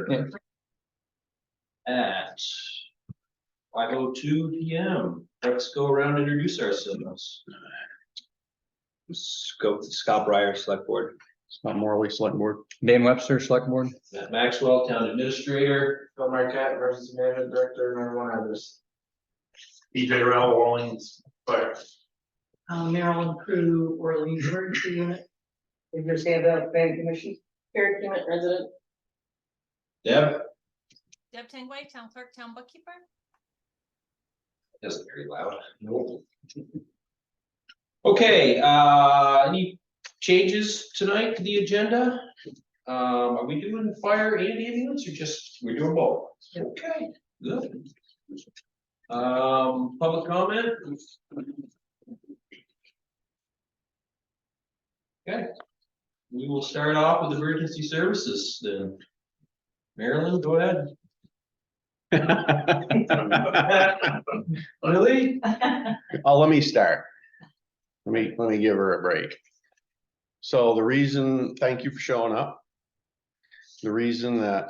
3rd at 5:02 p.m. Let's go around and introduce ourselves. Go with Scott Breyer, Select Board. Scott Morley, Select Board. Dan Webster, Select Board. Matt Maxwell, Town Administrator. Phil Marquette, Emergency Management Director, and everyone others. EJ Rowell, Orleans Fire. Maryland Crew, Orleans Emergency Unit. We just hand out Bank Commission, Fair Unit Resident. Deb. Deb Tangway, Town Clerk, Town Bookkeeper. Isn't very loud. Nope. Okay, any changes tonight to the agenda? Are we doing fire and ambulance or just, we're doing both? Yep. Okay, good. Public comment? Okay, we will start off with emergency services then. Marilyn, go ahead. Really? Let me start. Let me give her a break. So the reason, thank you for showing up. The reason that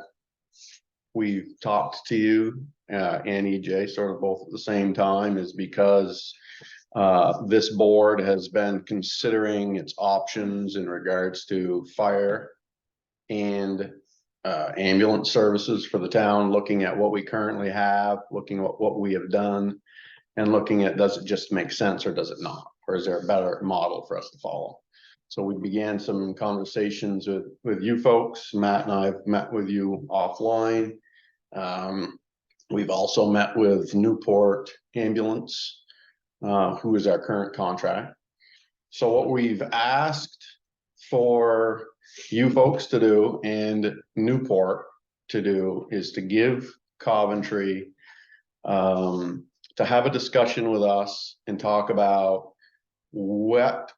we've talked to you and EJ sort of both at the same time is because this board has been considering its options in regards to fire and ambulance services for the town, looking at what we currently have, looking at what we have done, and looking at, does it just make sense or does it not? Or is there a better model for us to follow? So we began some conversations with you folks. Matt and I have met with you offline. We've also met with Newport Ambulance, who is our current contract. So what we've asked for you folks to do and Newport to do is to give Coventry to have a discussion with us and talk about what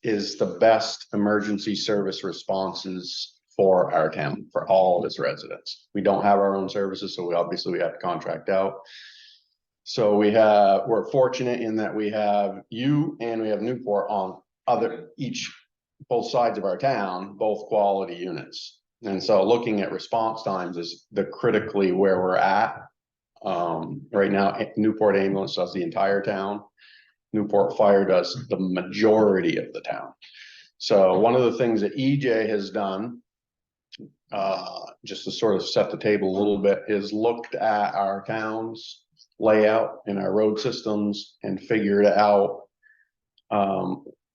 is the best emergency service responses for our town, for all of its residents. We don't have our own services, so we have to contract out. So we're fortunate in that we have you and we have Newport on both sides of our town, both quality units. And so looking at response times is critically where we're at. Right now, Newport Ambulance does the entire town. Newport Fire does the majority of the town. So one of the things that EJ has done, just to sort of set the table a little bit, is looked at our town's layout and our road systems and figured out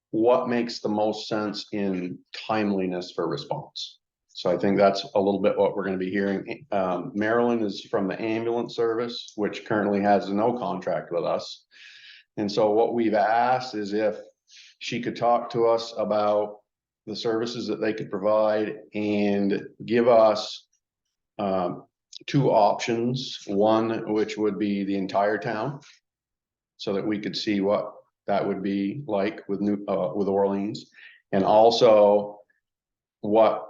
what makes the most sense in timeliness for response. So I think that's a little bit what we're going to be hearing. Marilyn is from the ambulance service, which currently has no contract with us. And so what we've asked is if she could talk to us about the services that they could provide and give us two options. One, which would be the entire town, so that we could see what that would be like with Orleans, and also what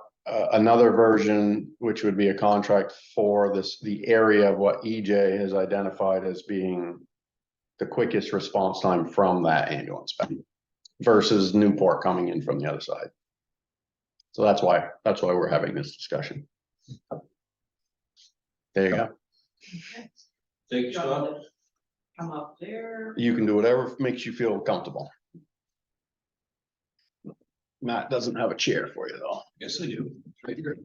another version, which would be a contract for the area of what EJ has identified as being the quickest response time from that ambulance versus Newport coming in from the other side. So that's why we're having this discussion. There you go. Okay. Thank you, Scott. Come up there. You can do whatever makes you feel comfortable. Matt doesn't have a chair for you though. Yes, I do. Right here.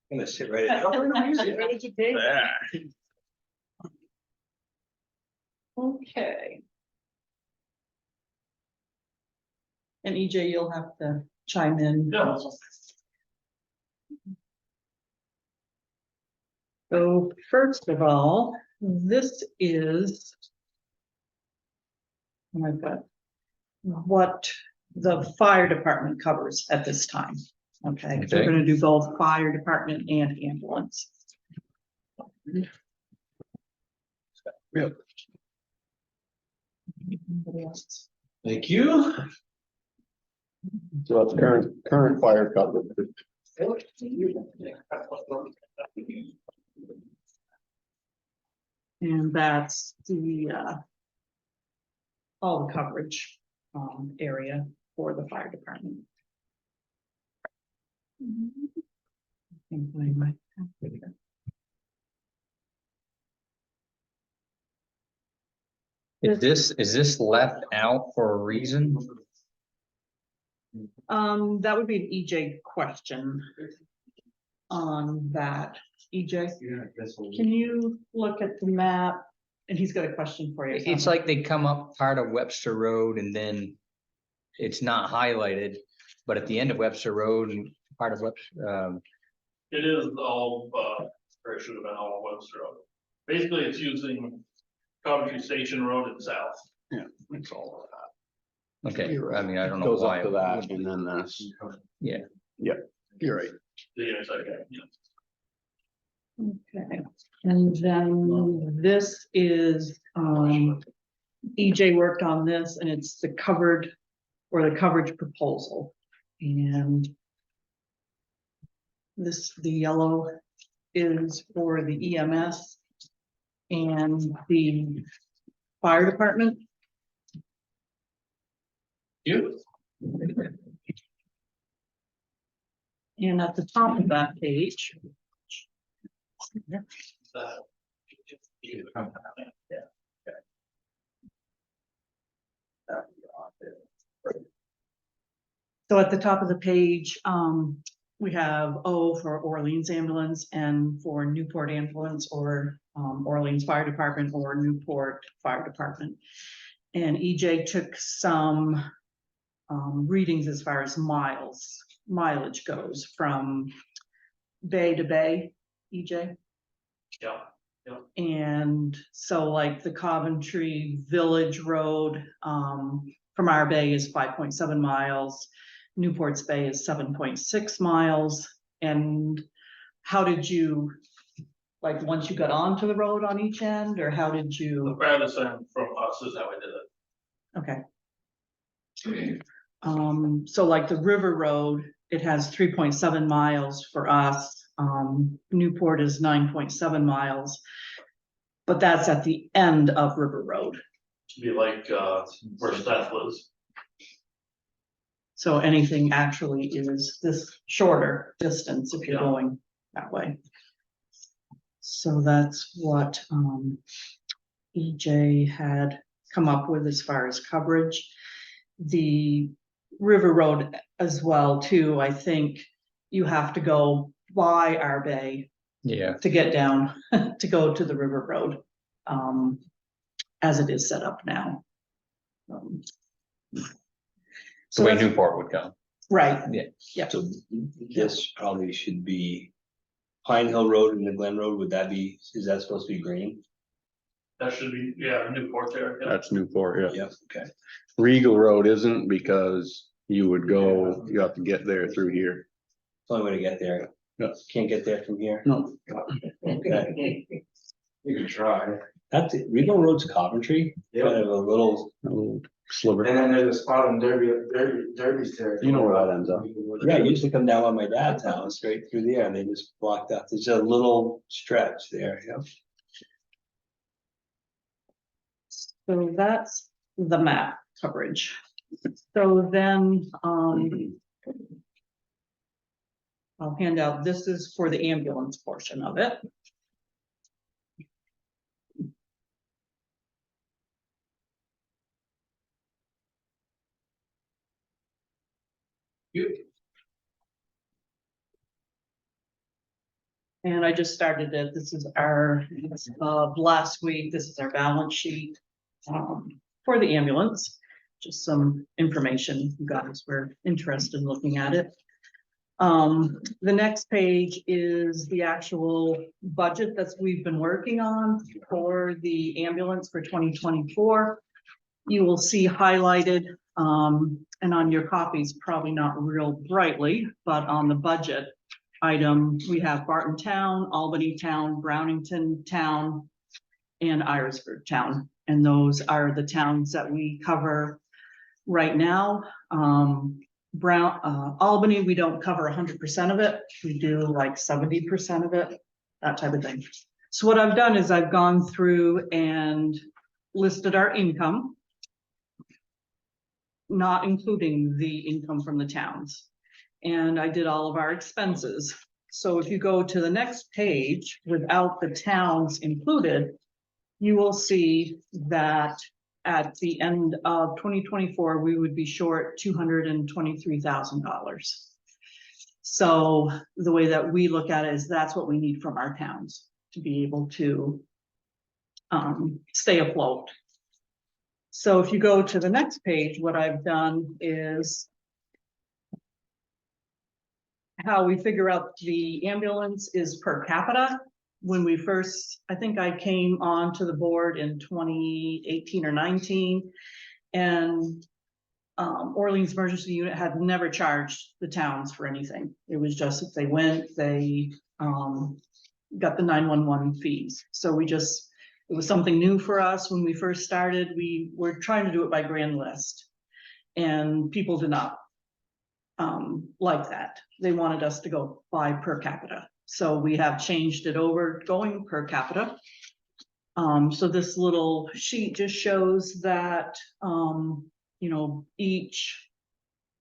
I'm gonna sit right Yeah. there. Okay. And EJ, you'll have to chime in. Yeah. So first of all, this is I've got what the fire department covers at this time. Okay, 'cause we're gonna do both fire department and ambulance. Yeah. Anybody else? Thank you. So that's current fire coverage. And that's the all the coverage area. for the fire department. Is this left out for a reason? That would be an EJ question on that. EJ, can you look at the map? And he's got a question for you. It's like they come up part of Webster Road and then it's not highlighted, but at the end of Webster Road and part of Webster, It is all, or it should have been all Webster Road. Basically, it's using Coventry Station Road and south. Yeah, that's all of that. okay, I mean, I don't know Goes why. up to that and then this. Yeah. Yep, you're right. The intersection, yeah. Okay, and then this is, EJ worked on this and it's the covered or the coverage proposal. And this, the yellow is for the EMS and the fire department. You, And at the top of that page, so at the top of the page, we have O for Orleans Ambulance and for Newport Ambulance or Orleans Fire Department or Newport Fire Department. And EJ took some readings as far as mileage goes from bay to bay, EJ. Yeah. And so like the Coventry Village Road from our bay is 5.7 miles. Newport's Bay is 7.6 miles. And how did you, like, once you got onto the road on each end, or how did you? About the same from us is how I did it. Okay. So like the River Road, it has 3.7 miles for us. Newport is 9.7 miles. But that's at the end of River Road. To be like, where Steph was. So anything actually is this shorter distance if you're Yeah. going that way. So that's what EJ had come up with as far as coverage. The River Road as well too, I think you have to go by our bay Yeah, to get down to go to the River Road as it is set up now. the way that's- Newport would go. Right, So this probably should be Pine Hill Road and the Glen Road, would that be, is that supposed to be green? That should be, yeah, Newport there. Yeah. That's Newport, yeah. Yep, okay. Regal Road isn't because you would go, you have to get there through here. It's the only way to get there. Yeah. Can't get there from here. No. Okay. You can try. That's it. Regal Road's Coventry, kind of a little, A little sliver. And then there's a spot on Derby's there. You know where that ends up. yeah, I used to come down on my dad's house straight through there and they just blocked out. There's a little stretch there, yeah. so that's the map coverage. So then I'll hand out, this is for the ambulance portion of it. you, And I just started it. This is our, last week, this is our balance sheet for the ambulance. Just some information, if you guys were interested in looking at it. The next page is the actual budget that we've been working on for the ambulance for 2024. You will see highlighted, and on your copies, probably not real brightly, but on the budget item, we have Barton Town, Albany Town, Brownington Town, and Irisford Town. And those are the towns that we cover right now. Albany, we don't cover 100% of it. We do like 70% of it, that type of thing. So what I've done is I've gone through and listed our income. not including the income from the towns. And I did all of our expenses. So if you go to the next page without the towns included, you will see that at the end of 2024, we would be short $223,000. So the way that we look at it is that's what we need from our towns to be able to stay afloat. So if you go to the next page, what I've done is how we figure out the ambulance is per capita. When we first, I think I came on to the board in 2018 or 19, and Orleans Emergency Unit had never charged the towns for anything. It was just if they went, they got the 911 fees. So we just, it was something new for us when we first started. We were trying to do it by grand list, and people did not like that. They wanted us to go by per capita. So we have changed it over going per capita. So this little sheet just shows that, you know, each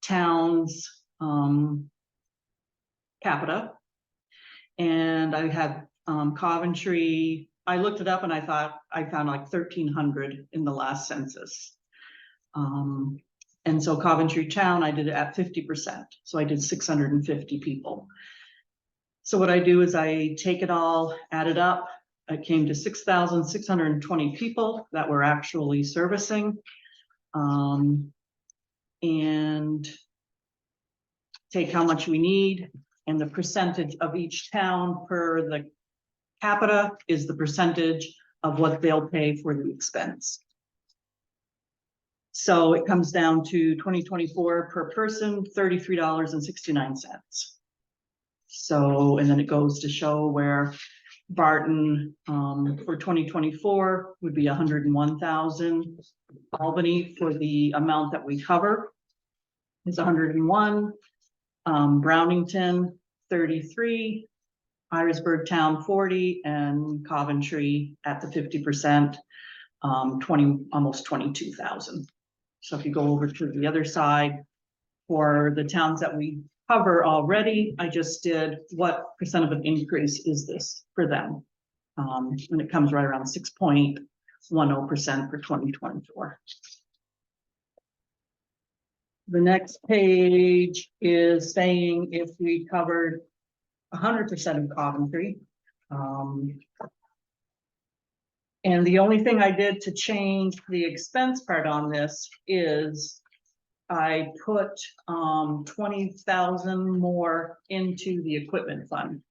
town's capita. And I had Coventry, I looked it up and I thought I found like 1,300 in the last census. And so Coventry town, I did it at 50%. So I did 650 people. So what I do is I take it all, add it up. It came to 6,620 people that we're actually servicing. And take how much we need, and the percentage of each town per the capita is the percentage of what they'll pay for the expense. So it comes down to 2024 per person, $33.69. So, and then it goes to show where Barton for 2024 would be 101,000. Albany for the amount that we cover is 101. Brownington 33, Irisburg Town 40, and Coventry at the 50%, almost 22,000. So if you go over to the other side, for the towns that we cover already, I just did what percent of an increase is this for them. And it comes right around 6.10% for 2024. The next page is saying if we covered 100% of Coventry. And the only thing I did to change the expense part on this is I put 20,000 more into the equipment fund,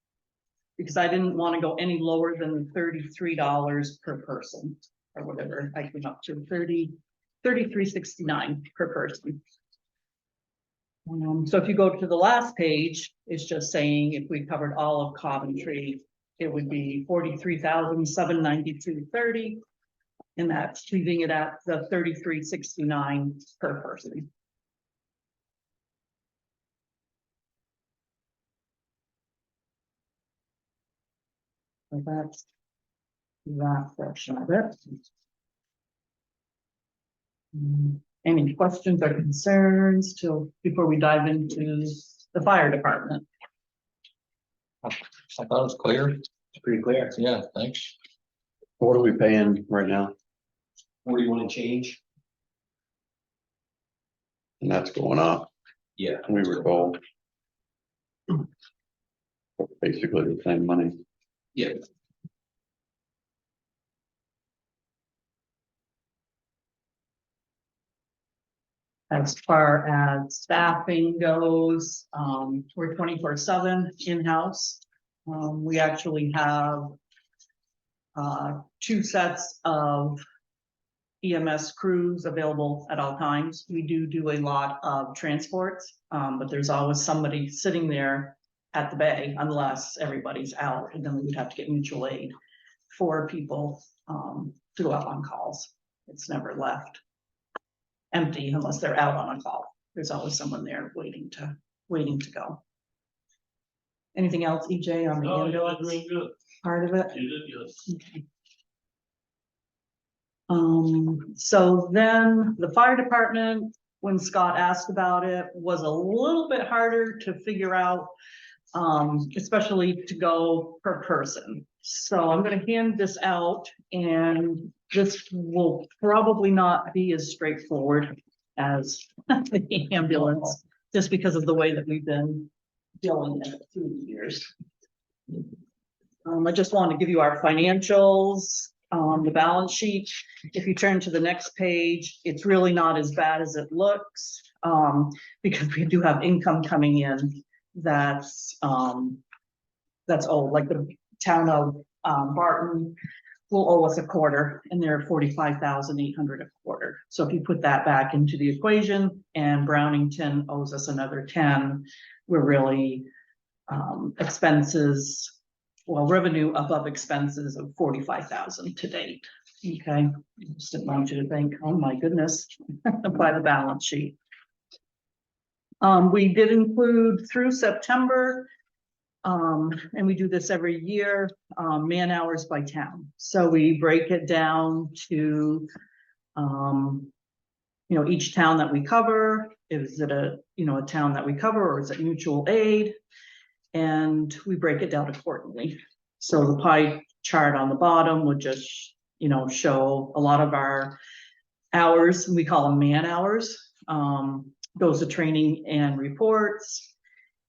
because I didn't want to go any lower than $33 per person or whatever. I came up to $33.69 per person. So if you go to the last page, it's just saying if we covered all of Coventry, it would be $43,792.30, and that's leaving it at the $33.69 per person. So that's that section of it. Any questions or concerns before we dive into the fire department? I thought it was clear. It's pretty clear. Yeah, thanks. What are we paying right now? What do you want to change? And that's going up. Yeah. We were told. Basically the same money. Yeah. As far as staffing goes, we're 24/7 in-house. We actually have 2 sets of EMS crews available at all times. We do a lot of transports, but there's always somebody sitting there at the bay unless everybody's out, and then we would have to get mutual aid for people to go out on calls. It's never left empty unless they're out on a call. There's always someone there waiting to go. Anything else, EJ, on the No, you did ambulance real good. part of it? You did, yes. Okay. So then the fire department, when Scott asked about it, was a little bit harder to figure out, especially to go per person. So I'm gonna hand this out, and this will probably not be as straightforward as the ambulance, just because of the way that we've been dealing with it through the years. I just want to give you our financials, the balance sheet. If you turn to the next page, it's really not as bad as it looks, because we do have income coming in that's old, like the town of Barton will owe us a quarter, and they're 45,800 a quarter. So if you put that back into the equation, and Brownington owes us another 10, we're really expenses, well, revenue above expenses of 45,000 to date. Okay, just didn't want you to think, oh my goodness, by the balance sheet. We did include through September, and we do this every year, man hours by town. So we break it down to, each town that we cover. Is it a town that we cover, or is it mutual aid? And we break it down accordingly. So the pie chart on the bottom would just, show a lot of our hours, we call them man hours. Goes to training and reports.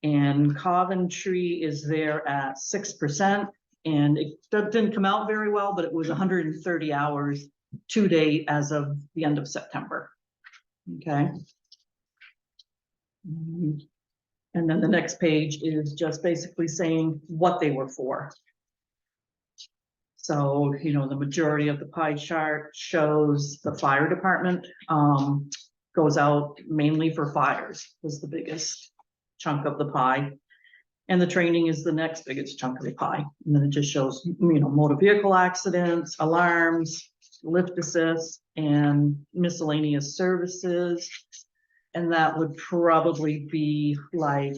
And Coventry is there at 6%. And it didn't come out very well, but it was 130 hours to date as of the end of September. Okay. And then the next page is just basically saying what they were for. So, the majority of the pie chart shows the fire department, goes out mainly for fires, was the biggest chunk of the pie. And the training is the next biggest chunk of the pie. And then it just shows, motor vehicle accidents, alarms, lift assist, and miscellaneous services. And that would probably be like,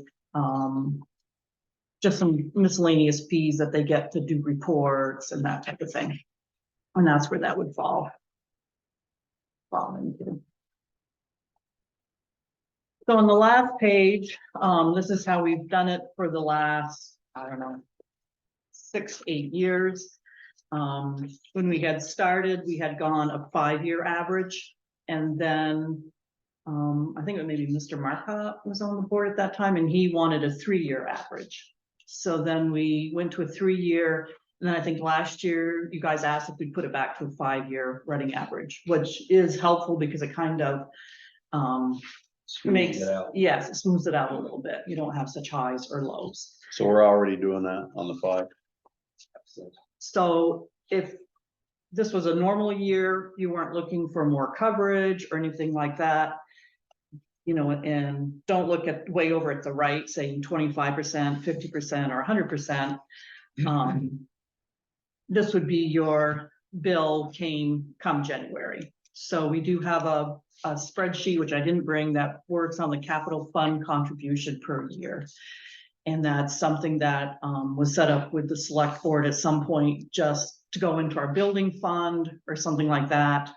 just some miscellaneous fees that they get to do reports and that type of thing. And that's where that would fall into. So on the last page, this is how we've done it for the last, 6-8 years. When we had started, we had gone a 5-year average, and then I think it maybe Mr. Marcotte was on the board at that time, and he wanted a 3-year average. So then we went to a 3-year, and then I think last year you guys asked if we put it back to a 5-year running average, which is helpful because it kind of makes, yes, it smooths it out a little bit. You don't have such highs or lows. So we're already doing that on the 5. So if this was a normal year, you weren't looking for more coverage or anything like that, and don't look at way over at the right, saying 25%, 50%, or 100%. This would be your bill come January. So we do have a spreadsheet, which I didn't bring, that works on the capital fund contribution per year. And that's something that was set up with the select board at some point, just to go into our building fund or something like that,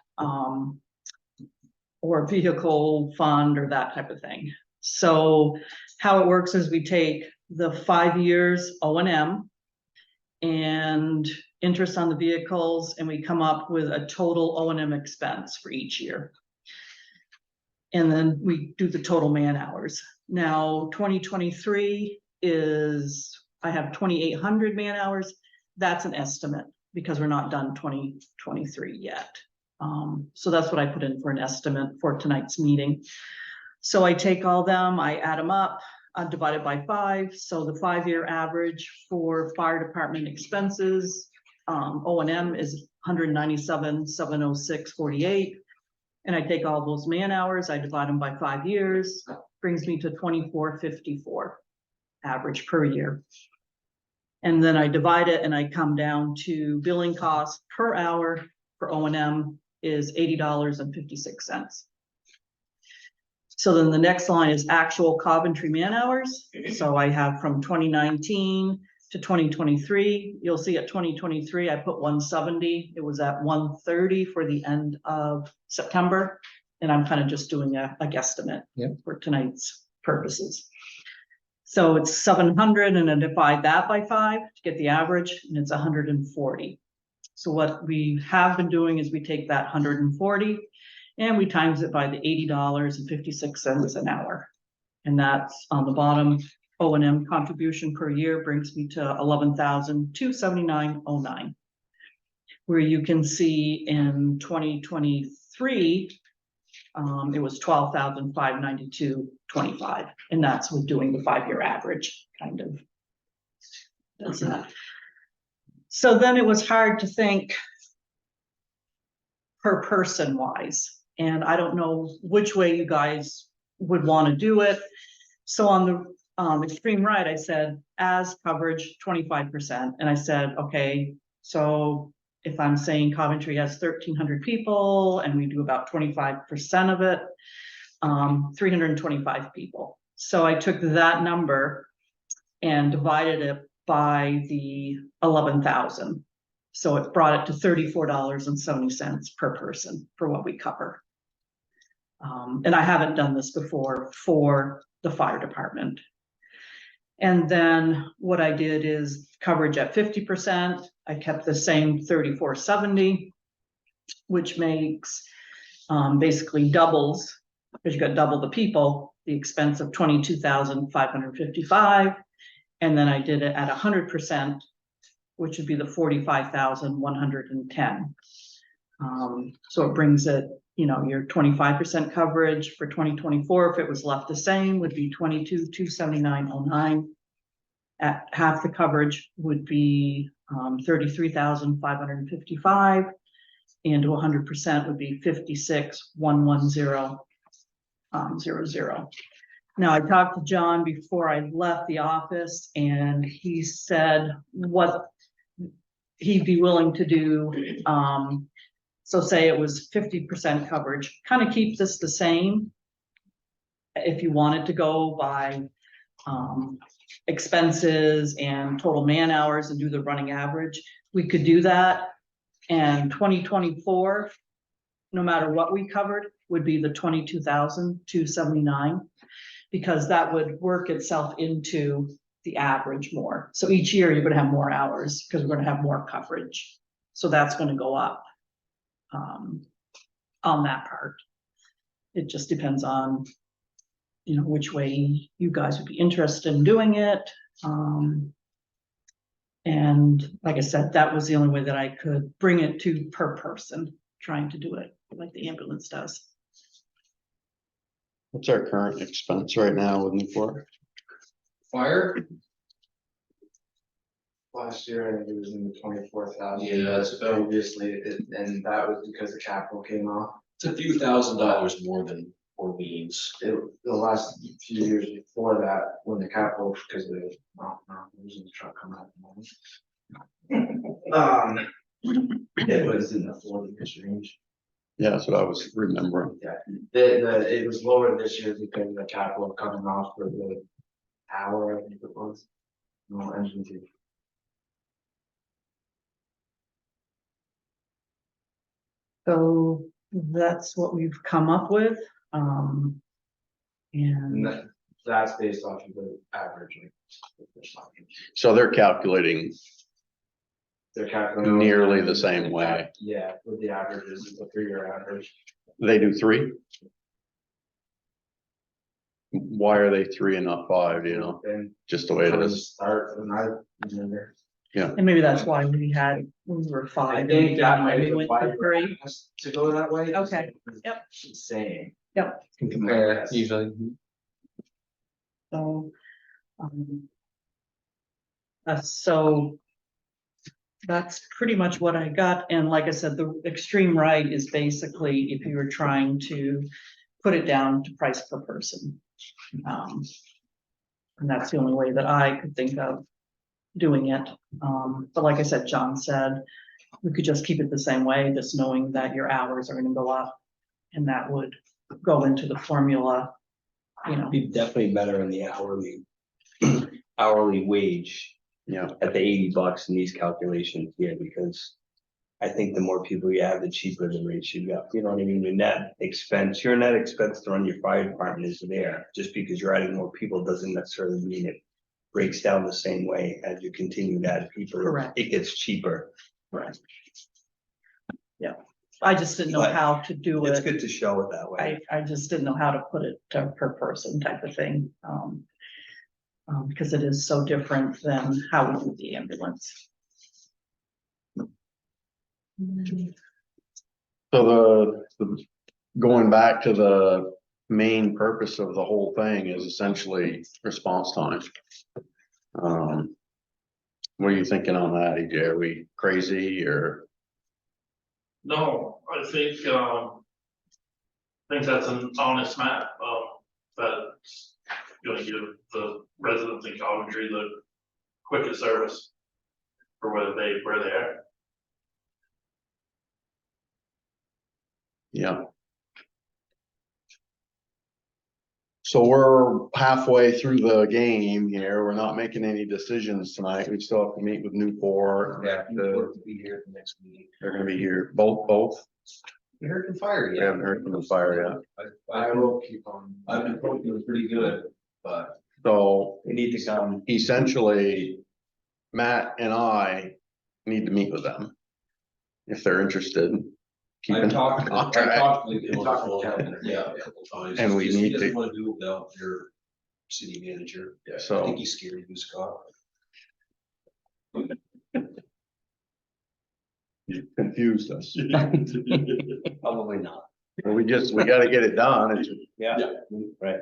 or vehicle fund or that type of thing. So how it works is we take the 5 years O&M and interest on the vehicles, and we come up with a total O&M expense for each year. And then we do the total man hours. Now, 2023 I have 2,800 man hours. That's an estimate because we're not done 2023 yet. So that's what I put in for an estimate for tonight's meeting. So I take all them, I add them up, divide it by 5. So the 5-year average for fire department expenses, O&M is 197,706.48. And I take all those man hours, I divide them by 5 years, brings me to 2454 average per year. And then I divide it and I come down to billing costs per hour for O&M is $80.56. So then the next line is actual Coventry man hours. So I have from 2019 to 2023. You'll see at 2023, I put 170. It was at 130 for the end of September. And I'm kind of just doing a guesstimate. Yep. For tonight's purposes. So it's 700 and I divide that by 5 to get the average, and it's 140. So what we have been doing is we take that 140 and we times it by the $80.56 an hour. And that's on the bottom. O&M contribution per year brings me to $11,279.09. Where you can see in 2023, it was $12,592.25, and that's with doing the 5-year average, kind of. Does that. So then it was hard to think per person wise, and I don't know which way you guys would want to do it. So on the extreme right, I said as coverage 25%, and I said, okay, so if I'm saying Coventry has 1,300 people and we do about 25% of it, 325 people. So I took that number and divided it by the 11,000. So it brought it to $34.70 per person for what we cover. And I haven't done this before for the fire department. And then what I did is coverage at 50%. I kept the same 3470, which makes basically doubles, because you got double the people, the expense of 22,555. And then I did it at 100%, which would be the 45,110. So it brings it, you know, your 25% coverage for 2024, if it was left the same, would be 22,279.09. At half the coverage would be 33,555, and to 100% would be 56,110.00. Now, I talked to John before I left the office, and he said what he'd be willing to do. So say it was 50% coverage, kind of keep this the same. If you wanted to go by expenses and total man hours and do the running average, we could do that. And 2024, no matter what we covered, would be the 22,279, because that would work itself into the average more. So each year you're going to have more hours because we're going to have more coverage. So that's going to go up on that part. It just depends on, you know, which way you guys would be interested in doing it. And like I said, that was the only way that I could bring it to per person, trying to do it like the ambulance does. What's our current expense right now with Newport? Fire? Last year, I think it was in the 24,000. Yeah, it's about, Previously, and that was because the capital came off. it's a few $1,000s more than Orleans. The last few years before that, when the capital, because the, losing the truck coming out. It was in the 40-ish range. Yeah, that's what I was remembering. Yeah, it was lower this year because of the capital coming off for the hour, I think it was. No, engine two. So that's what we've come up with. And And that's based off of the average. So they're calculating They're calculating. nearly the same way. Yeah, with the averages, the 3-year average. They do 3? Why are they 3 and not 5, you know, And just the way it from the is? start, when I remember. and maybe that's why we were 5. I and think that we might have went been why to you were 3. asked to go that way. Okay, yep. Saying. Yep. Can compare usually. So, so that's pretty much what I got. And like I said, the extreme right is basically if you were trying to put it down to price per person. And that's the only way that I could think of doing it. But like I said, John said, we could just keep it the same way, just knowing that your hours are gonna go up. And that would go into the formula, you know. Be definitely better in the hourly wage Yeah, at the $80 in these calculations here, because I think the more people you have, the cheaper the rates you got, you know what I mean, your net expense to run your fire department is there. Just because you're adding more people doesn't necessarily mean it breaks down the same way as you continue to add people. Correct. It gets cheaper. Right. Yeah, I just didn't know But how to do It's it. good to show it that way. I just didn't know how to put it per person type of thing. Because it is so different than how we do the ambulance. So going back to the main purpose of the whole thing is essentially response time. What are you thinking on that, AJ? Are we crazy or? No, I think that's an honest map, that's gonna give the residents in Coventry the quickest service for where they are. Yeah. So we're halfway through the game here. We're not making any decisions tonight. We still have to meet with Newport. Yeah, we'll be here the next meeting. They're gonna be here, both. We heard from fire We yet. haven't heard from the fire yet. I will keep on. I've been hoping it was pretty good, but. So They need to come. essentially, Matt and I need to meet with them. If they're interested. Keeping I've contract. talked with You talked with Kevin. Yeah. And we need He doesn't to- wanna do it without your city manager. I So think he's scared of you, Scott. you confused us. Probably not. Well, we gotta get it done. It's- Yeah, right.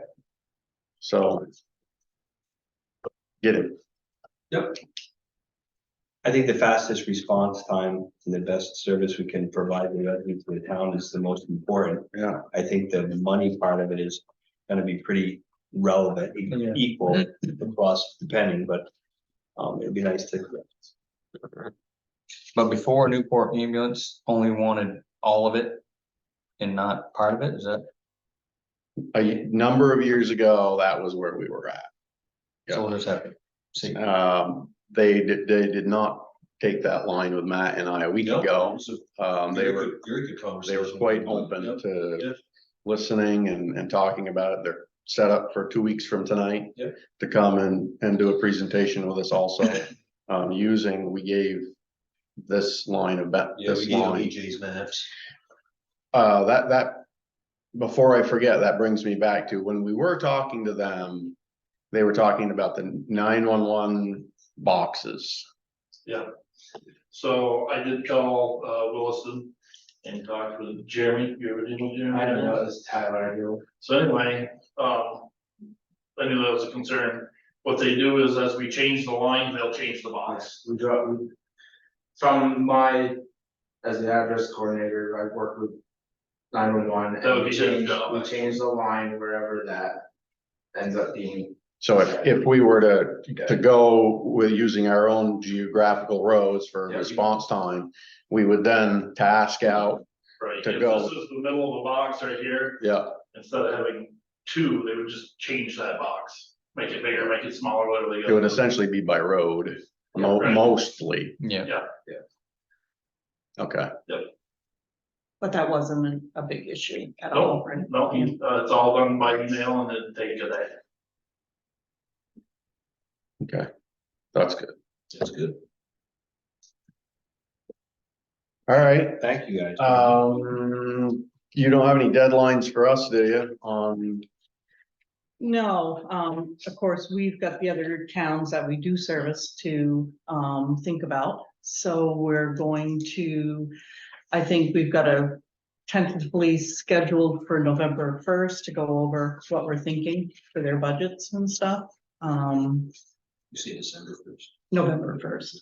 So. Get it. I think the fastest response time and the best service we can provide the residents of the town is the most important. Yeah. I think the money part of it is gonna be pretty relevant, equal across depending, but it'd be nice to. But before Newport ambulance only wanted all of it and not part of it, is that? A number of years ago, that was where we were at. So what does that? See, They did not take that line with Matt and I a week ago. They were quite open to listening and talking about it. They're set up for 2 weeks from tonight. Yep. To come and do a presentation with us also, we gave this line of Yeah, we this gave him line. EJ's maps. Before I forget, that brings me back to when we were talking to them, they were talking about the 911 boxes. Yeah, so I did call Williston and talked with Jeremy, you ever deal with Jeremy? I don't know, it's Tyler, you So anyway, I knew that was a concern. What they do is as we change the line, they'll change the box. we from my, as the address coordinator, I work with 911 That would and be we his job. change the line wherever that ends up being. So if we were to go with using our own geographical roads for Yeah. response time, we would then task out, Right, To if go. this is the middle of the box right here, yeah, instead of having two, they would just change that box. Make it bigger, make it smaller, whatever they it would go. essentially be by road, Right. mostly, yeah, okay. But that wasn't a big issue at all, No, right? no, it's all done by email and then take it there. Okay, that's good. That's good. All right, Thank you, guys. you don't have any deadlines for us, do you? No, of course, we've got the other towns that we do service to, think about. So we're going to, I think we've got a tentatively scheduled for November 1st to go over what we're thinking for their budgets and stuff. You see December 1st. November 1st.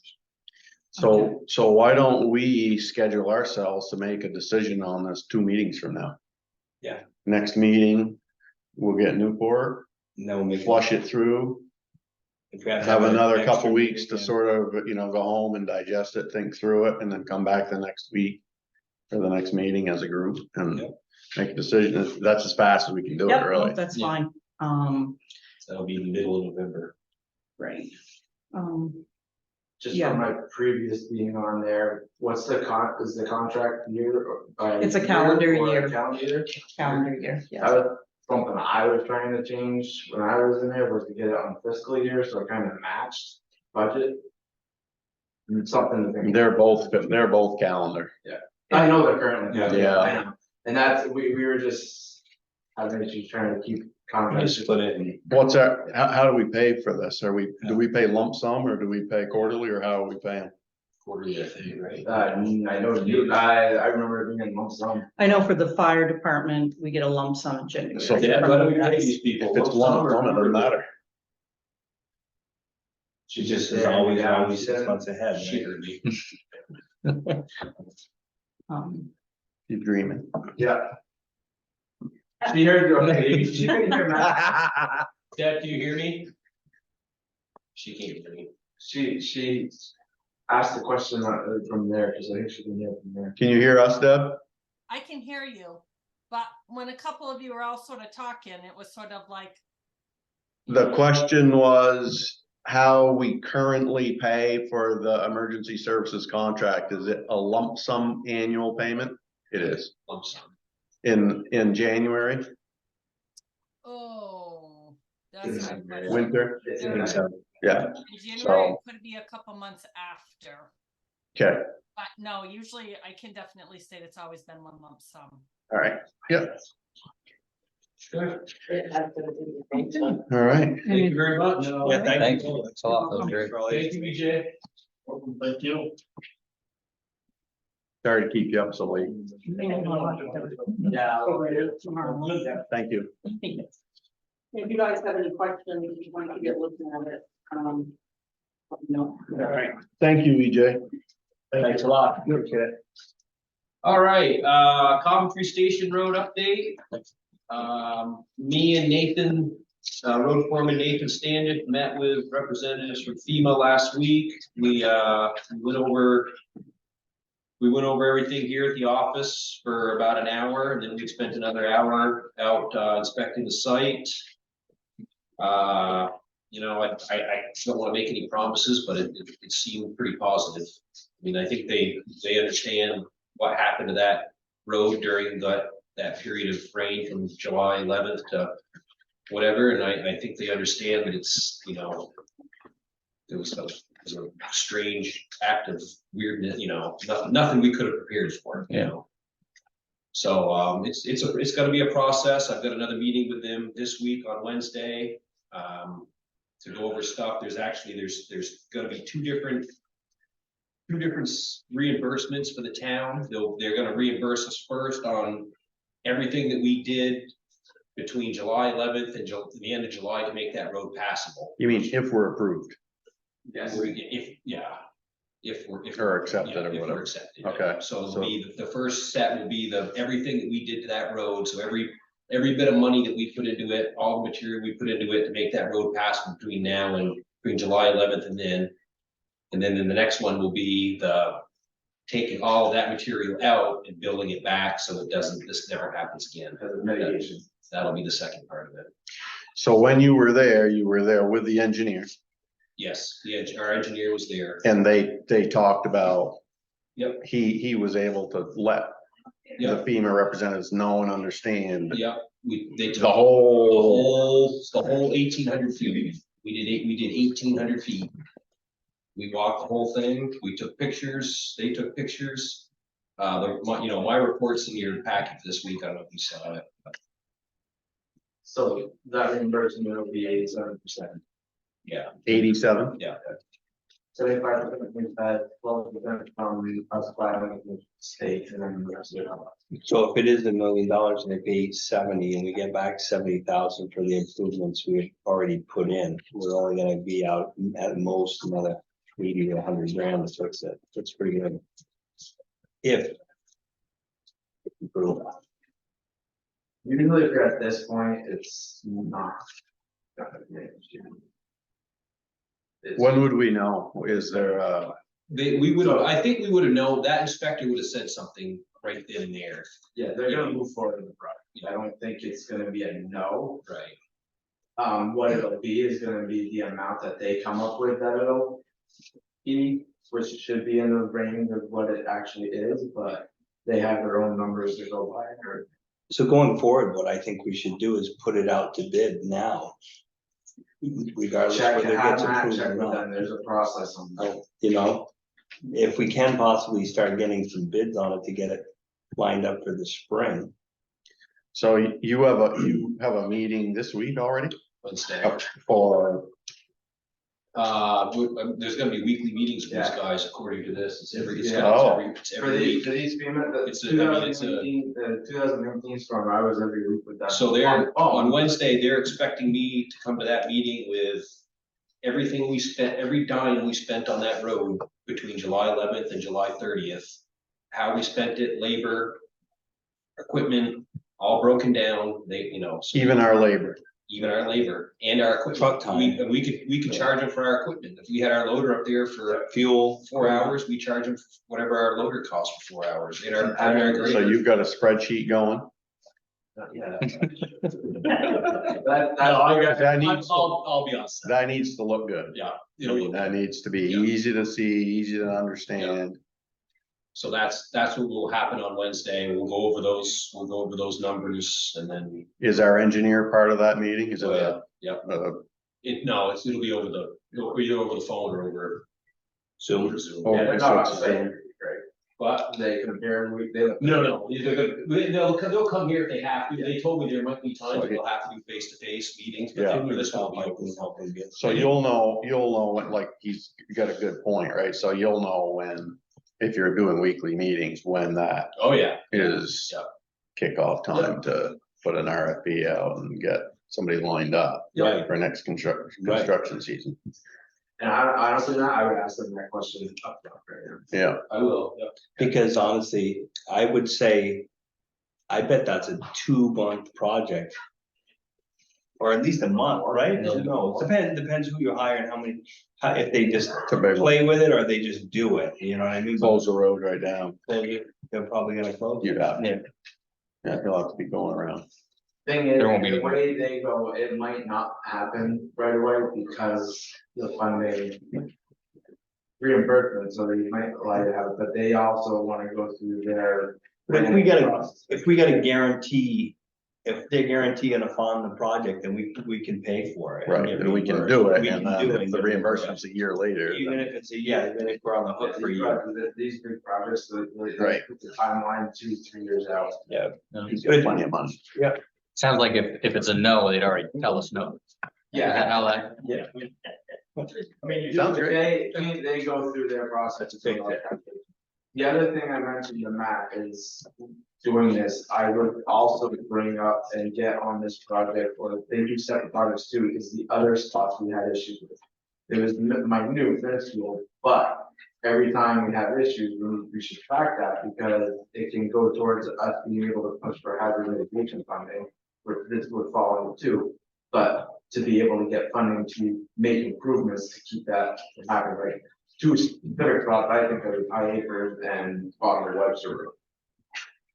So why don't we schedule ourselves to make a decision on this 2 meetings from now? Yeah. Next meeting, we'll get Newport, And then we'll make. flush it through, If we have to have an another extra couple weeks to meeting, sort of, go home and digest it, think through it, and then come back the next week. For the next meeting as a group and Yep. make a decision. That's as fast as we can do it, Yep, no, really. that's Yeah. fine. That'll be in the middle of November. Right. just Yeah. from my previous being on there, what's the is the contract year or by? It's a calendar or a year. Calendar year? Calendar year, That yeah. was something I was trying to change when I was in there, was to get it on fiscal year, so it kind of matched budget. And something to think. They're both calendar. I know they're currently. Yeah. I know. And that's, we were just having issues trying to keep contracts. Just put it in. What's our, how do we pay for this? Do we pay lump sum or do we pay quarterly or how are we paying? Quarterly, I think, right? I know I remember being in lump sum. I know for the fire department, we get a lump sum in January. So- Yeah, from why don't you we pay guys. these people? If it's lump sum, it doesn't matter. She just is always 6 months ahead. She right? heard me. Keep dreaming. Yeah. She heard you, okay, she couldn't hear Matt. Deb, do you hear me? She can't hear me. She asked the question from there, because I think she can hear from there. Can you hear us, Deb? I can hear you, but when a couple of you were all sort of talking, it was sort of like. The question was how we currently pay for the emergency services contract. Is it a lump sum annual payment? It is. Lump sum. In January, Oh, that's a good question. winter? It's Yeah. in the- Yeah, In January, So- it could be a couple months after, okay, but no, usually I can definitely say it's always been one lump sum. all right, yep, Good. all right. Thank you very much. Yeah, Thanks. you. Thanks a lot. That was great. Thank you, BJ. Thank you. Sorry to keep you up so late. Yeah. Tomorrow. Thank you. If you guys have any questions, if you want to get looking at it, let me know. All right, thank you, EJ. Thanks a lot. Appreciate it. All right, Coventry Station Road update. Me and Nathan, road foreman Nathan Standish met with representatives from FEMA last week. We went over everything here at the office for about an hour, and then we spent another hour out inspecting the site. You know, I don't want to make any promises, but it seemed pretty positive. I mean, I think they understand what happened to that road during that period of rain from July 11th to whatever, and I think they understand that it's, you know, it was a strange act of weirdness, you know, nothing we could have prepared for, you know. So it's gonna be a process. I've got another meeting with them this week on Wednesday to go over stuff. There's gonna be two different reimbursements for the town. They're gonna reimburse us first on everything that we did between July 11th and the end of July to make that road passable. You mean if we're approved If we're. or accepted Yeah, or if we're whatever? accepted. Okay, So it'll so- be, the first set will be everything that we did to that road, so every bit of money that we put into it, all the material we put into it to make that road passable between now and between July 11th and then the next one will be taking all of that material out and building it back so this never happens again. As a mitigation. That'll be the second part of it. So when you were there with the engineer Yes, our engineer was there. and they talked about. Yep. He was able to let the Yep, FEMA representatives know and understand yep, they took the whole. the whole 1,800 feet. We did 1,800 feet. We walked the whole thing. We took pictures. They took pictures. My report's in your packet this week. I don't know if you saw it. So that reimbursement will be 87%. Yeah, 87. 75%, 12% from us filing the state and then the rest of it. So if it is $1 million and they pay 70 and we get back 70,000 for the improvements we've already put in, we're only gonna be out at most another 80 to 100 grand to fix it. That's pretty good. If. Improve. Usually if you're at this point, it's not. When would we know? Is there I think we would have known, that inspector would have said something right then and there. Yeah, they're gonna move forward in the project. I don't think it's gonna be a no. Right. What it'll be is gonna be the amount that they come up with that it'll fee, which should be in the range of what it actually is, but they have their own numbers to go by, or. So going forward, what I think we should do is put it out to bid now. Regardless Check, whether it have gets Matt approved check or with not. them, there's a process on that. You know, if we can possibly start getting some bids on it to get it lined up for the spring. So you have a meeting this week already? Wednesday. For, There's gonna be weekly meetings with these Yeah. guys according to this. It's every, it's Yeah. it's For every these, week. for these FEMA, the It's a- I mean, it's a- 2019, the 2019 storm, I was every week with that. So they're, Oh, on Wednesday, they're expecting me to come to that meeting with everything we spent, every dime we spent on that road between July 11th and July 30th. How we spent it, labor, equipment, all broken down, so even our labor, even our labor and our equipment. Truck time. We could charge them for our equipment. If we had our loader up there for fuel 4 hours, we charge them whatever our loader costs for 4 hours. And our so grader. you've got a spreadsheet going? Yeah. That needs, I'll be on set. that needs to look good. Yeah. I mean, that needs to be Yeah. easy to see, easy to understand. So that's what will happen on Wednesday. We'll go over those numbers and then, Is our engineer part of that meeting? Is it yeah, a, it'll be either over the phone or over So Zoom. Oh, Yeah, they're it's not on just, site every week, right? But They compare, they. no, they'll come here if they have to. They told me there might be times that they'll have to do face-to-face meetings, but Yeah. for this will be over. so you'll know when, like, he's got a good point, right? So you'll know when, if you're doing weekly meetings, when that Oh, yeah. is Yeah. kickoff time to put an RFP out and get somebody lined up Right. for next construction season. And I honestly, not, I would ask them that question up front right now. Yeah, I will, yeah. Because honestly, I would say, I bet that's a 2-month project. Or at least a month, right? Yeah. No, depends who you hire and if they just it's a big one. play with it or they just do it, you know what I mean? Close the road right down. They're probably gonna close. You'd have, Yeah. yeah, he'll have to be going around. Thing is, There won't be the any- way they go, it might not happen right away because the funding. Reimbursement, so they might allow you to have it, but they also wanna go through their. But if we got process. a guarantee, if they're guaranteeing to fund the project, then we can pay for it. Right, get and we can reimbursed. do it, We and can then do it if and the get reimbursement's a year later, Even then- if it's even if we're on the hook for a year. These big projects, Right. put the timeline 2-3 years out. Yeah. he's got plenty of money. Sounds like if it's a no, they'd already tell us no. Is that how that? Yeah. I mean, you Sounds great. they go through their process. To fix it. The other thing I mentioned to Matt is doing this, I would also bring up and get on this project, or they do separate projects too, is the other spots we had issues with. It was minute, minuscule, but every time we have issues, we should track that because it can go towards us being able to push for hazard mitigation funding, which this would fall into too. But to be able to get funding to make improvements to keep that from happening, like two better spots, I think, are High Acres and bottom of Webster Road.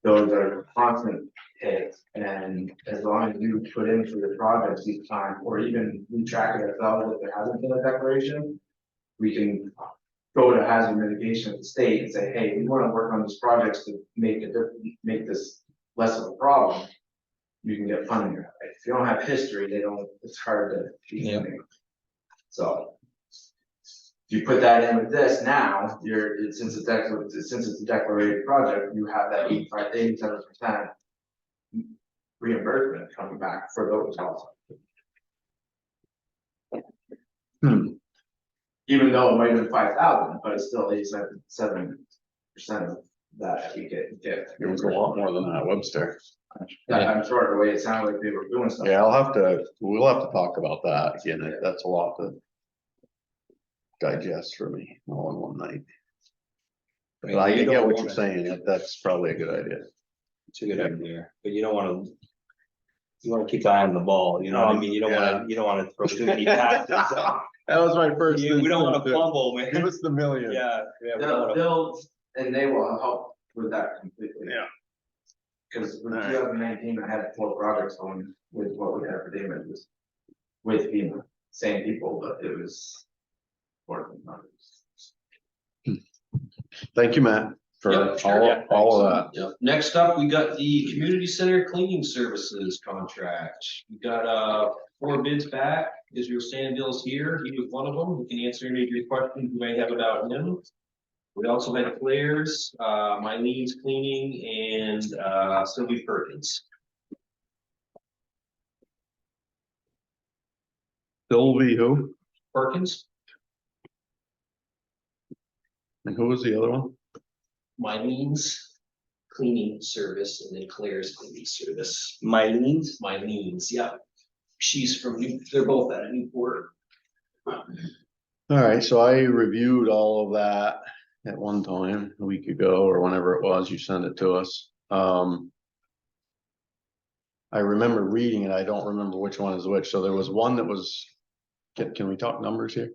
Those are constant hits, and as long as you put in for the projects each time, or even we track it ourselves, if there hasn't been a declaration, we can go to hazard mitigation at the state and say, hey, we want to work on these projects to make this less of a problem. You can get funding. If you don't have history, it's hard to. Yeah. So. If you put that in with this now, since it's a declarated project, you have that 87% reimbursement coming back for those also. Even though it might have been 5,000, but it's still 87% of that we get. It was a lot more than that, Webster. I'm sure the way it sounded like they were doing stuff. Yeah, we'll have to talk about that again. That's a lot to digest for me all in one night. But I You get don't what wanna- you're saying. That's probably a good idea. It's a good idea, but you don't wanna. You wanna keep the eye on the ball, you know what I mean? You don't wanna throw too many passes. That was my first. We don't wanna instinct to fumble, man. Give us the million. Yeah, we don't wanna. They will help with that completely. Yeah. Cause in Alright. 2019, I had 4 projects going with what we had for damages. With FEMA, same people, but it was. 4 numbers. Thank you, Matt, for Yep, sure, yeah, all of thanks. that. Yep. Next up, we got the community center cleaning services contract. We got, 4 bids back. Israel Sandville's here. He was one of them. He can answer any of your questions you may have about him. We also had Claire's, Mylene's Cleaning, and, Sylvie Perkins. Sylvie, who? Perkins, And who was the other one? Mylene's Cleaning Service, and then Claire's Cleaning Service. Mylene's, Mylene's, yeah. She's from they're both out of Newport. All right, so I reviewed all of that at one time, a week ago, or whenever it was, you sent it to us. I remember reading it, I don't remember which one is which, so there was one that was, can we talk numbers here?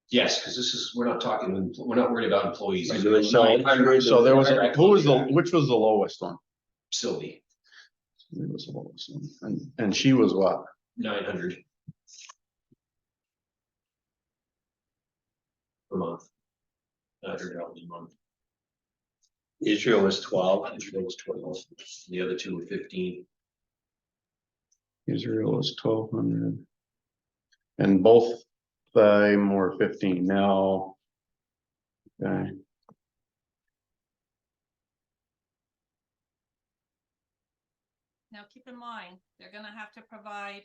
Yes, because we're not worried about employees. Right, there was So, 900 so there was, direct who was contract. which was the lowest one? Sylvie, It was the lowest one, and she was what? 900. Per month. $900 a month. Israel was 12. Israel was 12. The other two were 15. Israel was 1,200. And both them were 15 now. Okay, Now, keep in mind, they're gonna have to provide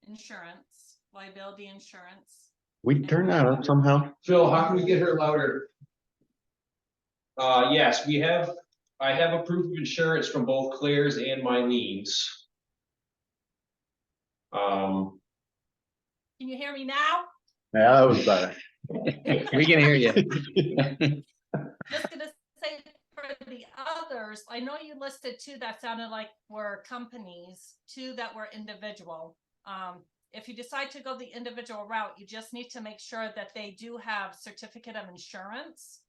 insurance, liability insurance. we turned that up somehow. Phil, how can we get her louder? Yes, I have a proof of insurance from both Claire's and Mylene's. Can you hear me now? Yeah, that was better. We can hear you. Just gonna say for the others, I know you listed 2 that sounded like were companies, 2 that were individual. If you decide to go the individual route, you just need to make sure that they do have certificate of insurance.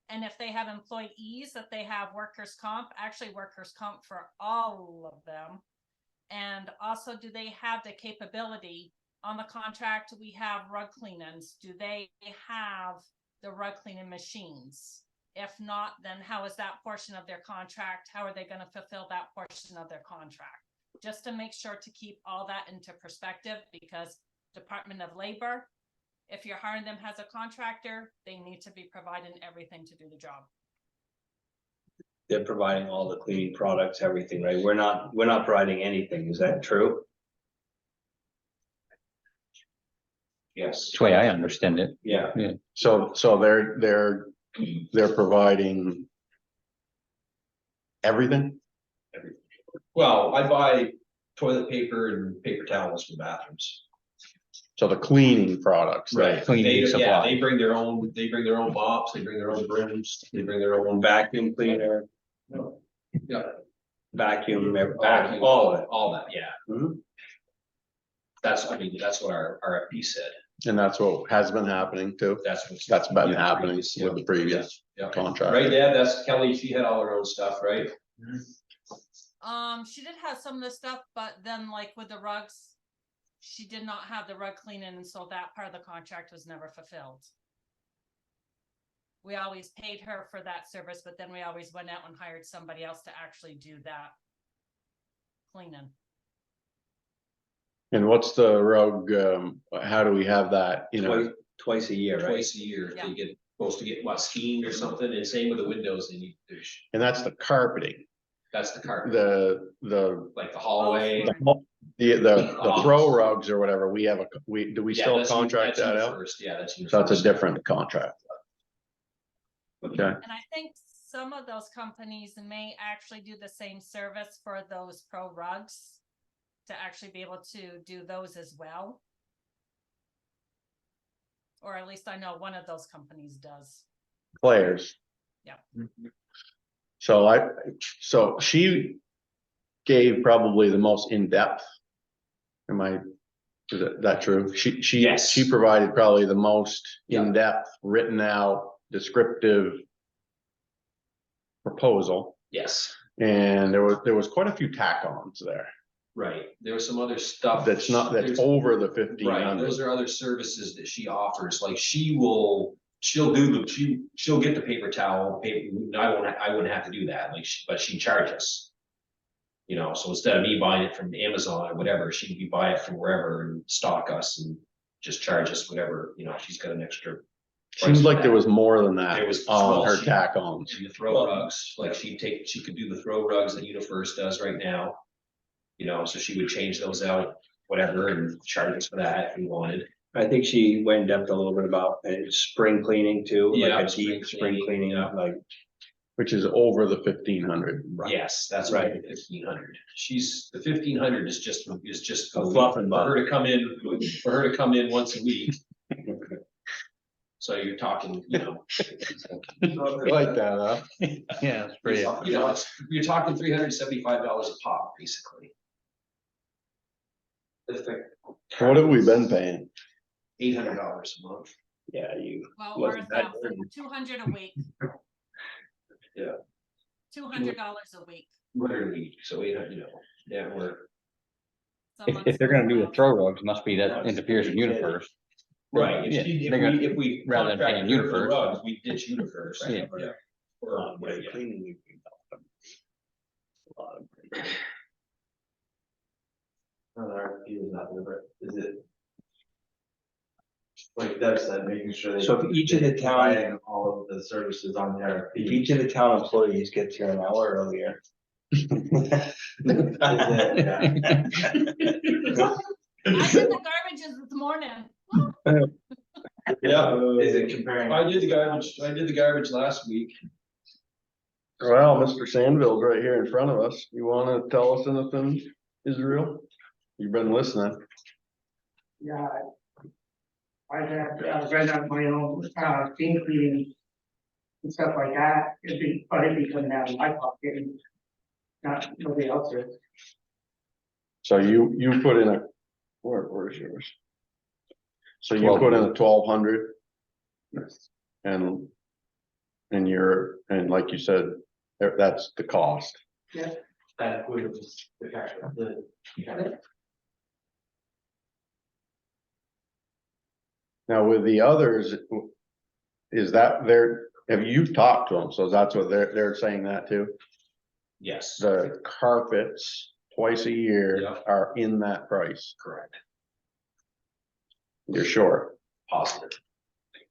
And if they have employees, that they have workers' comp, actually workers' comp for all of them. And also, do they have the capability on the contract? We have rug cleanings. Do they have the rug cleaning machines? If not, then how is that portion of their contract? How are they going to fulfill that portion of their contract? Just to make sure to keep all that into perspective, because Department of Labor, if you're hiring them as a contractor, they need to be providing everything to do the job. They're providing all the cleaning products, everything, right? We're not providing anything. Is that true? Yes. That's the way I understand it. Yeah. So they're providing everything? Well, I buy toilet paper and paper towels for bathrooms. So the cleaning products, Right. Cleaning They, yeah, supply. they bring their own mops, they bring their own brooms, they bring their own Vacuum cleaner, yeah, vacuum, vacuum, all of it. all that, yeah. Mhm. That's what our RFP said. and that's what has been happening too. That's been happening with the previous Yeah. contract. Right, Dad, that's Kelly, she had all her own stuff, right? She did have some of the stuff, but then like with the rugs, she did not have the rug cleaning, and so that part of the contract was never fulfilled. We always paid her for that service, but then we always went out and hired somebody else to actually do that cleaning. And what's the rug, how do we have that, you know? Twice a year, right? Twice a year, Yeah. they get, supposed to get what, steamed or something, and same with the windows, they need, And that's the carpeting, that's the carpet, the like the hallway. the throw rugs or whatever, do we Yeah, still that's contract that's that you out? first. Yeah, that's you. So that's a first. different contract. Okay, And I think some of those companies may actually do the same service for those pro rugs to actually be able to do those as well. Or at least I know one of those companies does. Claire's. Yeah. So she gave probably the most in-depth. Is that true? Yes. She provided probably the most Yeah. in-depth, written out, descriptive proposal. Yes, And there was quite a few tack-ons there. right. There was some other stuff. That's There's- over the 1,500. Right, those are other services that she offers, like she will she'll do she'll get the paper towel, I wouldn't have to do that, like, but she'd charge us. You know, so instead of me buying it from Amazon or whatever, she'd be buy it from wherever and stock us and just charge us whatever, you know, she's got an extra. Seems like there was more than that There was, on well, her she- tack ons. And the throw rugs, like she could do the throw rugs that UniFirst does right now. You know, so she would change those out, whatever, and charge us for that if we wanted. I think she went in depth a little bit about spring cleaning too, Yeah, like a spring deep spring cleaning, cleaning, yeah. like. Which is over the 1,500. Yes, that's Right. right, 1,500. The 1,500 is just A for fluff and her to come in, once a week. So you're talking, you know. I like that, huh? Yeah, it's pretty. You know, you're talking $375 a pop, basically. What have we been paying? $800 a month. Yeah, you. Well, Wasn't or that 200 a week. Yeah. $200 a week. $200 a week, so 800, you know, yeah, we're. If they're gonna do the throw rugs, must be that interferes with UniFirst. Right, Yeah, if they're gonna- we rather than paying contract her for UniFirst. rugs, we ditch UniFirst. Yeah. Yeah. Or, yeah. Cleaning. we can help them. A lot of them. RFP is not deliberate, is it? Like Deb said, making sure. they- So if each of the they're town- providing All of the services on the RFP. If each of the town employees gets here an hour earlier. Is it, yeah. I did the garbages this morning. Yeah. Is it comparing? I did the garbage last week. Well, Mr. Sandville's right here in front of us. You wanna tell us anything, Israel? You've been listening. Yeah. I have read up my own, thing cleaning. And stuff like that, but it'd be coming out of my pocket and not nobody else's. So you put in a, where's yours? So you put in a 1,200 and like you said, that's the cost. That includes the cash, Now with the others, is that have you talked to them? So that's what they're saying that too? Yes, The carpets twice a year Yeah. are in that price. correct, You're sure? positive.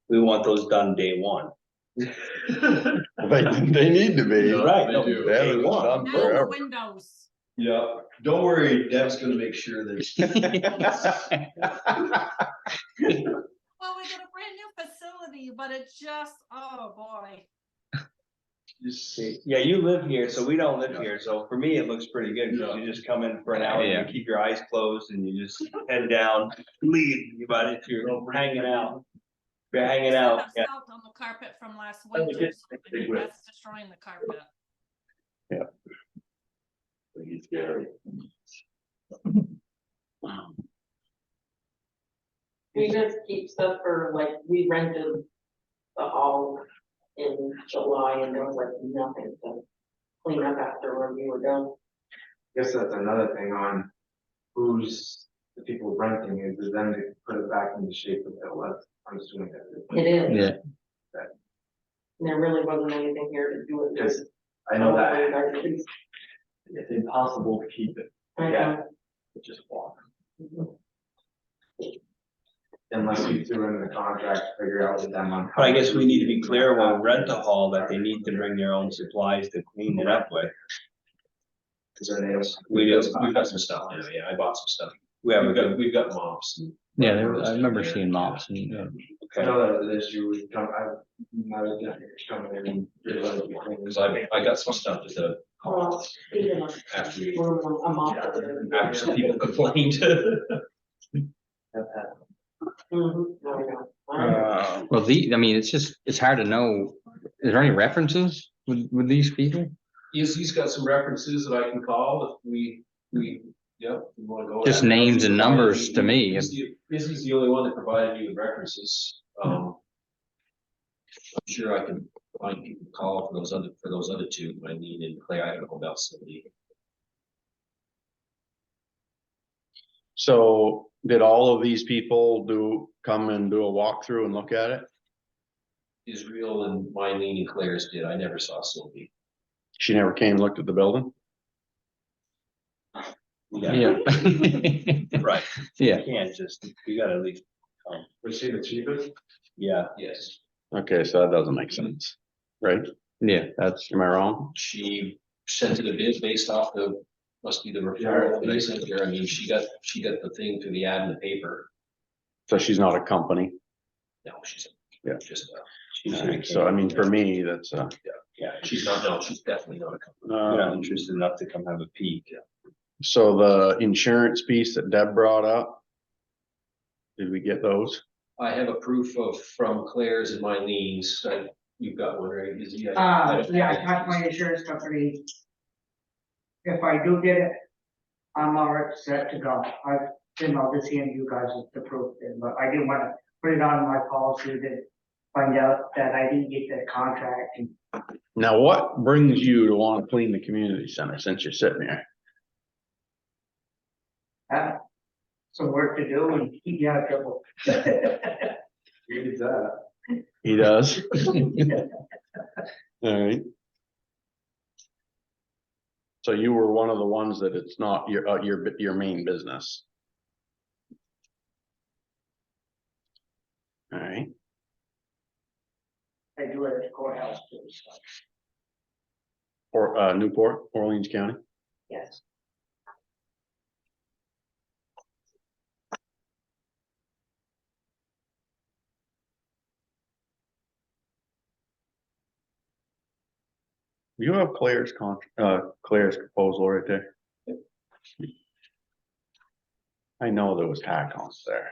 We want those done day one. They need to be. Yeah, Right, they no, do. They haven't been Day done Now the forever. windows. Yeah, don't worry, Deb's gonna make sure that. Well, we got a brand new facility, but it's just, oh boy. Yeah, you live here, so we don't live here, so for me, it looks pretty good, because you just come in for an hour, Yeah. you keep your eyes closed, and you just head down, leave, you about it, you're hanging out. You're hanging Still out, have yeah. salt on the carpet from last Oh, winter, good. so I think that's destroying the carpet. We just keep stuff for, like, we rented the hall in July and there was like nothing to clean up after when we were done. Guess that's another thing on who's the people renting is, then they put it back into shape with it left. I'm assuming that. It is. Yeah. And there really wasn't anything here to do with Yes, this. I know that Garbage. it's impossible to keep it, I know. just walk. Unless you threw in the contract, figure out with them on. But I guess we need to be clear when we rent a hall that they need to bring their own supplies to clean it up with. Cause their nails. We do, We've got some stuff, yeah, I bought some stuff. we have a good, We've got mops and. Yeah, I remember seeing mops and, I okay, know that was an issue, we come, I was coming in and. Cause I got some stuff to, Well, even a after, room, a mop. after some people complained. Mhm, I know. well, I mean, it's hard to know. Is there any references with these people? He's got some references that I can call if we, yeah, we wanna go. Just names and numbers to me. He's the only one that provided you with references. I'm sure I can find people to call for those other two that I need in Clay, Idaho about somebody. So did all of these people come and do a walkthrough and look at it? Israel and Mylene and Claire's did. I never saw Sylvie. She never came and looked at the building? Yeah. Right. Yeah, You can't just, you gotta at least, Was she the cheapest? yeah. Yes. Okay, so that doesn't make sense, right? yeah, that's, Am I wrong? She sent it a bid based off the, must be the referral that I sent her. I mean, she got the thing through the ad in the paper. So she's not a company. No, she's Yeah. just, She should've Alright, so I came. mean, for me, that's Yeah, she's not, no, she's definitely not a company. you're not interested enough to come have a peek. so the insurance piece that Deb brought up. Did we get those? I have a proof of, from Claire's and Mylene's, you've got one, right? Is he- Yeah, I talked to my insurance company. If I do get it, I'm all right set to go. I'll just hand you guys the proof then, but I didn't wanna put it on my policy to find out that I didn't get that contract and Now, what brings you to want to clean the community center since you're sitting there? have some work to do and keep you out of trouble. You did that. He does. Alright. So you were one of the ones that it's not your main business. Alright, I do it at the courthouse too, so, or Newport, Orleans County. yes. You have Claire's Claire's proposal right there. I know there was hack on there.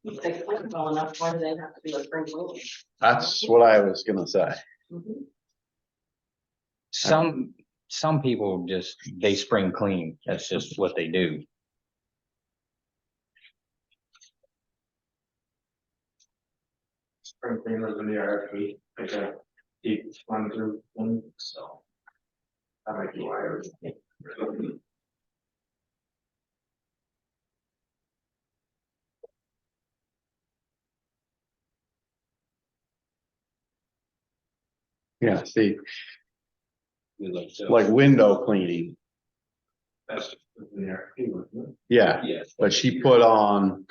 If they clean well enough, why do they have to do a spring cleaning? That's what I was gonna say. Mhm. some people just, they spring clean. That's just what they do. Spring cleaners in the RFP, like a deep one through one, so. That might be why I was. Yeah, see, We like to- like window cleaning. That's just in the RFP, wasn't it? Yeah, Yes. but she put on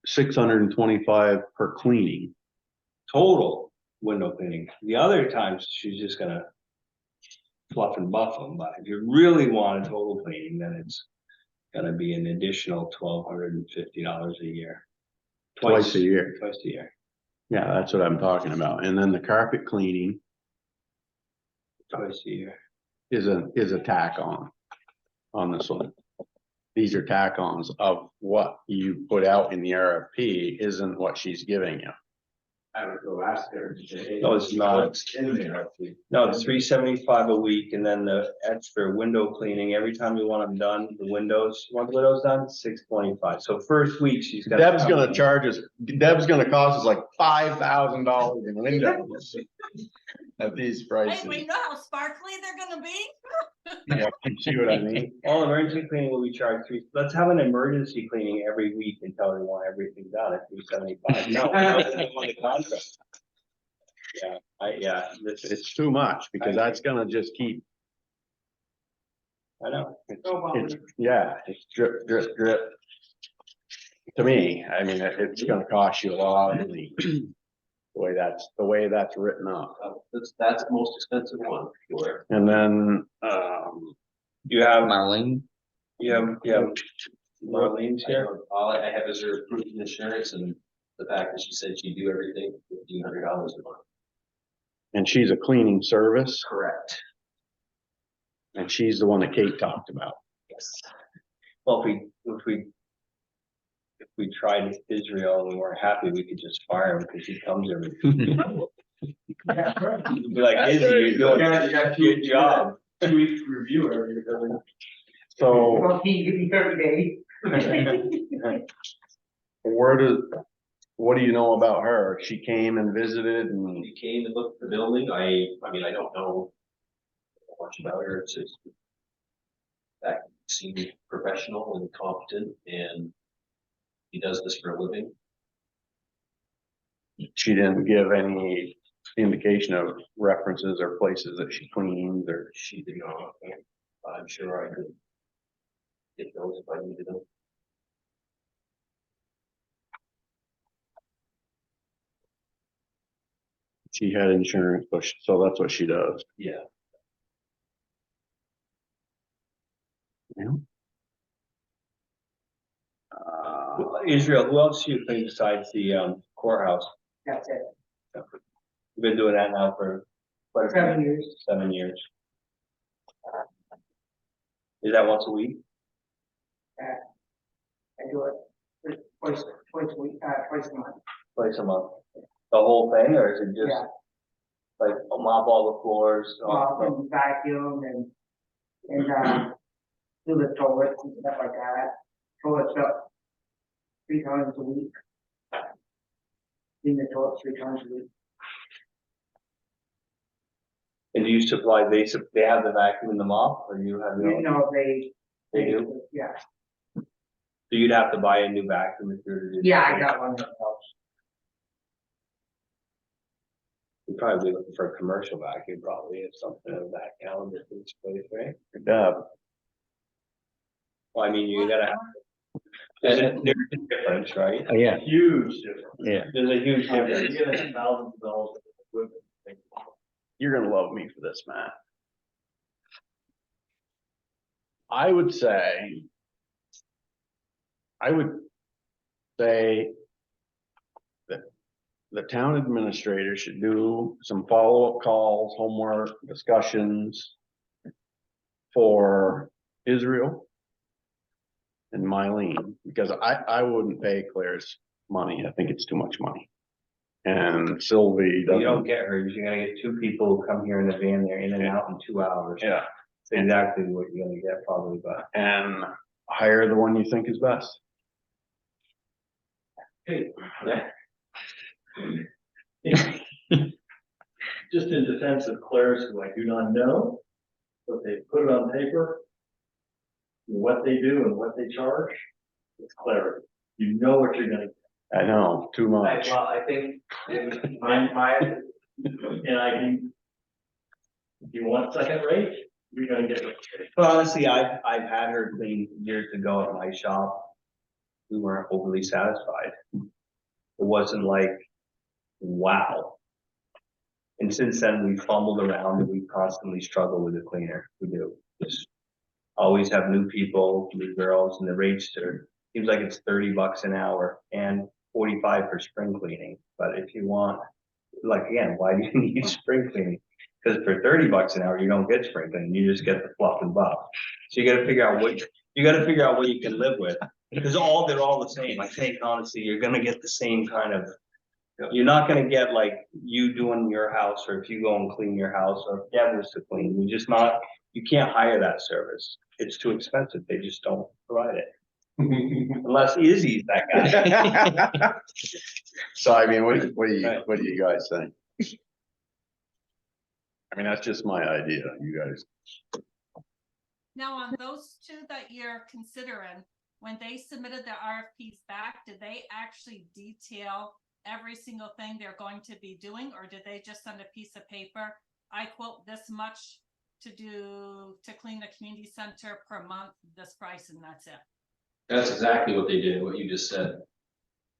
625 per cleaning. Total window cleaning. The other times, she's just gonna fluff and buff them, but if you really want a total cleaning, then it's gonna be an additional $1,250 a year. Twice a year. Twice a year, Yeah, that's what I'm talking about. And then the carpet cleaning twice a year. is a tack on this one. These are tack-ons of what you put out in the RFP isn't what she's giving you. I would go ask her. No, it's not. In the RFP. No, it's $375 a week, and then the extra window cleaning, every time you want them done, the windows, you want the windows done, $625. So first week, she's got. Deb's gonna charge us, Deb's gonna cost us like $5,000 in windows. At these Hey, prices. we know how sparkly they're gonna be. Yeah, you see what I mean? All emergency cleaning will be charged let's have an emergency cleaning every week until we want everything done at $375. No, that's on the contract. Yeah, It's too much because that's gonna just keep, I know. it's, yeah, it's drip, drip, drip. To me, I mean, it's gonna cost you a lot of money. The way that's written up. That's the most expensive one, sure. And then, You have, Marlene, you have Marlene's here. All I have is her proof of insurance and the fact that she said she'd do everything, $1,500 a month. and she's a cleaning service Correct. and she's the one that Kate talked about. Yes. Well, if we tried Israel and weren't happy, we could just fire him because he comes every. Be like, Izzy, you're doing a good job. 2 weeks review every building. So Well, he give me 30 days. what do you know about her? She came and visited and, She came and looked at the building. I mean, I don't know much about her. It's just that seemed professional and competent, and he does this for a living. She didn't give any indication of references or places that she cleans or. She did not, I'm sure I could get those if I needed them. She had insurance, but so that's what she does. Yeah. Yeah. Israel, who else do you think besides the courthouse? That's it. You've been doing that now for quite a few 7 years. 7 years. Is that once a week? I do it twice a week, twice a month. Twice a month? The whole thing, or is it just Yeah. like mop all the floors? And vacuum and do the toilets and stuff like that. Toilets up 3 times a week. Clean the toilets 3 times a week. And do you supply, they have the vacuum and the mop, or you have your You own? know, They do? yeah. So you'd have to buy a new vacuum if you were to do. Yeah, I got one that helps. You'd probably be looking for a commercial vacuum, probably, if something of that caliber for this place, right? Yeah. Well, I mean, you gotta have. There's a difference, right? Oh, yeah, Huge difference. yeah. There's a huge You're difference. getting thousands of dollars. of equipment. You're gonna love me for this, Matt. I would say that the town administrator should do some follow-up calls, homework, discussions for Israel and Mylene, because I wouldn't pay Claire's money. I think it's too much money. And Sylvie You don't doesn't. get her, you're gonna get 2 people who come here in the van, they're in and out in 2 hours. Yeah, That's exactly what you're gonna get probably, but. and hire the one you think is best. Just in defense of Claire's, who I do not know, but they put it on paper. What they do and what they charge, it's clarity. You know what you're gonna. I know, too much. Well, I think my, And I can. If you want second rate, you're gonna get it. But honestly, I've had her clean years ago at my shop. We weren't overly satisfied. It wasn't like, wow. And since then, we fumbled around and we constantly struggle with the cleaner. We do. Just always have new people, new girls, and the rates are, seems like it's $30 an hour and 45 for spring cleaning. But if you want, like, again, why do you need spring cleaning? Because for $30 an hour, you don't get spring cleaning, you just get the fluff and buff. So you gotta figure out what you can live with, because they're all the same. I think honestly, you're gonna get the same kind of, you're not gonna get like you doing your house, or if you go and clean your house, or if Deb was to clean, you can't hire that service. It's too expensive, they just don't provide it. Unless Izzy's that guy. So I mean, what do you guys think? I mean, that's just my idea, you guys. Now, on those 2 that you're considering, when they submitted their RFPs back, did they actually detail every single thing they're going to be doing, or did they just send a piece of paper? I quote this much to clean the community center per month, this price, and that's it. That's exactly what they did, what you just said.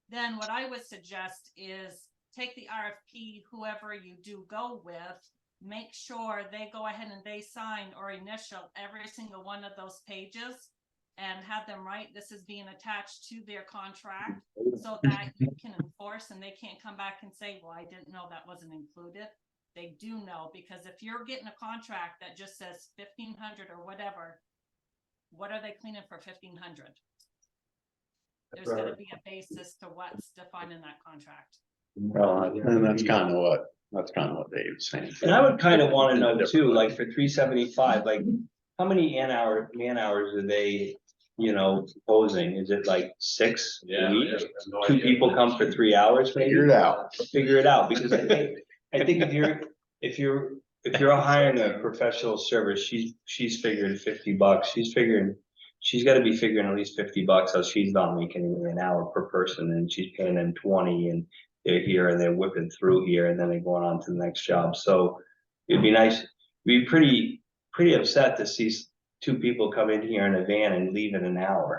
Then what I would suggest is take the RFP, whoever you do go with, make sure they go ahead and they sign or initial every single one of those pages and have them write, this is being attached to their contract, so that you can enforce and they can't come back and say, well, I didn't know that wasn't included. They do know, because if you're getting a contract that just says 1,500 or whatever, what are they cleaning for 1,500? There's gonna be a basis to what's defined in that contract. Well, and that's kind of what Dave's saying. And I would kind of want to know too, like for $375, like how many man hours are they, proposing? Is it like 6 a week? 2 people come for 3 hours, maybe? Figure it out, because I think if you're hiring a professional service, she's figuring $50. She's got to be figuring at least $50, so she's not making an hour per person, and she's paying them 20, and they're here and they're whipping through here and then they're going on to the next job. So it'd be nice, be pretty upset to see two people come in here in a van and leave in an hour.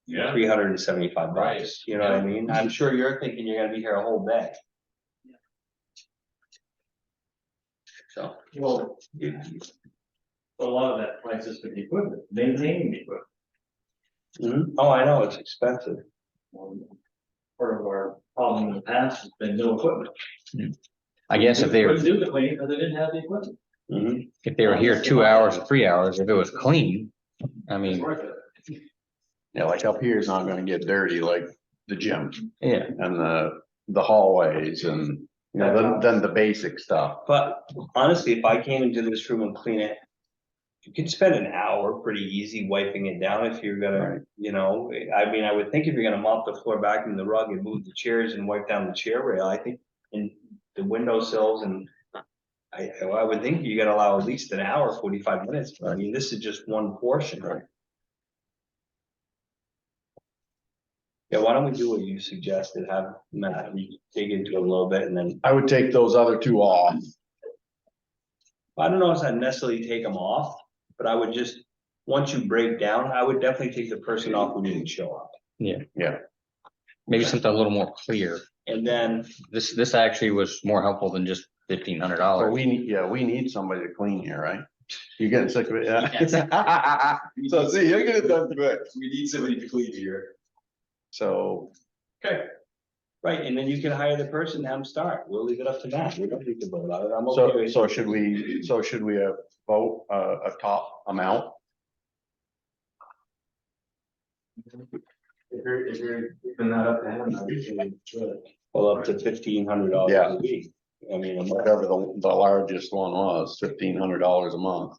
Yeah. $375, Right. you know what I Yeah. mean? I'm sure you're thinking you're gonna be here a whole day. So. Well, a lot of that price is for the equipment, maintaining the equipment. Oh, I know, it's expensive. Part of our problem in the past has been no equipment. I guess if they were, Couldn't do the cleaning because they didn't have the equipment. Mhm. if they were here 2 hours or 3 hours, if it was clean, I It's mean, worth it. Yeah, like up here is not gonna get dirty like the gym yeah. and the hallways and, you know, then the basic stuff. But honestly, if I came into this room and clean it, you could spend an hour pretty easy wiping it down if you're gonna, you know, I mean, I would think if you're gonna mop the floor back in the rug and move the chairs and wipe down the chair rail, I think in the windowsills and I would think you gotta allow at least an hour, 45 minutes. I mean, this is just one portion, right? Yeah, why don't we do what you suggested, have Matt dig into it a little bit and then, I would take those other two off. I don't know if I'd necessarily take them off, but I would just, once you break down, I would definitely take the person off who didn't show up. Maybe something a little more clear. And then, This actually was more helpful than just $1,500. So we need somebody to clean here, right? You getting sick of it, yeah? So see, you're gonna done quick. We need somebody to clean here. So, right, and then you can hire the person, have them start, we'll leave it up to Matt, we don't need to vote on it, I'm okay with it. so should we vote a top amount? If you're keeping that up to him, I would say should. Well, up to $1,500 Yeah. a week, I mean, a month. Whatever the largest one was, $1,500 a month.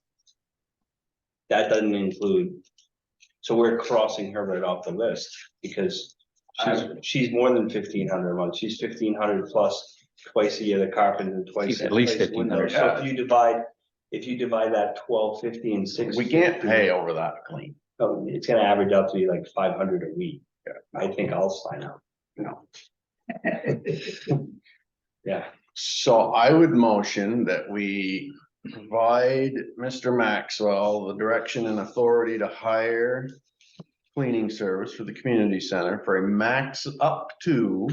That doesn't include, so we're crossing her right off the list, because she's more than 1,500 a month, she's 1,500 plus twice a year the carpenter and twice. She's at least twice window. 1,500, So if you divide that 12, 50 and 6. We can't pay over that clean. It's gonna average out to be like 500 a week, I think I'll sign up. No. Yeah, So I would motion that we provide Mr. Maxwell the direction and authority to hire cleaning service for the community center for a max up to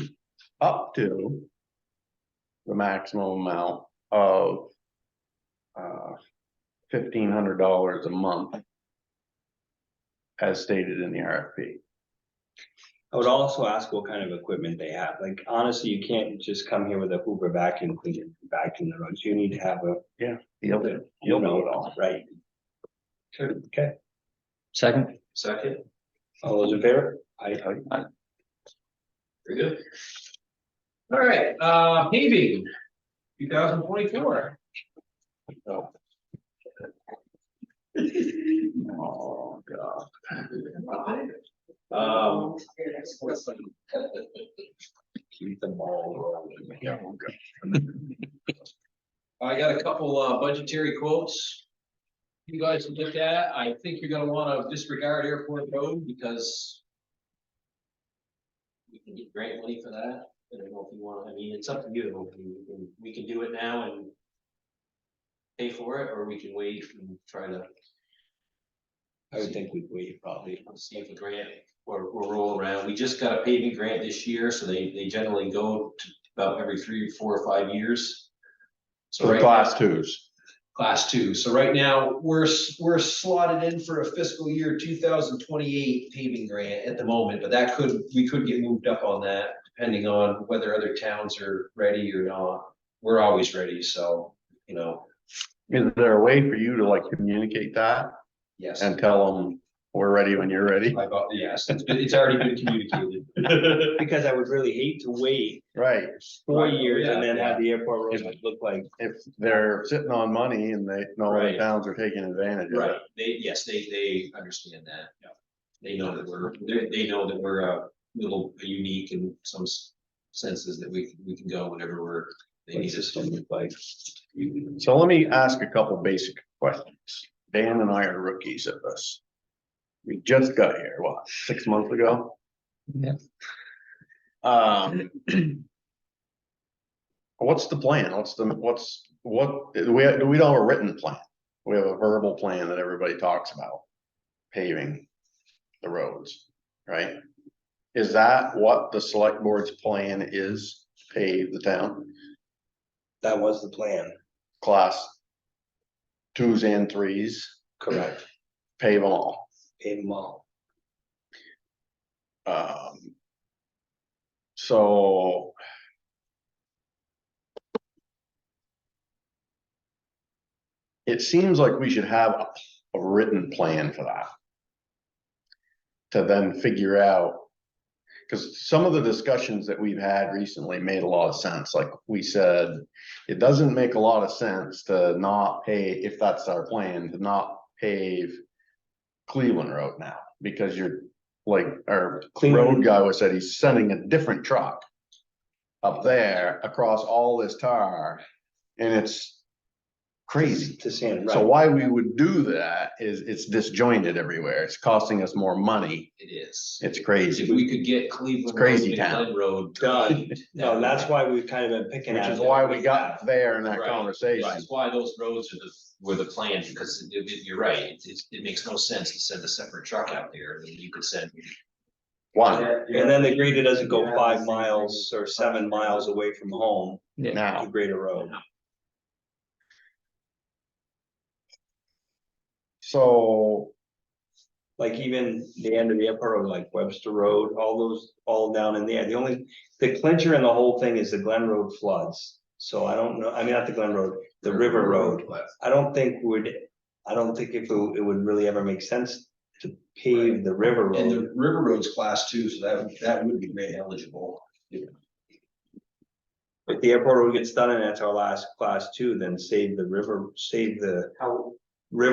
the maximum amount of $1,500 a month as stated in the RFP. I would also ask what kind of equipment they have, like honestly, you can't just come here with a Hoover vacuum cleaner, vacuum the rugs, you need to have a. He'll know it all. Right. Sure, okay, Second, Second, all those in favor? very good. All right, paving, 2024. Oh, God. Keep the ball rolling. Yeah, I got a couple budgetary quotes. You guys can look at, I think you're gonna wanna disregard Airport Road because we can get grant money for that. I don't know if you want, I mean, it's up to you. We can do it now and pay for it, or we can wait and try to I would think we'd wait probably. see if a grant or roll around. We just got a paving grant this year, so they generally go to about every 3, 4, or 5 years. So right class now- twos. Class 2. So right now, we're slotted in for a fiscal year 2028 paving grant at the moment, but we could get moved up on that depending on whether other towns are ready or not. We're always ready, so, you know, Is there a way for you to like communicate that yes. and tell them we're ready when you're ready? Yes, it's already been communicated. Because I would really hate to wait Right. 4 years and then Yeah. have the airport road look like. If they're sitting on money and they know the Right. towns are taking advantage of Right, it. they understand that, yeah. They know that they know that we're a little unique in some senses that we can go whenever they need us to. Like. So let me ask a couple basic questions. Dan and I are rookies at this. We just got here, what, 6 months ago? Yeah. What's the plan? We don't have a written plan. We have a verbal plan that everybody talks about. Paving the roads, right? Is that what the select board's plan is? Pave the town, That was the plan, class 2s and 3s, correct, pave them all. pave them all. So. It seems like we should have a written plan for that. To then figure out. Cause some of the discussions that we've had recently made a lot of sense, like we said, it doesn't make a lot of sense to not pay, if that's our plan, to not pave Cleveland Road now, because you're like, our road guy was said he's sending a different truck up there across all this tar, and it's crazy. To sand, So right, why we would do that is it's disjointed everywhere. It's costing us more money. It is. It's If crazy, we could get Cleveland It's crazy Road and town. Glen Road done, paved, no, would that's be- why we've kind of been picking which at is it. why we got there in that Right, conversation. That's why those roads were the plan, because you're right, it makes no sense to send a separate truck out there, you could send. One, And then the grader doesn't go 5 miles or 7 miles away from home Yeah. to now, grade a road. so, Like even the end of the airport road, like Webster Road, all those, all down in there, the clincher in the whole thing is the Glen Road floods. So I don't know, I mean, not the Glen Road, the River Road, I don't think if it would really ever make sense to pave the River And Road. the River Road's class 2, so that would be grade eligible. If the airport road gets done and that's our last class 2, then save the River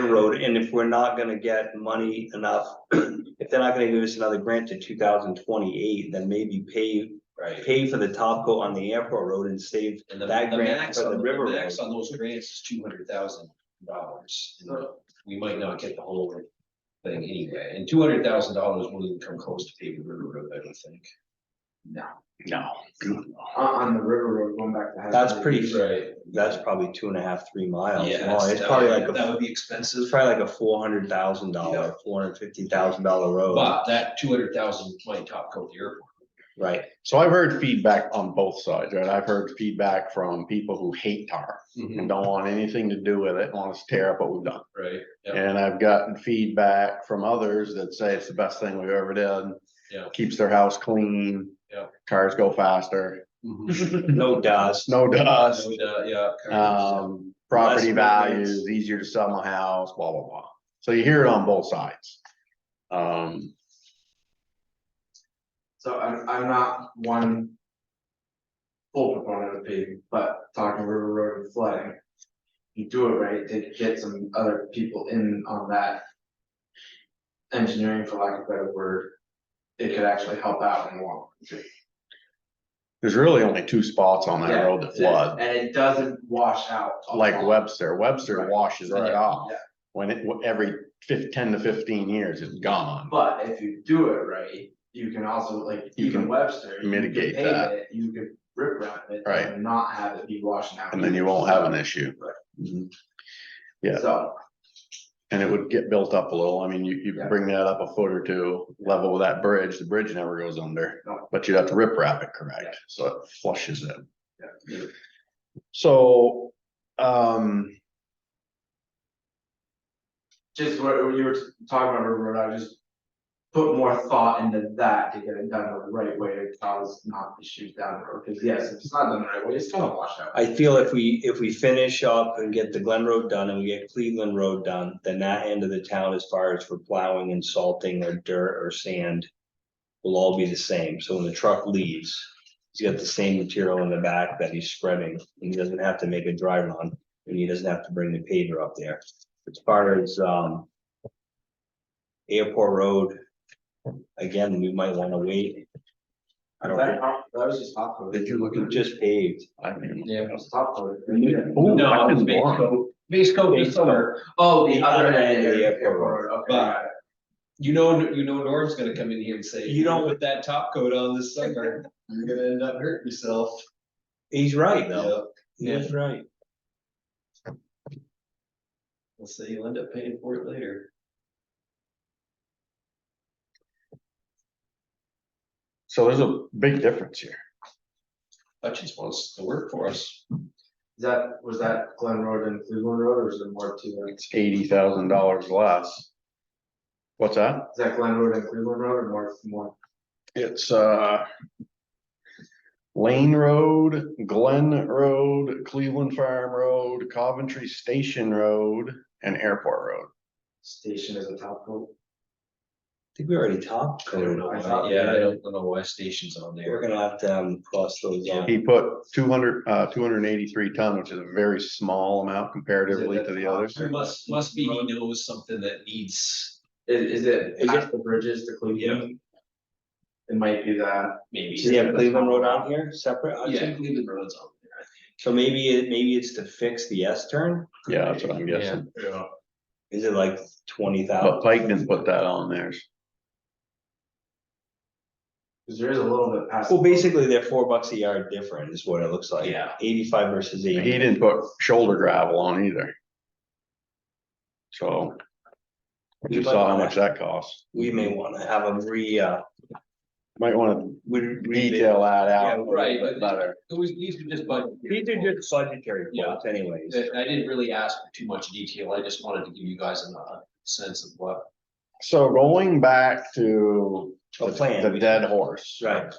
Road, and if we're not gonna get money enough, if they're not gonna give us another grant to 2028, then maybe pay for the top coat on the airport road and save And the that grant max for on the River Road. max on those grants is $200,000. We might not get the whole thing anyway, and $200,000 won't even come close to paving River Road, I don't think. no. On the river road going back to. That's pretty, Right. that's probably 2.5, 3 miles. Yeah, long. It's probably like that a, would be expensive, it's probably like a $400,000, $450,000 road, but that 200,000 might top coat the airport. right? So I've heard feedback on both sides, right? I've heard feedback from people who hate tar and don't want anything to do with it, want us to tear up what we've done. Right, yeah, And I've gotten feedback from others that say it's the best thing we've ever done. Yeah. Keeps their house clean. Yeah. Cars go faster, No dust. no dust, yeah. property Less values, maintenance. easier to sell my house, blah, blah, blah. So you hear it on both sides. So I'm not one full proponent of paving, but talking River Road and flooding. You do it right, to get some other people in on that. Engineering, for lack of a better word, it could actually help out in the long run. There's really only 2 spots on that Yeah, road that flood, And it doesn't wash out. a like lot. Webster Right. washes right off. Yeah. When every 10 to 15 years, it's gone. But if you do it right, you can also, like, You even can Webster. you could mitigate pave that. it, You could rip wrap it. Right. And not have it be washing out. And then you won't have an issue. Right. Mhm. Yeah. So, And it would get built up a little. I mean, you Yeah. bring that up a foot or 2, level with that bridge, the bridge never goes under. No. But you'd have to rip wrap it correct, Yeah. so it flushes it. yeah. So, Just what you were talking about, River Road, I just put more thought into that to get it done the right way to cause not issues down the road, because yes, if it's not done the right way, it's gonna wash out. I feel if we finish up and get the Glen Road done and we get Cleveland Road done, then that end of the town, as far as for plowing and salting or dirt or sand, will all be the same. So when the truck leaves, he's got the same material in the back that he's spreading, and he doesn't have to make a dry run, and he doesn't have to bring the paver up there. As far as Airport Road, again, we might wanna wait. I don't think, That was just top coat. did you look at just paved. Yeah. That was top coat. Ooh, No, I it's didn't base want- coat, base coat this summer. Oh, the other end end of of the the airport airport, okay, But- got it. You know, Norm's gonna come in here and say, You don't- put that top coat on this summer, you're gonna end up hurting yourself. He's right, though. He Yeah. is right. Let's say you'll end up paying for it later. So there's a big difference here. Hutchins wants to work for us. Was that Glen Road and Cleveland Road, or is there more to it? It's $80,000 less. What's that? Is that Glen Road and Cleveland Road or more? It's Lane Road, Glen Road, Cleveland Farm Road, Coventry Station Road, and Airport Road. Station is a top coat. I think we already talked. I don't know why, yeah, I don't know why station's on We're there. gonna have to cross those out. He put 283 ton, which is a very small amount comparatively to the others. Must be he knows something that needs, Is it past the bridges to Cleveland? It might be that. maybe. Does he have Cleveland Road on here separate? Yeah, Cleveland Road's on there, I So maybe it's to fix the S turn? Yeah, that's what I'm guessing. think. Yeah. Is it like But 20,000? Pike didn't put that on theirs. Cause there is a little bit past. Well, basically, they're $4 a yard different is what it looks like. Yeah. 85 versus He 80. didn't put shoulder gravel on either. So. You saw how much that costs. We may wanna have them Might wanna detail that out. Yeah, right, a little bit better. These are just budget. These are just budgetary Yeah. quotes anyways. I didn't really ask for too much detail, I just wanted to give you guys a sense of what. So going back to A plan. the dead horse. Right.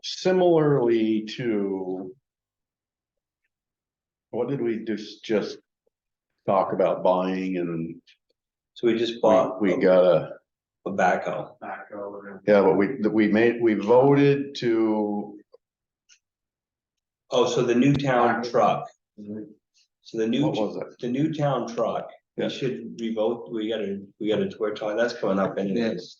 Similarly to. What did we just talk about buying and So we just bought we got a backhoe. Backhoe. yeah, but we voted to, Oh, so the new town truck. So the new, what was it? the new town truck, Yeah. we should revote, we gotta, we're talking, that's coming up anyways.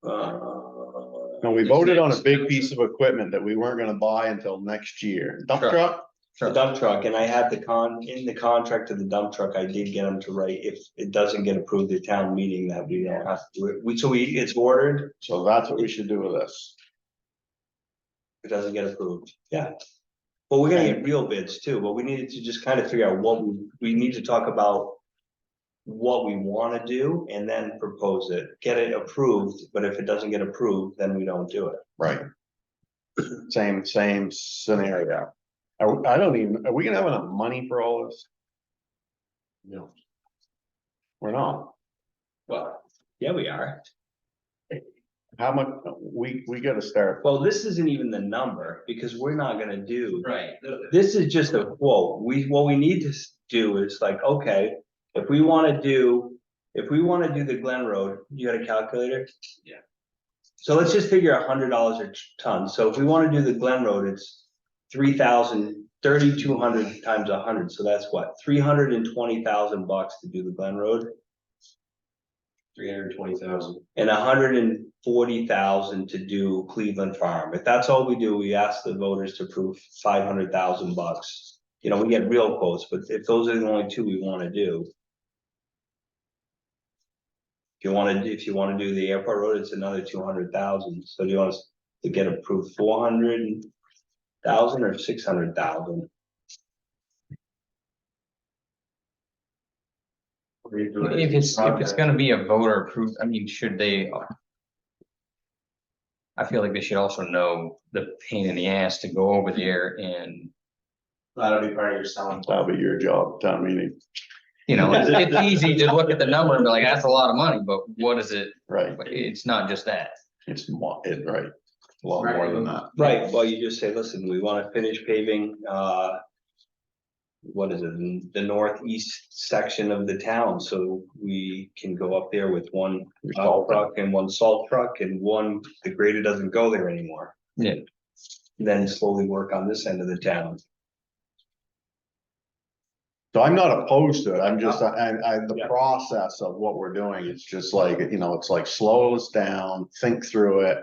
No, we voted on a big piece of equipment that we weren't gonna buy until next year. Dump Truck. truck? The dump truck, and I had in the contract of the dump truck, I did get them to write, if it doesn't get approved at town meeting, that we don't have to do it. It's ordered, So that's what we should do with this. it doesn't get approved, yeah. Well, we're gonna get real bids too, but we needed to just kind of figure out what we need to talk about. What we wanna do and then propose it, get it approved, but if it doesn't get approved, then we don't do it. Right. Same scenario. I don't even, are we gonna have enough money for all this? No. We're not. Well, yeah, we are. How much, we gotta start, Well, this isn't even the number, because we're not gonna do. Right. This is just a quote, what we need to do is like, okay, if we wanna do the Glen Road, you got a calculator? Yeah. So let's just figure $100 a ton, so if we wanna do the Glen Road, it's 3,200 times 100, so that's what, $320,000 to do the Glen Road? 320,000. And 140,000 to do Cleveland Farm. If that's all we do, we ask the voters to approve $500,000. You know, we get real quotes, but if those are the only two we wanna do. If you wanna do the airport road, it's another 200,000. So do you want us to get approved 400,000 or 600,000? If it's gonna be a voter approved, I mean, should they? I feel like they should also know the pain in the ass to go over there and, That'll be part of your selling. that'll be your job, town meeting, you know, it's easy to look at the number and be like, that's a lot of money, but what is it? right? It's not just that. It's right, a lot more than that. Right, well, you just say, listen, we wanna finish paving, what is it, the northeast section of the town, so we can go up there with one salt truck and one salt truck and one, the grader doesn't go there anymore. Yeah. Then slowly work on this end of the town. So I'm not opposed to it, I'm just, the Yeah. process of what we're doing, it's just like, it's like slow us down, think through it.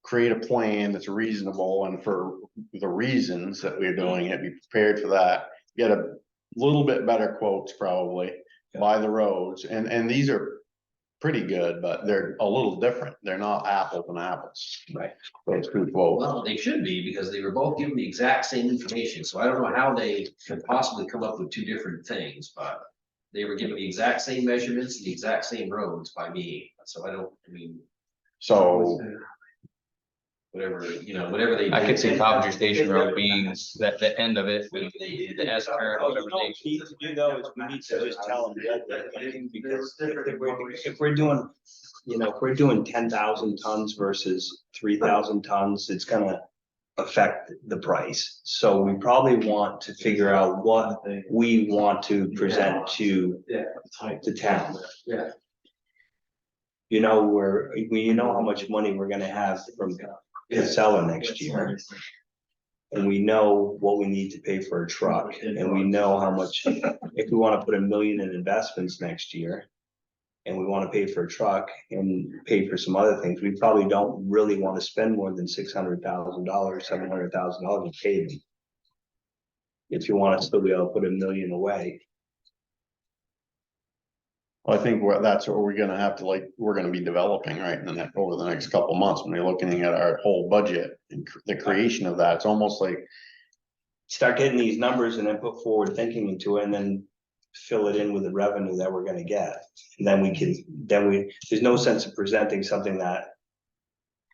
Create a plan that's reasonable and for the reasons that we're doing it, be prepared for that, get a little bit better quotes probably. Yeah. By the roads, and these are pretty good, but they're a little different. They're not apples and apples. Right. Those two quotes. Well, they should be, because they were both given the exact same information, so I don't know how they could possibly come up with two different things, but. They were given the exact same measurements, and the exact same roads by me, so I mean, So, whatever, whatever they. I could see did. Coventry Station Road being that, the end of it, Whatever they did. the S curve, whatever What they. we need to do though is we need to just tell them, because if we're doing, if we're doing 10,000 tons versus 3,000 tons, it's gonna affect the price. So we probably want to figure out what we want to present to the town. Yeah. You know how much money we're gonna have from Casella next year. And we know what we need to pay for a truck, and we know how much, if we wanna put $1 million in investments next year. And we wanna pay for a truck and pay for some other things, we probably don't really wanna spend more than $600,000, $700,000 in paving. If you wanna still be able to put $1 million away. I think that's what we're gonna have to, we're gonna be developing, right, over the next couple of months, when we're looking at our whole budget and the creation of that. It's almost like, Start getting these numbers and then put forward thinking into it, and then fill it in with the revenue that we're gonna get. And then there's no sense of presenting something that,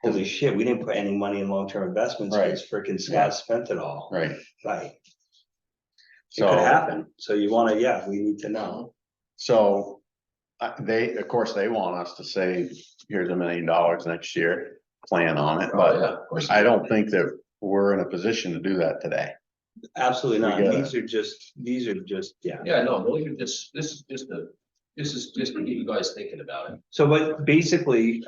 holy shit, we didn't put any money in long-term investments, Right. because frickin' Scott spent it all. right, Right. It so. could happen, so you wanna, we need to know. So, of course, they want us to say, here's $1 million next year, plan on it, Oh, but yeah, of course. I don't think that we're in a position to do that today. Absolutely not, We gotta- these are just, Yeah, no, this is just to get you guys thinking about it. So, but basically,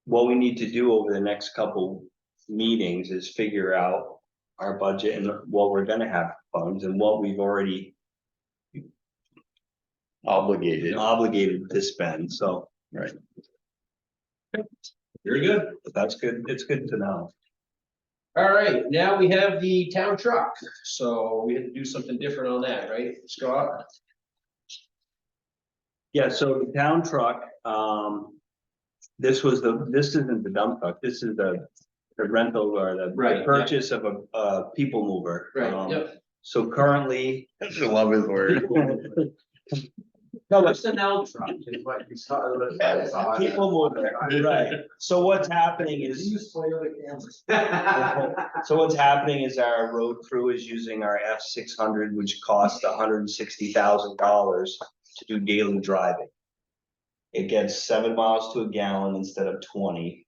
what we need to do over the next couple meetings is figure out our budget and what we're gonna have funds and what we've already obligated to spend, so. Right. Very good. That's good, it's good to know. All right, now we have the town truck, so we had to do something different on that, right, Scott? Yeah, so the town truck, this isn't the dump truck, this is the rental or the Right, yeah. purchase of a people mover. Yep. So currently. I just love his word. No, What's the now truck? Is what you saw. people mover, right, so what's happening is. So what's happening is our road crew is using our F600, which costs $160,000 to do daily driving. It gets 7 miles to a gallon instead of 20,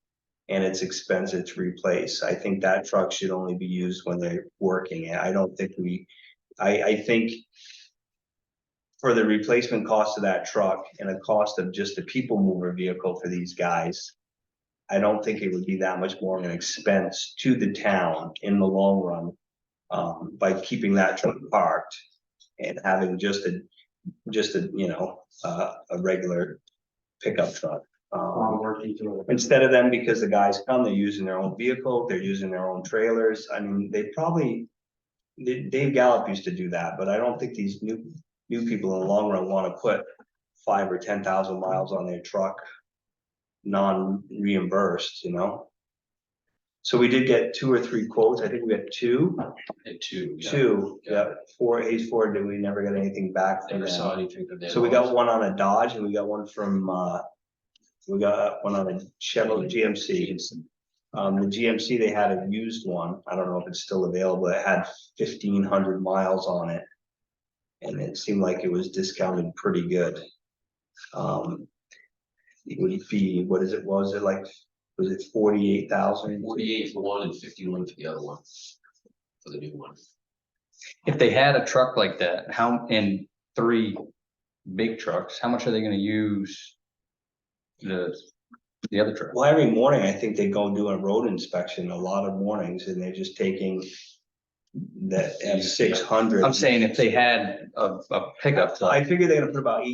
and it's expensive to replace. I think that truck should only be used when they're working. I don't think I think for the replacement cost of that truck and the cost of just a people mover vehicle for these guys, I don't think it would be that much more of an expense to the town in the long run, by keeping that truck parked and having just a regular pickup truck. Instead of them, because the guys come, they're using their own vehicle, they're using their own trailers. I mean, Dave Gallup used to do that, but I don't think these new people in the long run want to put 5,000 or 10,000 miles on their truck, non-reimbursed, So we did get 2 or 3 quotes. I think we got 2. And two. Yeah. 2, yeah, 4 Ace Ford, we never got anything back from Never saw them. anything from them. So we got one on a Dodge and we got one on a Chevrolet GMC. The GMC, they had a used one. I don't know if it's still available. It had 1,500 miles on it. And it seemed like it was discounted pretty good. It would be, was it 48,000? 48 for one and 51 for the other one, for the new one. If they had a truck like that, and 3 big trucks, how much are they gonna use the other truck? Well, every morning, I think they go do a road inspection, a lot of mornings, and they're just taking the F600. I'm saying if they had a pickup truck I figure they're gonna put about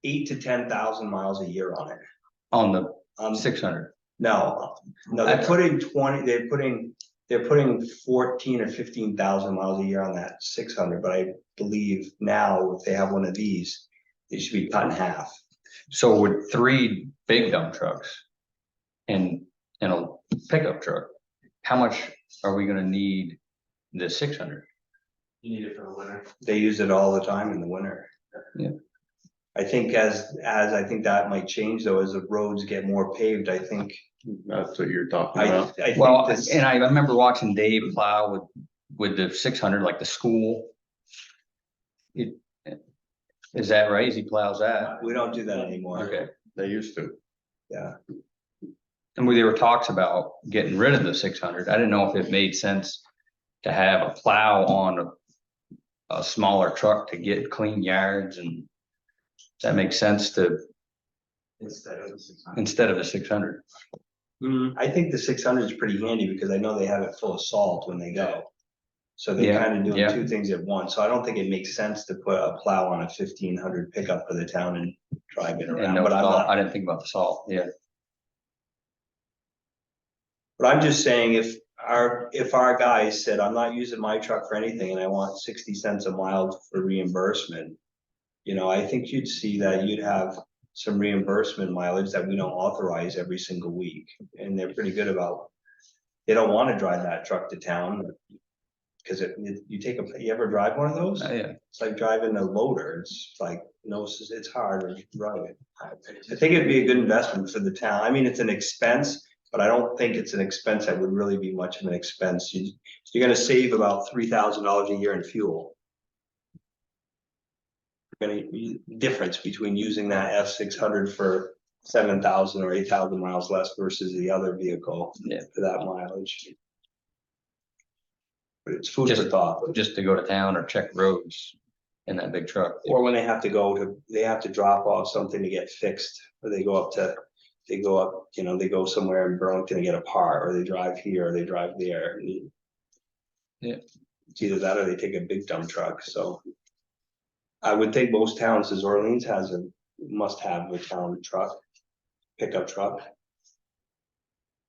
8 to 10,000 miles a year on it. on the 600. No, they're putting 14 or 15,000 miles a year on that 600, but I believe now if they have one of these, it should be cut in half. So with 3 big dump trucks and a pickup truck, how much are we gonna need the 600? You need it for the winter. They use it all the time in the winter. Yeah. I think as I think that might change though, as the roads get more paved, I think, That's what you're talking I about. Well, think this. and I remember watching Dave plow with the 600, like the school. It, is that right? He plows that? We don't do that anymore. Okay. They used to. Yeah, And there were talks about getting rid of the 600. I didn't know if it made sense to have a plow on a smaller truck to get clean yards, and does that make sense to, Instead of the 600. instead of the 600? I think the 600 is pretty handy because I know they have it full of salt when they go. So they're Yeah, kind of doing yeah. 2 things at once. So I don't think it makes sense to put a plow on a 1500 pickup for the town and drive it And around, no but I'm salt. not. I didn't think about the salt, yeah. But I'm just saying, if our guys said, I'm not using my truck for anything and I want 60 cents a mile for reimbursement. You know, I think you'd see that you'd have some reimbursement mileage that we don't authorize every single week. And they're pretty good about, they don't want to drive that truck to town. Cause you ever drive one of those? Yeah. It's like driving a loader. It's like, it's hard to drive it. I think it'd be a good investment for the town. I mean, it's an expense, but I don't think it's an expense that would really be much of an expense. You're gonna save about $3,000 a year in fuel. Gonna be difference between using that F600 for 7,000 or 8,000 miles less versus the other vehicle. Yeah. For that mileage. But it's food for thought. Just to go to town or check roads in that big truck. Or when they have to drop off something to get fixed, or they go up, they go somewhere in Burlington to get a part, or they drive here, or they drive there. Yeah. It's either that or they take a big dump truck, so. I would think most towns, as Orleans must have a town truck, pickup truck,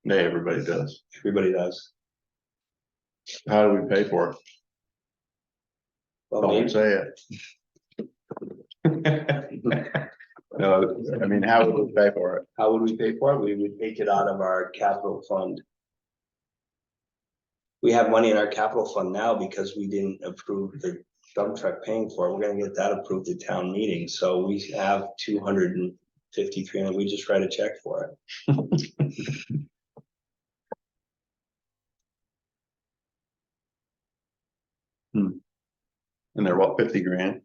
Yeah, everybody does. everybody does. How do we pay for it? Well, Don't maybe, say it. No, I mean, how would we pay for it? how would we pay for it? We would take it out of our capital fund. We have money in our capital fund now because we didn't approve the dump truck paying for it. We're gonna get that approved at town meeting, so we have 253, and we just write a check for it. And they're what, 50 grand?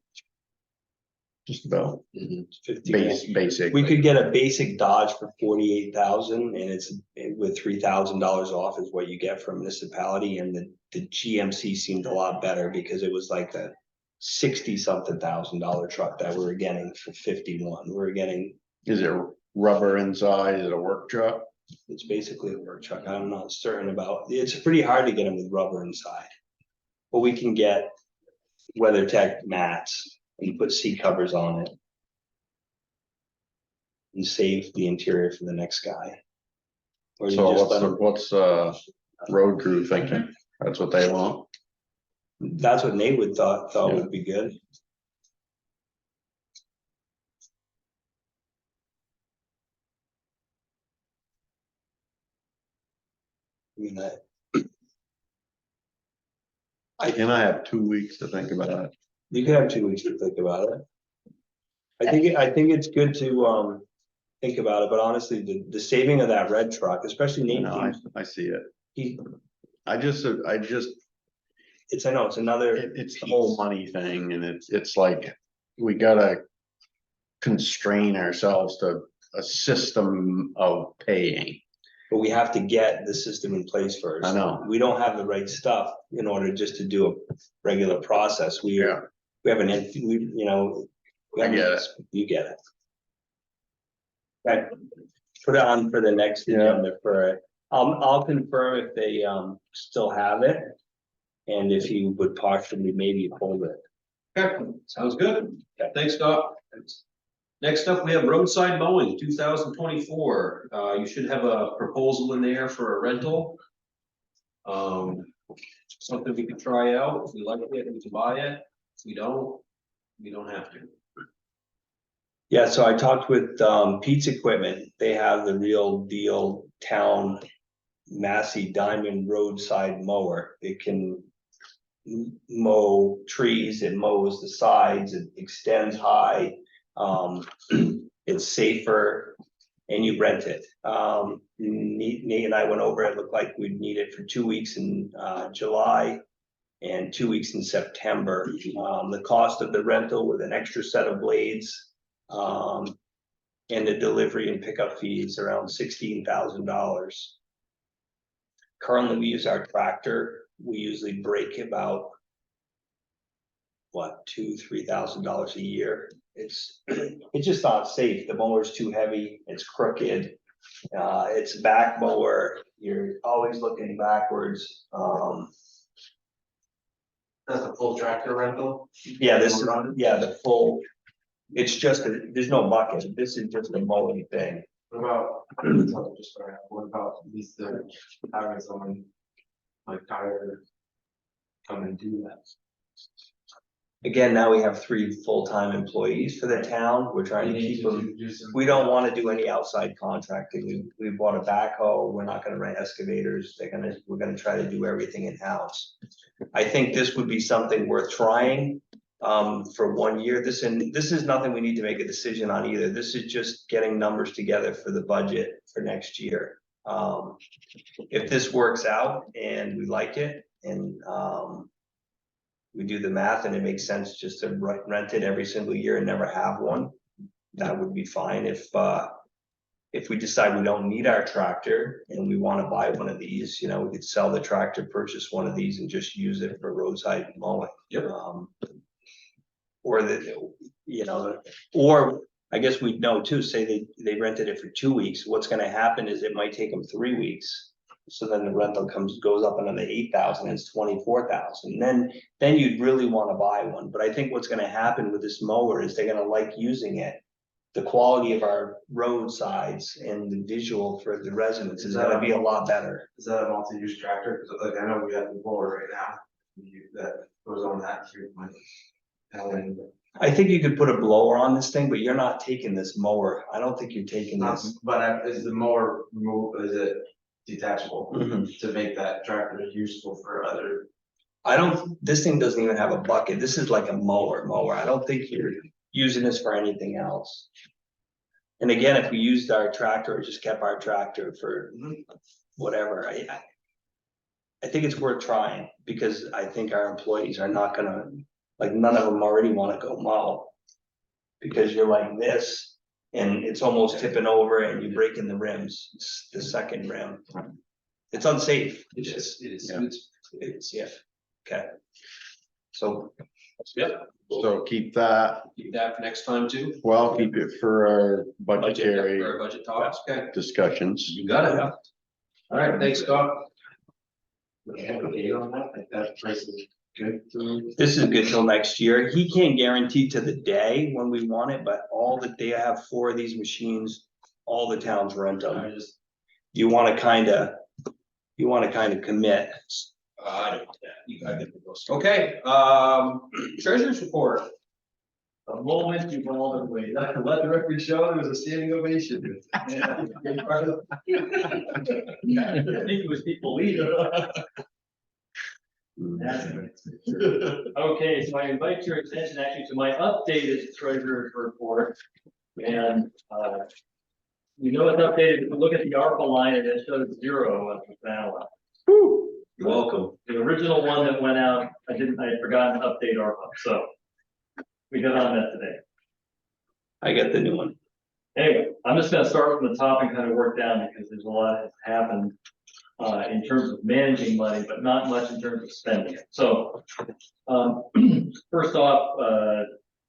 Just about 50 grand. basic. We could get a basic Dodge for 48,000, and it's with $3,000 off is what you get from municipality, and the GMC seemed a lot better because it was like a 60-something thousand dollar truck that we were getting for 51. We were getting, Is it rubber inside? Is it a work truck? it's basically a work truck. I'm not certain about, it's pretty hard to get them with rubber inside. But we can get WeatherTech mats and put seat covers on it. And save the interior for the next guy. Or you So just let them, what's road crew thinking? That's what they want? that's what Nate would thought Yeah. would be good. I mean, And I have 2 weeks to think about it. you could have 2 weeks to think about it. I think it's good to think about it, but honestly, the saving of that red truck, especially Nate, No, I see it. he, I just, I know, it's another. it's the whole money thing, and it's like, we gotta constrain ourselves to a system of paying. But we have to get the system in place first. I know. We don't have the right stuff in order just to do a regular process. We Yeah. have we I get it. You get it. Okay, put it on for the next Yeah. agenda for, I'll confirm if they still have it. And if you would partially maybe hold it. Okay, sounds good. Thanks, Doc. Next up, we have roadside mowing, 2024. You should have a proposal in there for a rental. Something we could try out. If we like it, we can buy it. If we don't have to. Yeah, so I talked with Pete's Equipment. They have the real deal town Massey Diamond roadside mower. It can mow trees, it mows the sides, it extends high. It's safer and you rent it. Nate and I went over, it looked like we'd need it for 2 weeks in July and 2 weeks in September. The cost of the rental with an extra set of blades and the delivery and pickup fees around $16,000. Currently, we use our tractor. We usually break about what, $2,000-3,000 a year. It's just not safe. The mower's too heavy, it's crooked. It's a back mower, you're always looking backwards. That's a full tractor rental? Yeah, this is, yeah, the full, it's just, there's no bucket, this is just a mowing thing. What about, just sorry, what about at least the having someone like Tyler come and do that? Again, now we have 3 full-time employees for the town, we're trying to keep them. We don't want to do any outside contracting. We bought a backhoe. We're not gonna rent excavators. We're gonna try to do everything in-house. I think this would be something worth trying for 1 year. This is nothing we need to make a decision on either. This is just getting numbers together for the budget for next year. If this works out and we like it and we do the math and it makes sense just to rent it every single year and never have one, that would be fine. If we decide we don't need our tractor and we want to buy one of these, you know, we could sell the tractor, purchase one of these and just use it for roadside mowing. Yep. Or you know, or I guess we'd know too, say they rented it for 2 weeks. What's gonna happen is it might take them 3 weeks. So then the rental goes up another 8,000, it's 24,000. Then you'd really want to buy one. But I think what's gonna happen with this mower is they're gonna like using it. The quality of our roadsides and the visual for the residents is gonna be a lot better. Is that a multi-use tractor? Cause like I know we have the blower right now, that goes on that too. And I think you could put a blower on this thing, but you're not taking this mower. I don't think you're taking this. but is the mower is it detachable Mhm. to make that tractor useful for other? This thing doesn't even have a bucket. This is like a mower. I don't think you're using this for anything else. And again, if we used our tractor or just kept our tractor for whatever, I think it's worth trying because I think our employees are not gonna, like, none of them already wanna go mow. Because you're like this and it's almost tipping over and you're breaking the rims, it's the second rim. It's unsafe. It is, Yeah. It's, yeah, okay. So, Yep. So keep that, Keep that for next time too. well, keep it for our Budget, budgetary for our budget talks, okay. discussions. You got it. All right, thanks, Scott. Have a date on that, like that price is good to. this is good till next year. He can't guarantee to the day when we want it, but they have 4 of these machines, all the towns rent them. I just, You wanna kinda commit. I don't, you got it. Okay, treasurer's report. The moment you've all been waiting, let the record show there was a standing ovation. Yeah. I think it was people leaving. Okay, so I invite your attention actually to my updated treasurer's report. And, you know it's updated, if you look at the ARPA line, and it shows 0 on the balance. You're welcome. The original one that went out, I had forgotten to update ARPA, so we got on that today. I get the new one. Anyway, I'm just gonna start from the top and kind of work down because there's a lot that's happened in terms of managing money, but not much in terms of spending it. So, first off,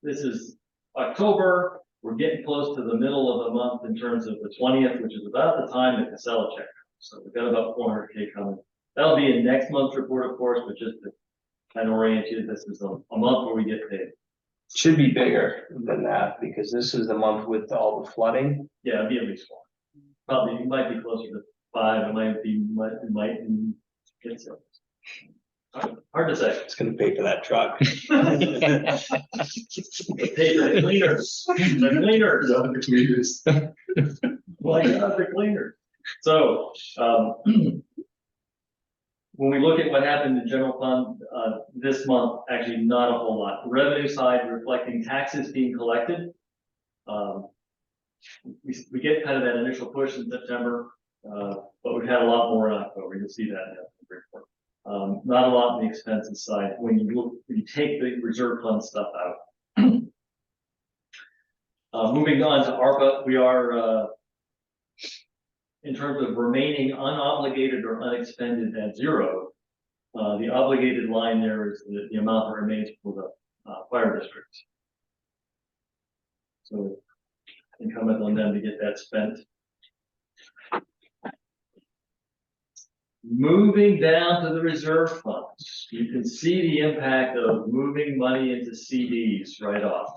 this is October. We're getting close to the middle of the month in terms of the 20th, which is about the time that Casella check. So we've got about 400K coming. That'll be in next month's report, of course, but just to kind of orient you, this is a month where we get paid. Should be bigger than that because this is the month with all the flooding. Yeah, it'd be at least 1. Probably, it might be closer to 5, it might be, get 6. Hard to say. It's gonna pay for that truck. Hey, the cleaners, the cleaners. Well, yeah, the cleaners. So, when we look at what happened in general fund, this month, actually not a whole lot. Revenue side reflecting taxes being collected. We get kind of that initial push in September, but we've had a lot more in October. You'll see that in the report. Not a lot on the expenses side. When you take the reserve fund stuff out. Moving on to ARPA, we are, in terms of remaining unobligated or unexpended at zero. The obligated line there is the amount that remains for the fire districts. So incumbent on them to get that spent. Moving down to the reserve funds, you can see the impact of moving money into CDs right off.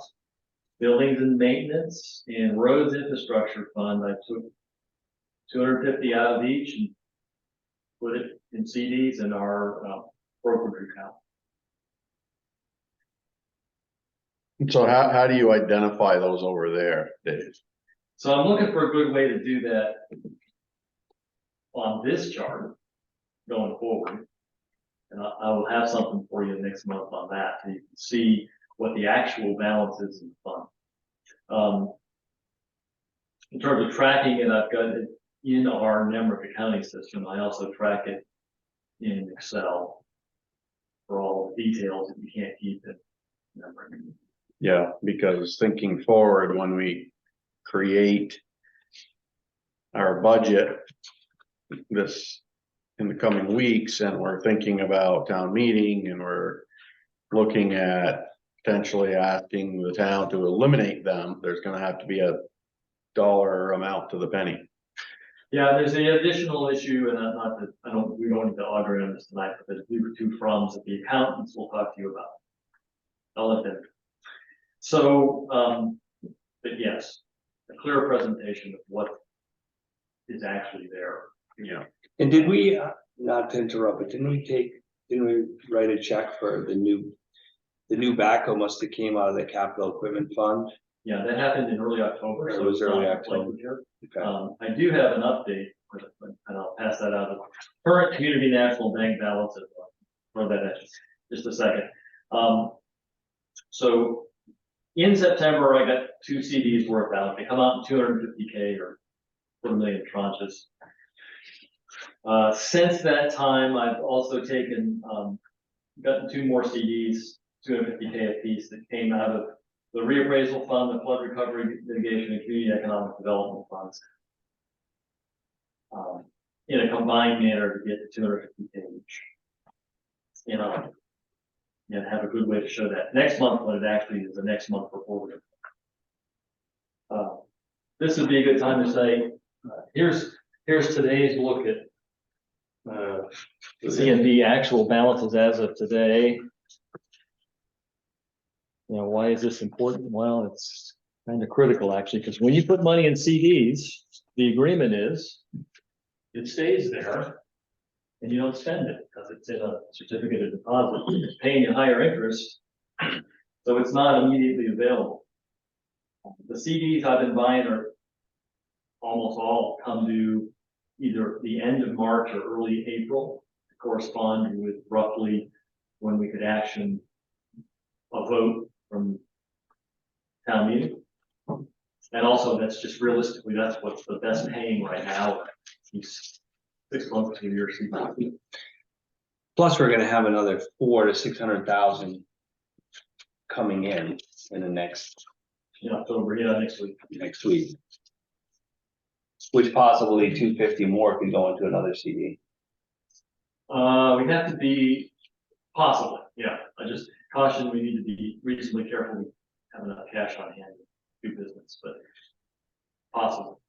Buildings and maintenance and roads infrastructure fund, I took 250 out of each and put it in CDs in our brokerage account. So how do you identify those over there, Dave? So I'm looking for a good way to do that on this chart going forward. And I will have something for you next month on that, so you can see what the actual balance is in the fund. In terms of tracking it, I've got it in our Nemrick accounting system. I also track it in Excel for all the details that you can't keep in Nemrick. Yeah, because thinking forward, when we create our budget this in the coming weeks, and we're thinking about town meeting, and we're looking at potentially asking the town to eliminate them, there's gonna have to be a dollar amount to the penny. Yeah, there's the additional issue, and we don't need to argue on this tonight, but there's two fronts that the accountants will talk to you about. I'll let them. So, but yes, a clear presentation of what is actually there. Yeah. And did we, not to interrupt, but didn't we write a check for the new backhoe must have came out of the capital equipment fund? Yeah, that happened in early October. It So was it's not early reflected here. Okay. I do have an update, and I'll pass that out. Current Community National Bank balance, throw that at just a second. So in September, I got 2 CDs worth out. They come out in 250K or 4 million tranches. Since that time, I've also taken, gotten 2 more CDs, 250K a piece, that came out of the reappraisal fund, the flood recovery mitigation and community economic development funds. In a combined manner to get to 250K each. You know, and have a good way to show that next month, when it actually is the next month report. This would be a good time to say, here's today's look at CNB actual balances as of today. You know, why is this important? Well, it's kind of critical actually, because when you put money in CDs, the agreement is it stays there and you don't spend it because it's in a certificate of deposit. It's paying you higher interest, so it's not immediately available. The CDs I've been buying are almost all come due either the end of March or early April, corresponding with roughly when we could action a vote from town meeting. And also, that's just realistically, that's what's the best paying right now. These 6 months to a year CD. Plus, we're gonna have another 400,000 to 600,000 coming in the next October, next week. Which possibly 250 more could go into another CD. We have to be possibly, yeah. I just caution we need to be reasonably careful. We have enough cash on hand to do business, but possible.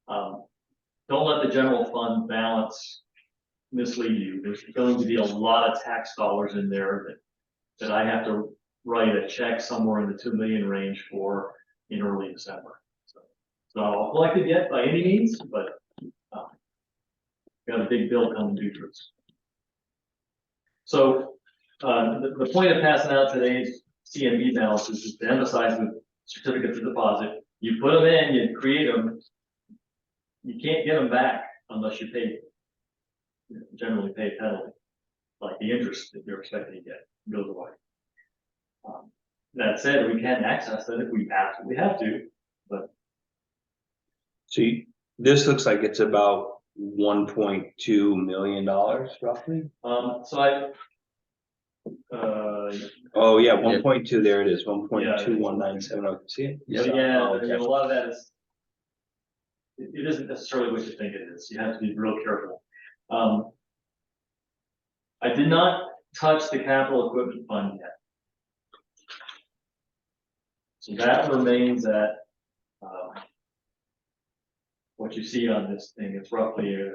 Don't let the general fund balance mislead you. There's going to be a lot of tax dollars in there that I have to write a check somewhere in the 2 million range for in early December. So I'll collect it yet by any means, but got a big bill coming due to us. So, the point of passing out today's CMB balances is to emphasize with certificates of deposit, you put them in, you create them. You can't get them back unless you pay, generally pay a penalty, like the interest that you're expecting to get goes away. That said, we can access that if we absolutely have to, See, this looks like it's about $1.2 million roughly. so Oh, yeah, 1.2, there it is, 1.2197, I can see it. yeah, a lot of that is, it isn't necessarily what you think it is. You have to be real careful. I did not touch the capital equipment fund yet. So that remains at, what you see on this thing, it's roughly a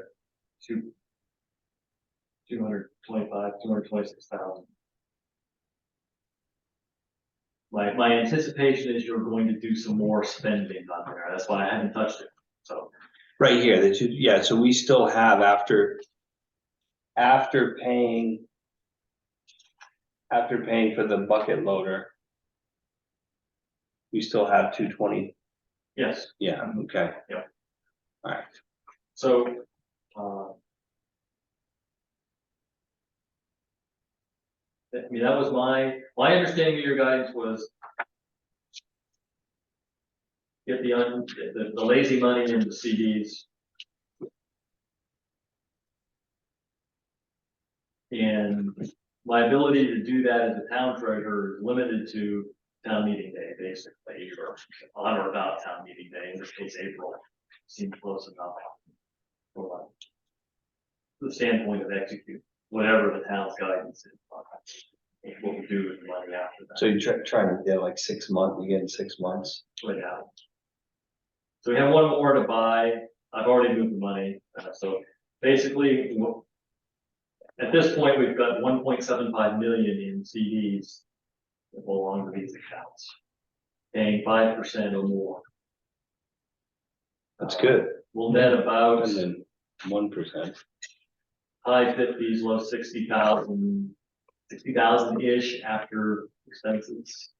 226,000. My anticipation is you're going to do some more spending on there. That's why I haven't touched it. So. Right here, yeah, so we still have after paying for the bucket loader, we still have 220. Yes. Yeah, okay. Yeah. All right. So, I mean, that was my understanding of your guidance was get the lazy money into CDs. And my ability to do that as a town treasurer is limited to town meeting day, basically, or on or about town meeting day, in this case, April, seems close enough. From the standpoint of execute, whatever the town's guidance is, what we do with the money after that. So you're trying to get like 6 months, you get in 6 months? Right now. So we have one more to buy. I've already moved the money, so basically, at this point, we've got 1.75 million in CDs that belong to these accounts, paying 5% or more. That's good. We'll net about And then 1%. high 50s, low 60,000-ish after expenses.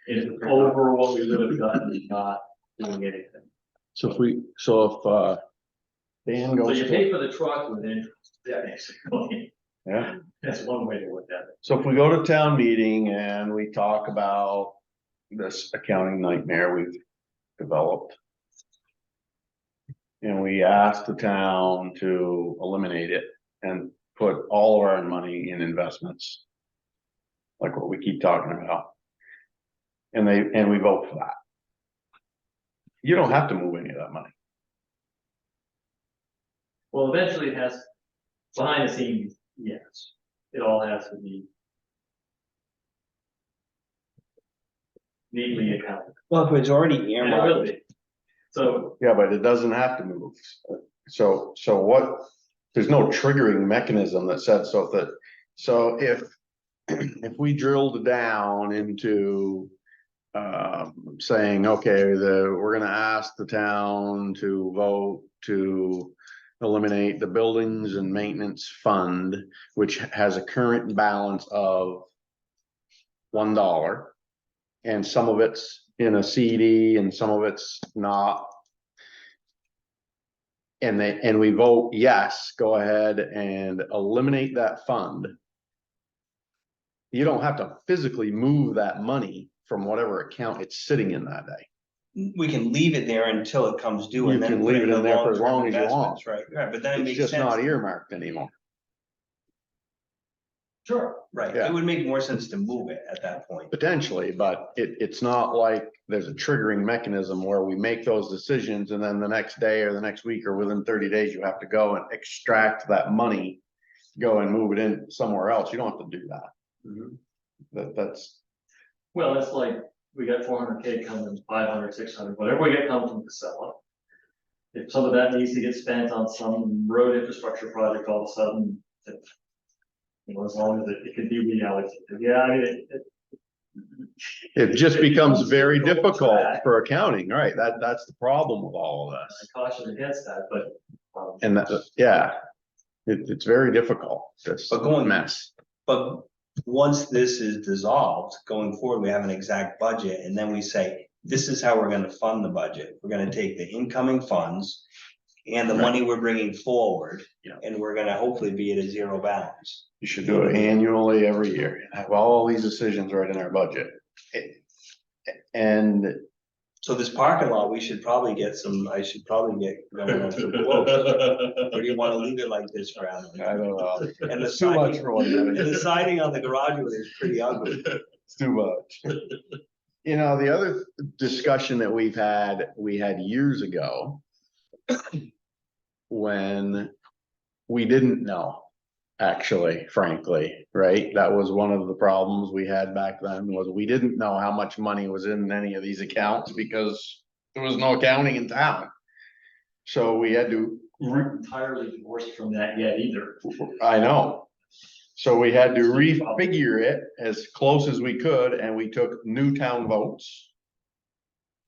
It's over what we would have gotten not doing anything. So if Dan So goes you to, pay for the truck with interest, basically. yeah, That's one way to look at it. so if we go to town meeting and we talk about this accounting nightmare we've developed. And we ask the town to eliminate it and put all of our money in investments. Like what we keep talking about. And we vote for that. You don't have to move any of that money. Well, eventually it has, behind the scenes, yes, it all has to be neatly accounted. Well, if it's already And it will earmarked, be. So, Yeah, but it doesn't have to move. So what, there's no triggering mechanism that says so if we drilled down into saying, okay, we're gonna ask the town to vote to eliminate the buildings and maintenance fund, which has a current balance of $1, and some of it's in a CD and some of it's not. And we vote yes, go ahead and eliminate that fund. You don't have to physically move that money from whatever account it's sitting in that day. we can leave it there until it comes due. You And then can put leave it the in there for as long-term long as you want. investments, Right, right, but then it It's makes just sense. not earmarked anymore. sure, Right, Yeah. it would make more sense to move it at that point. Potentially, but it's not like there's a triggering mechanism where we make those decisions and then the next day or the next week or within 30 days, you have to go and extract that money, go and move it in somewhere else. You don't have to do that. That's, well, it's like, we got 400K coming, 500, 600, whatever we get coming from Casella. If some of that needs to get spent on some road infrastructure project, all of a sudden, as long as it can be reallocated, yeah, I mean, it just becomes very difficult to difficult track. for accounting, right? That's the problem with all of I this. caution against that, but. And that, yeah, it's very difficult. It's But a mess. But once this is dissolved, going forward, we have an exact budget, and then we say, this is how we're gonna fund the budget. We're gonna take the incoming funds and the money we're bringing forward, Yeah. and we're gonna hopefully be at a zero balance. You should do it annually every year, and have all these decisions right in our budget. And So this parking lot, we should probably get I should probably get going on some quotes. Or do you wanna leave it like this for Alan? I don't know, And the it's too much siding, for one. and the siding on the garage door is pretty ugly. It's too much. You know, the other discussion that we had years ago. When we didn't know, actually, frankly, right? That was one of the problems we had back then, was we didn't know how much money was in any of these accounts because there was no accounting in town. So we had to, We're not entirely divorced from that yet either. I know. So we had to refigure it as close as we could, and we took new town votes.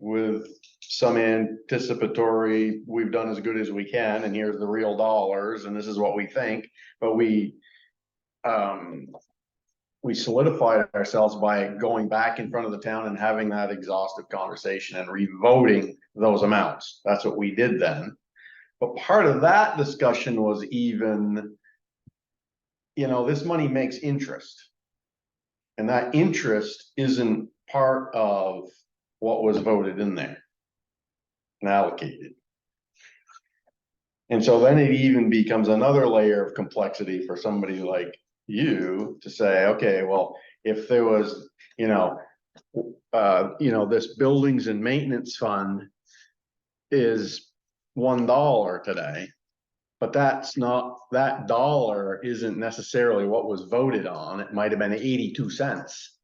With some anticipatory, we've done as good as we can, and here's the real dollars, and this is what we think, but we solidified ourselves by going back in front of the town and having that exhaustive conversation and revoting those amounts. That's what we did then. But part of that discussion was even, you know, this money makes interest. And that interest isn't part of what was voted in there and allocated. And so then it even becomes another layer of complexity for somebody like you to say, okay, well, if there was, this buildings and maintenance fund is $1 today, but that dollar isn't necessarily what was voted on. It might have been 82 cents.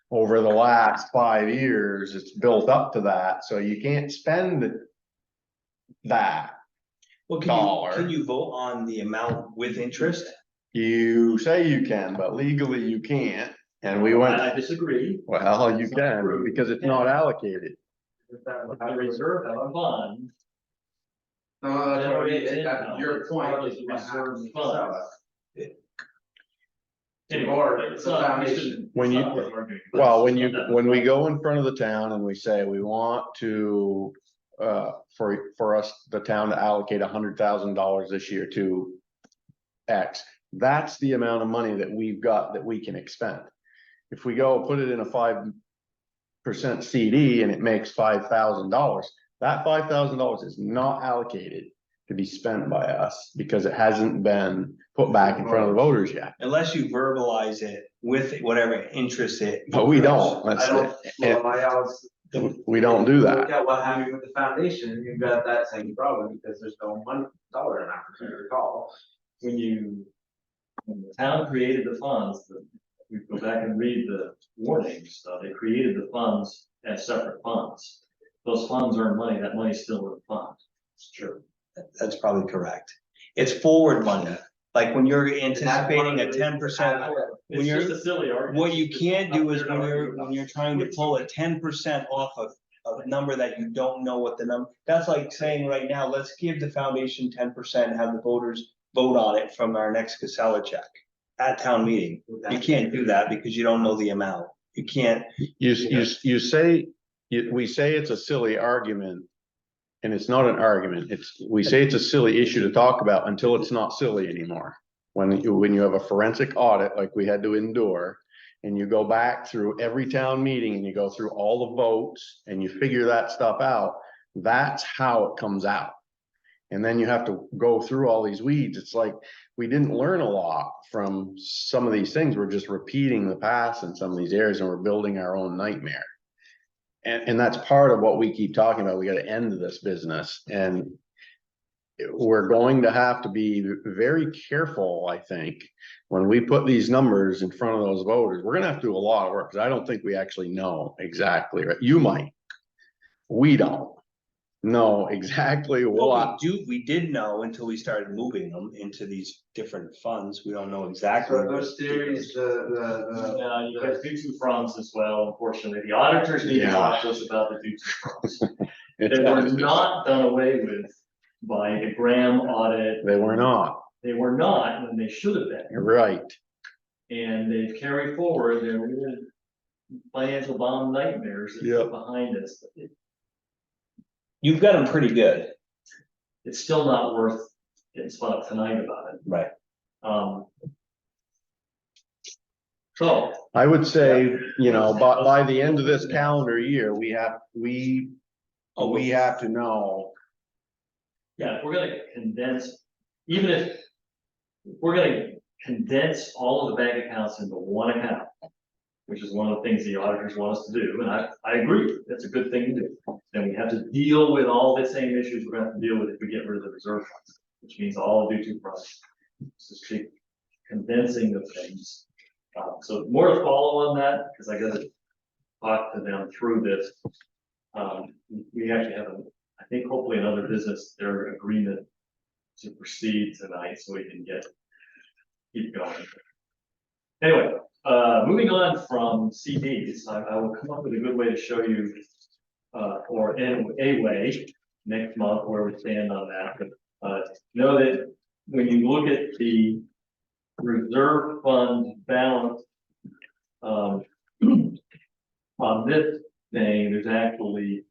Over the last 5 years, it's built up to that, so you can't spend that. Well, Dollar. can you vote on the amount with interest? You say you can, but legally you can't, and we went, I disagree. well, you can, because it's not allocated. A reserve fund. No, that's what Generates it- that- income. your It's part point of is the what reserve happens if you fund. sell it. Anyway, Or it's the not- we foundation. shouldn't- When it's you- not worth arguing. Well, Let's- when we go in front of the town and we say we want to, for us, the town to allocate $100,000 this year to X, that's the amount of money that we've got that we can expend. If we go put it in a 5% CD and it makes $5,000, that $5,000 is not allocated to be spent by us because it hasn't been put back in front of the voters yet. Unless you verbalize it with whatever interest it. But we don't, I that's don't, it. well, I always. We don't do Look that. at what happened with the foundation, you've got that same problem, because there's no $1 amount, if you recall. when the town created the funds, we go back and read the warnings, they created the funds as separate funds. Those funds earn money, that money's still in the fund. It's true. That's probably correct. It's forward money, like when you're anticipating a 10%. When It's you're, just a silly argument. what you can't do is when you're trying to pull a 10% off of a number that you don't know what the number, that's like saying right now, let's give the foundation 10% and have the voters vote on it from our next Casella check at town meeting. You can't do that because you don't know the amount. You can't. We say it's a silly argument. And it's not an argument. We say it's a silly issue to talk about until it's not silly anymore. When you have a forensic audit like we had to endure, and you go back through every town meeting and you go through all the votes and you figure that stuff out, that's how it comes out. And then you have to go through all these weeds. It's like, we didn't learn a lot from some of these things. We're just repeating the past in some of these areas, and we're building our own nightmare. And that's part of what we keep talking about. We got to end this business, and we're going to have to be very careful, I think, when we put these numbers in front of those voters. We're gonna have to do a lot of work, because I don't think we actually know exactly, right? You might. We don't know exactly Well, what. we did know until we started moving them into these different funds. We don't know exactly. So those theories, Yeah, you guys do two fronts as well, unfortunately. The auditors need to talk to us about the two fronts. They were not done away with by the Graham audit. They were not. They were not, when they should have been. You're right. And they've carried forward their little financial bomb nightmares that Yep. are behind us. You've got them pretty good, It's still not worth getting spun up tonight about it. right? So, I would say, you know, by the end of this calendar year, we have to know. yeah, if we're gonna condense, even if we're gonna condense all of the bank accounts into one account, which is one of the things the auditors want us to do, and I agree, that's a good thing to do. Then we have to deal with all the same issues we're gonna have to deal with if we get rid of the reserve funds, which means all due to process. Just keep condensing the things. So more to follow on that, because I gotta talk to them through this. We actually have, I think hopefully another business, their agreement to proceed tonight, so we can keep going. Anyway, moving on from CDs, I will come up with a good way to show you, or in a way, next month where we stand on that. But know that when you look at the reserve fund balance, on this thing, there's actually,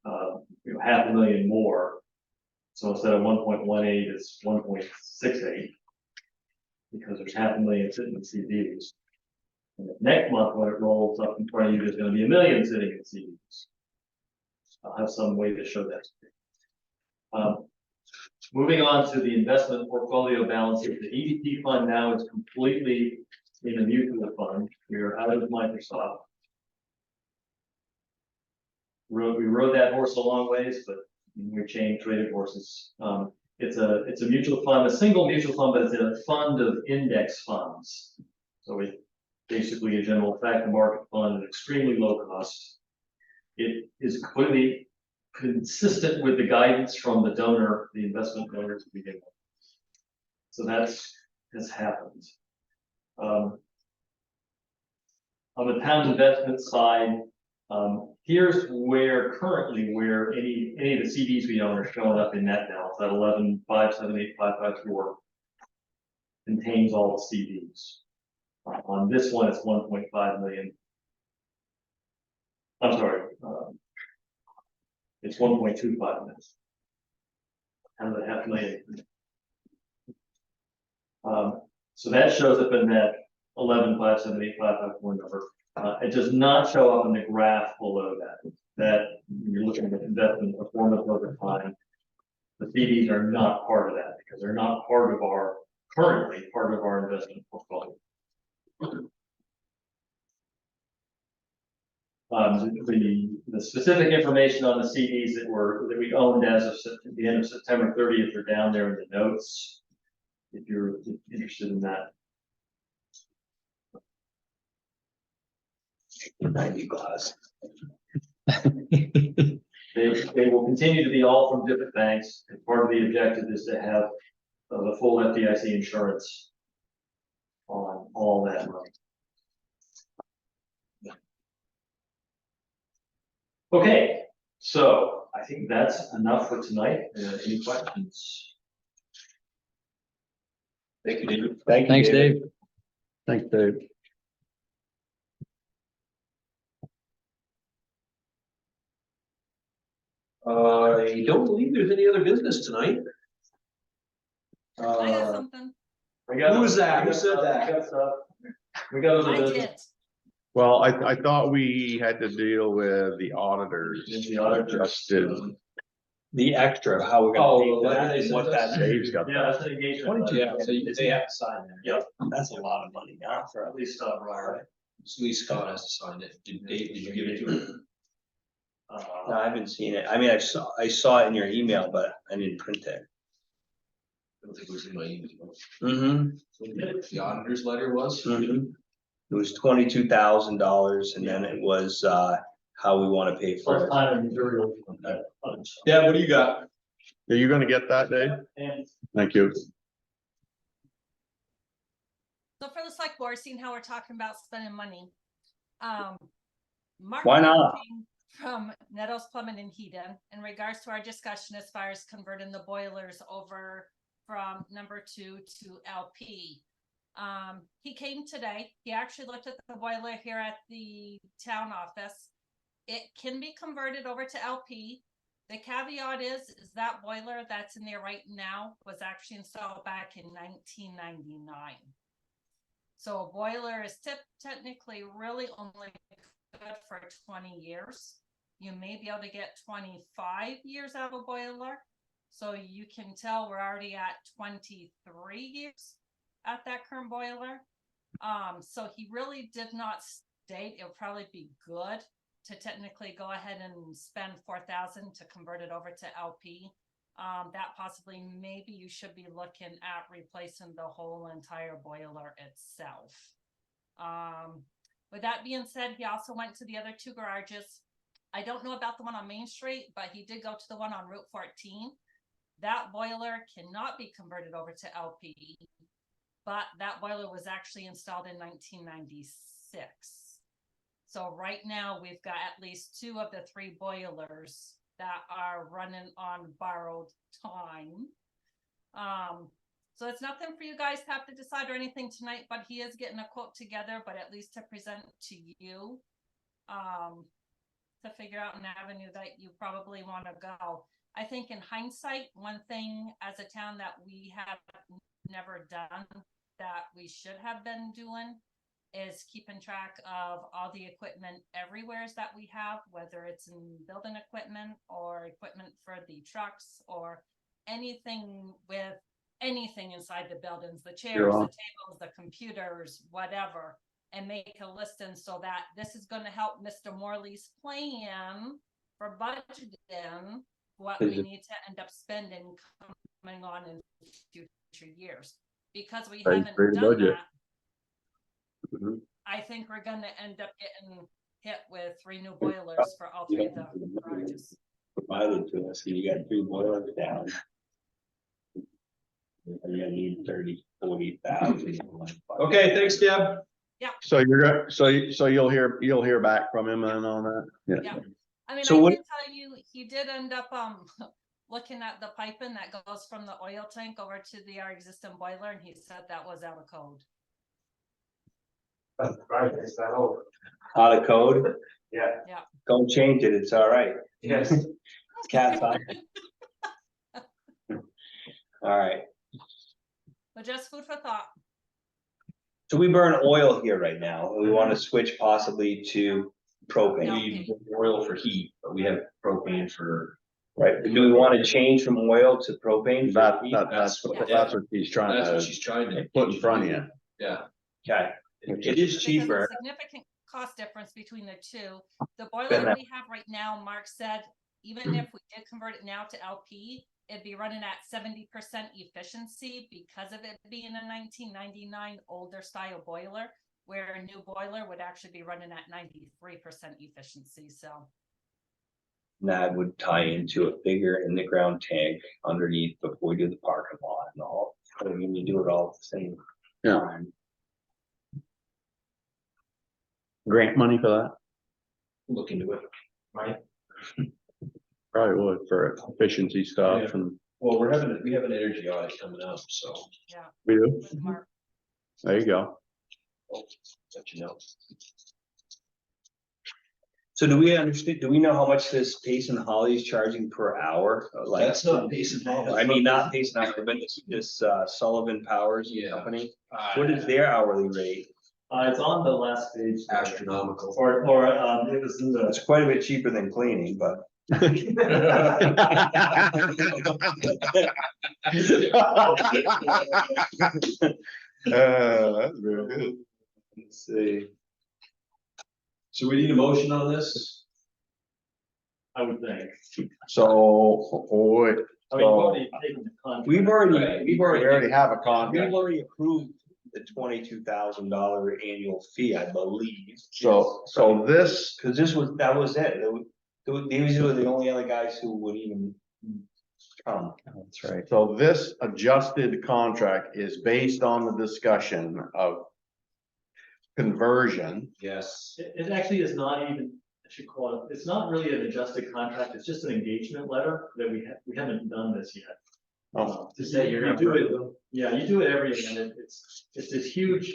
$500,000 more. So instead of 1.18, it's 1.68. Because there's $500,000 sitting in CDs. And the next month, when it rolls up in front of you, there's gonna be $1 million sitting in CDs. I'll have some way to show that. Moving on to the investment portfolio balances, the EDP fund now is completely in a mutual fund. We are out of Microsoft. We rode that horse a long ways, but we traded horses. It's a mutual fund, a single mutual fund, but it's a fund of index funds. So it's basically a general factor market fund, extremely low cost. It is completely consistent with the guidance from the donor, the investment donor to begin with. So has happened. On the town investment side, here's where currently any of the CDs we own are showing up in that balance. That 11,578,554 contains all the CDs. On this one, it's 1.5 million. I'm sorry, it's 1.25 million. Out of the $500,000. So that shows up in that 11,578,554 number. It does not show up in the graph below that. That you're looking at investment performance over time. The CDs are not part of that because they're not currently part of our investment portfolio. The specific information on the CDs that we owned as of the end of September 30th are down there in the notes. If you're interested in that. 90 glass. They will continue to be all from different banks, and part of the objective is to have the full FDIC insurance on all that money. Okay, so I think that's enough for tonight. Any questions? Thank you, David. Thanks, Dave. Thanks, Dave. I don't believe there's any other business tonight. I got something. Who was that? Who said that? We got I other did. Well, I thought we had to deal with the auditors. The auditors. Just did. The extra, how we're Oh, gonna pay for what that did they and what send us? that, Dave's got Yeah, that's an engagement. letter. Yeah, so they have to sign that. Yep, that's a lot of money, yeah, for at least, right. So Lee Scott has to sign it. Did you give it to him? No, I haven't seen it. I mean, I saw it in your email, but I didn't print it. I don't think it was in my email. Mm-hmm. The auditor's letter was? It was $22,000 and then it was, how we wanna pay for Plus it. time and material. Yeah, what do you got? Are you gonna get that, Dave? And Thank you. So for the select board, seeing how we're talking about spending money. Mark Why not? came from Nettles Plumbing and Heating in regards to our discussion as far as converting the boilers over from number 2 to LP. He came today. He actually looked at the boiler here at the town office. It can be converted over to LP. The caveat is that boiler that's in there right now was actually installed back in 1999. So a boiler is technically really only good for 20 years. You may be able to get 25 years out of a boiler. So you can tell we're already at 23 years at that current boiler. So he really did not state it would probably be good to technically go ahead and spend 4,000 to convert it over to LP. That possibly maybe you should be looking at replacing the whole entire boiler itself. With that being said, he also went to the other two garages. I don't know about the one on Main Street, but he did go to the one on Route 14. That boiler cannot be converted over to LP, but that boiler was actually installed in 1996. So right now we've got at least 2 of the 3 boilers that are running on borrowed time. So it's nothing for you guys to have to decide or anything tonight, but he is getting a quote together, but at least to present to you, to figure out an avenue that you probably want to go. I think in hindsight, one thing as a town that we have never done that we should have been doing is keeping track of all the equipment everywhere that we have, whether it's in building equipment or equipment for the trucks or anything with anything inside the buildings, the chairs, the tables, the computers, whatever, and make a listing so that this is going to help Mr. Morley's plan for budgeting what we need to end up spending coming on in future years. Because we haven't done that, I think we're going to end up getting hit with 3 new boilers for all 3 of the garages. Provided to us, and you got 3 boilers down. You're gonna need 30,000-40,000. Okay, thanks, Deb. So you're gonna, so you'll hear back from him and on that? Yeah. I mean, So I what- can tell you, he did end up looking at the piping that goes from the oil tank over to our existing boiler, and he said that was out of code. That's right, is that over? Out of code? Yeah. Yeah. Don't change it, it's all right. Yes. It's cat's eye. All right, But just food for thought. so we burn oil here right now, and we want to switch possibly to propane. No. We use oil for heat, but we have propane for. Right, but do we want to change from oil to propane? That's That's what- what she's trying That's what to she's trying to put in front of you. Yeah. Okay, it is There's cheaper. a significant cost difference between the two. The boiler Fair that we have right now, Mark said, even if we did convert it now to LP, it'd be running at 70% efficiency because of it being a 1999 older style boiler, where a new boiler would actually be running at 93% efficiency. So That would tie into a bigger in the ground tank underneath before we do the parking lot and all. I mean, you do it all at the same Yeah. time. Grant money for that? Look into it. Right. Probably would for efficiency stuff and Well, we have an energy audit coming up, so. we do. with Mark, There you go. Let you know. So do we understand, do we know how much this Pace and Holly is charging per hour? Like, That's not Pace and Holly. I mean, not Pace and Holly, but this Sullivan Powers Yeah. Company. What is their hourly rate? It's on the last page. Astronomical. Or, it was in the. It's quite a bit cheaper than cleaning, but. That's very good. Let's see. So we need a motion on this? I would think. So, wait, I mean, you've already taken the contract. We've already, Right. we already have a we've contract. already approved the $22,000 annual fee, I believe. So this, Cause that was it. These were the only other guys who would even come. That's right. so this adjusted contract is based on the discussion of conversion. Yes. It actually is not even, I should call it, it's not really an adjusted contract, it's just an engagement letter that we haven't done this yet. To say you do it, yeah, you do it every year, and it's this huge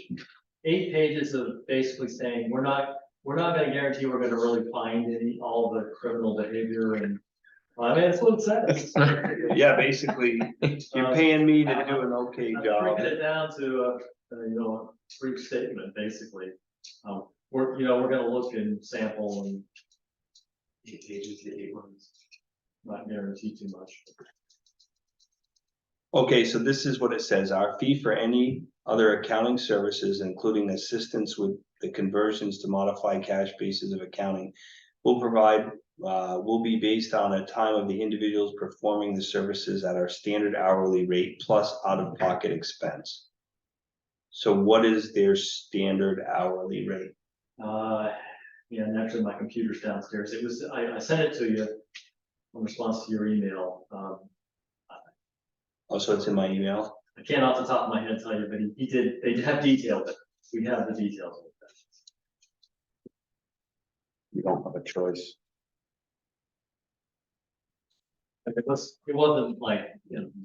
8 pages of basically saying, we're not gonna guarantee we're gonna really find all the criminal behavior and. I mean, that's what it says. Yeah, basically, you're paying me to do an okay I'm job. Breaking it down to a brief statement, basically. We're gonna look and sample and 8 pages to 8 ones. not guarantee too much. Okay, so this is what it says, our fee for any other accounting services, including assistance with the conversions to modified cash basis of accounting. Will be based on a time of the individuals performing the services at our standard hourly rate plus out-of-pocket expense. So what is their standard hourly rate? Yeah, and actually my computer's downstairs. I sent it to you in response to your email. Oh, so it's in my email? I can't off the top of my head tell you, but they have detailed it. We have the details of that. You don't have a choice. It wasn't like,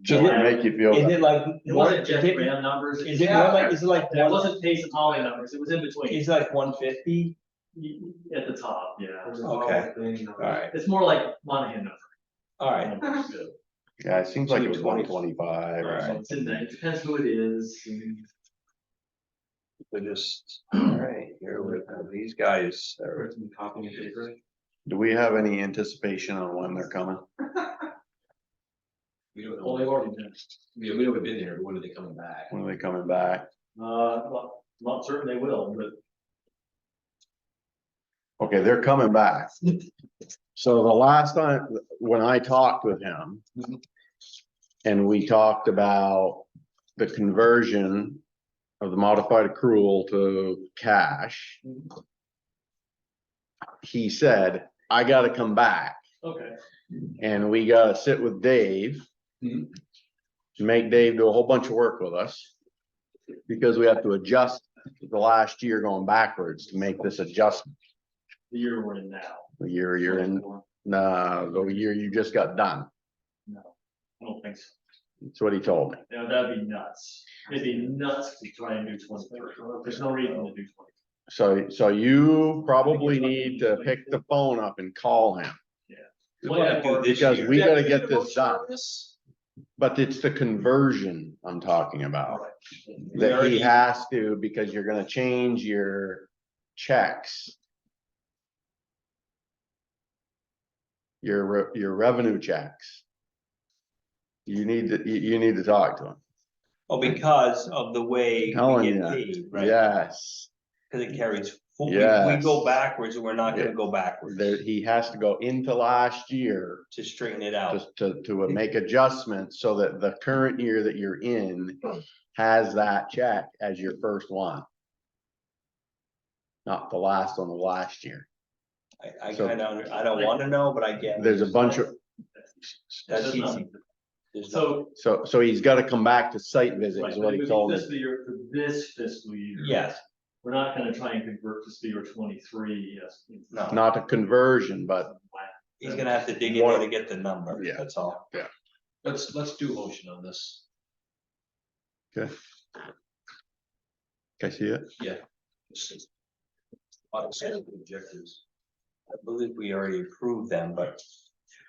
Just to make you feel. Is it like? it wasn't Jeff Graham numbers. Is it more like, is it like? It wasn't Pace and Holly numbers. It was in between. Is it like 150? At the top, yeah. Okay. Alright, It's more like Monahan number. alright. Yeah, it seems like it was 220. 125. Right, so it's in there. It depends who it is. and- We're just, alright, here we go. These guys are. Copy and paper. Do we have any anticipation on when they're coming? We don't Well, they've know, already been. we haven't been there, but when are they coming back? When are they coming back? Well, not certain they will, but Okay, they're coming back. So the last time, when I talked with him. And we talked about the conversion of the modified accrual to cash. He said, I gotta come back okay. and we gotta sit with Dave. Mhm. To make Dave do a whole bunch of work with us. Because we have to adjust the last year going backwards to make this adjustment. The year we're in now. The year you're in, the year you just got done. No, I don't think so. That's what he told me. Yeah, that'd be nuts. It'd be nuts to try and do 23. There's no reason to do 20. So you probably need to pick the phone up and call him. We wanna do this Because year. we gotta get this done. This? But it's the conversion I'm talking about. We That he already- has to, because you're gonna change your checks. Your revenue checks. You need to talk to him. Oh, because of the way Telling we you. get paid, right? Yes, Cause it carries, we Yes. go backwards and we're not gonna go backwards there, he has to go into last year. to straighten it out. Just to make adjustments so that the current year that you're in has that check as your first one. Not the last one of last year. I So- kinda, I don't wanna know, but I get. There's a bunch of, That's That's not- easy. There's no- So. so he's gotta come back to site visit Right, is but what it he would be told me. fiscal year for this fiscal year. Yes, We're not gonna try and convert fiscal year 23, yes. No. Not a conversion, but he's gonna have to dig in there to get the number, Yeah. that's all. Let's do a motion on this. can I see it? Objectives. I believe we already approved them, but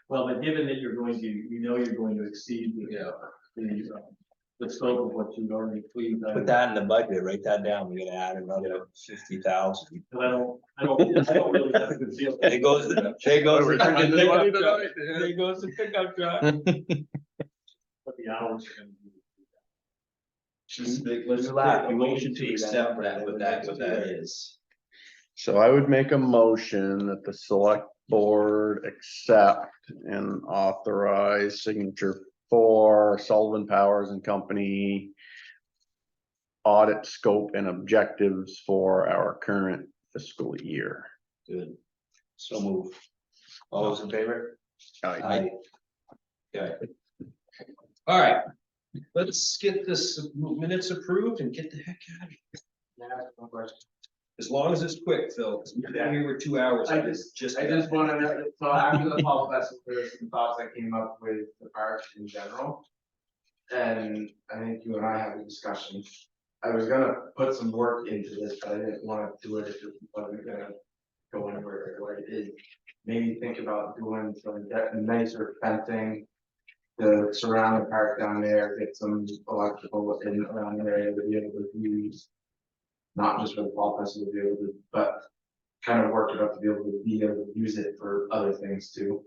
Well, but given that you're going to, you're going to exceed the scope of what you've already pleased. put that in the budget, write that down, we're gonna add another 50,000. I don't really have a good feel. There goes the pickup truck. There goes the pickup truck. What the hours are gonna be. Just make, let's You laugh, make a you wait motion and to see accept that. that, what that is. So I would make a motion that the select board accept and authorize signature for Sullivan Powers and Company. Audit scope and objectives for our current fiscal year. Good. So move. All those in favor? Aye. Okay. All right, let's get this minutes approved and get the heck out of here. Yeah, no question. As long as it's quick, Phil, because we've been here for 2 hours. I just wanna know, so after the fall festival, there's some thoughts I came up with the park in general. and I think you and I had a discussion. I was gonna put some work into this, but I didn't wanna do it if it wasn't gonna go anywhere like it is. Maybe think about doing some nicer fencing to surround the park down there, get some electrical in around the area to be able to use. Not just for the fall festival, to be able to, but kind of work it up to be able to use it for other things too.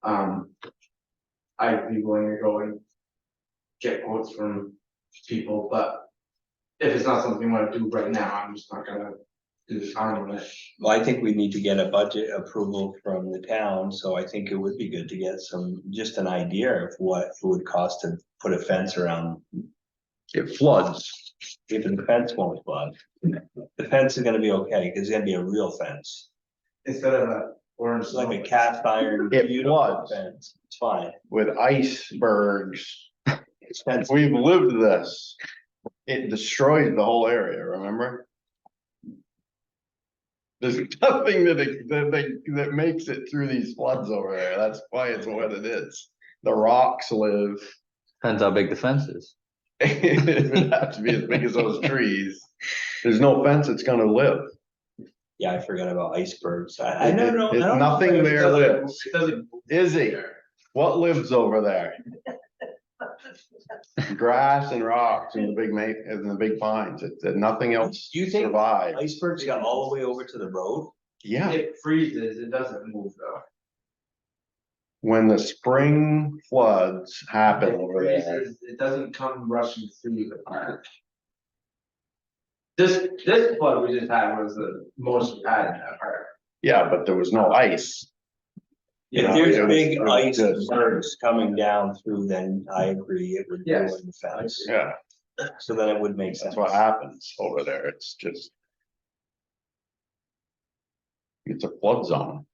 I'd be willing to go and get quotes from people, but if it's not something you wanna do right now, I'm just not gonna do the time on it. Well, I think we need to get a budget approval from the town, so I think it would be good to get just an idea of what it would cost to put a fence around. It floods. Even the fence won't flood. The fence is gonna be okay, because it's gonna be a real fence. Instead of a orange. It's like a cast iron. It beautiful floods. Fence, it's fine. With icebergs. It's fence. We've lived this. It destroyed the whole area, remember? There's nothing that makes it through these floods over there. That's why it's what it is. The rocks live. Depends how big the fence is. It would have to be as big as those trees. There's no fence that's gonna live. Yeah, I forgot about icebergs. I don't know. I don't know. Nothing there lives. It doesn't. Izzy, what lives over there? Grass and rocks and the big pines. Nothing else Do you think survives. icebergs got all the way over to the road? Yeah, It freezes, it doesn't move though. when the spring floods happen It over there. freezes, it doesn't come rushing through the park. This flood we just had was the most we had in that park. Yeah, but there was no ice. If Yeah, there's it was- big it was just- icebergs coming down through, then I agree, it would Yes. ruin the fence. Yeah, So then it would make sense. that's what happens over there. It's just. It's a flood zone.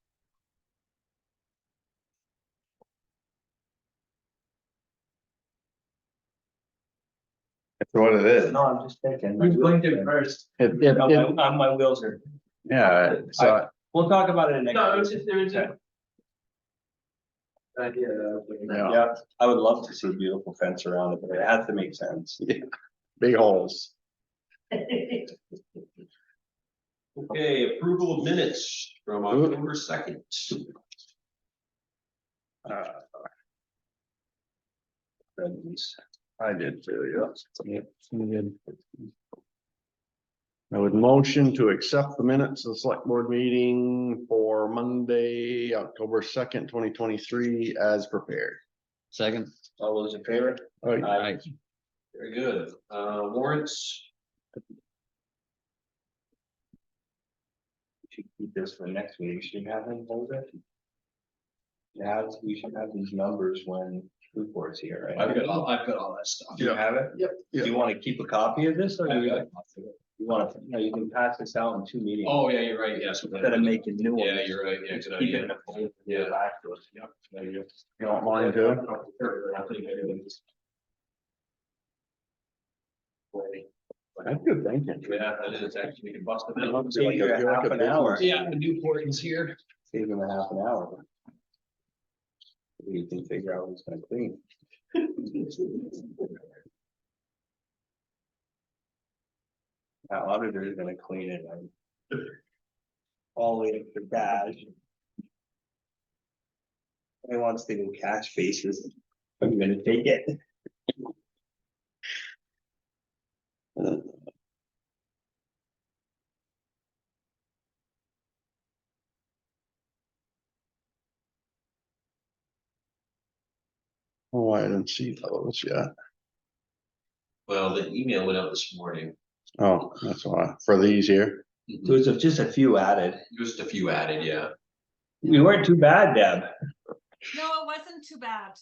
That's what it is. No, I'm just thinking. We blinked it first. My wheels are, Yeah, so we'll talk about it in next. No, it week. was just, there was just. Idea that I was thinking about. Yeah. Yeah, I would love to see a beautiful fence around it, but it has to make sense. big holes. Okay, approval of minutes from October 2nd. I did too, yeah. I would motion to accept the minutes of the select board meeting for Monday, October 2nd, 2023 as prepared. Second. All those in favor? Aye. Very good. Warrants. Should keep this for next meeting, should have them hold it. Yeah, we should have these numbers when reports here, right? I've got all that stuff. Do you have it? Yep. Do you wanna keep a copy of this, or I've you got it. wanna, no, you can pass this out in 2 meetings? Oh, yeah, you're right, yes. Instead of making new ones. Yeah, you're right, yeah, good Keep it idea. in a folder. Yeah. Back to us. Yep, there you go. You don't mind too? I think everything's. That's good thinking. Yeah, that is actually, we can bust it. Like Save you a half an hour. Yeah, the Newport is here. Save him a half an hour. We can figure out who's gonna clean. Our auditor is gonna clean it. All the way up to dash. He wants to go cash basis. I'm gonna take it. Oh, I didn't see those yet. Well, the email went out this morning. Oh, that's why, for these here. There's just a few added. Just a few added, yeah. We weren't too bad, Deb. No, it wasn't too bad.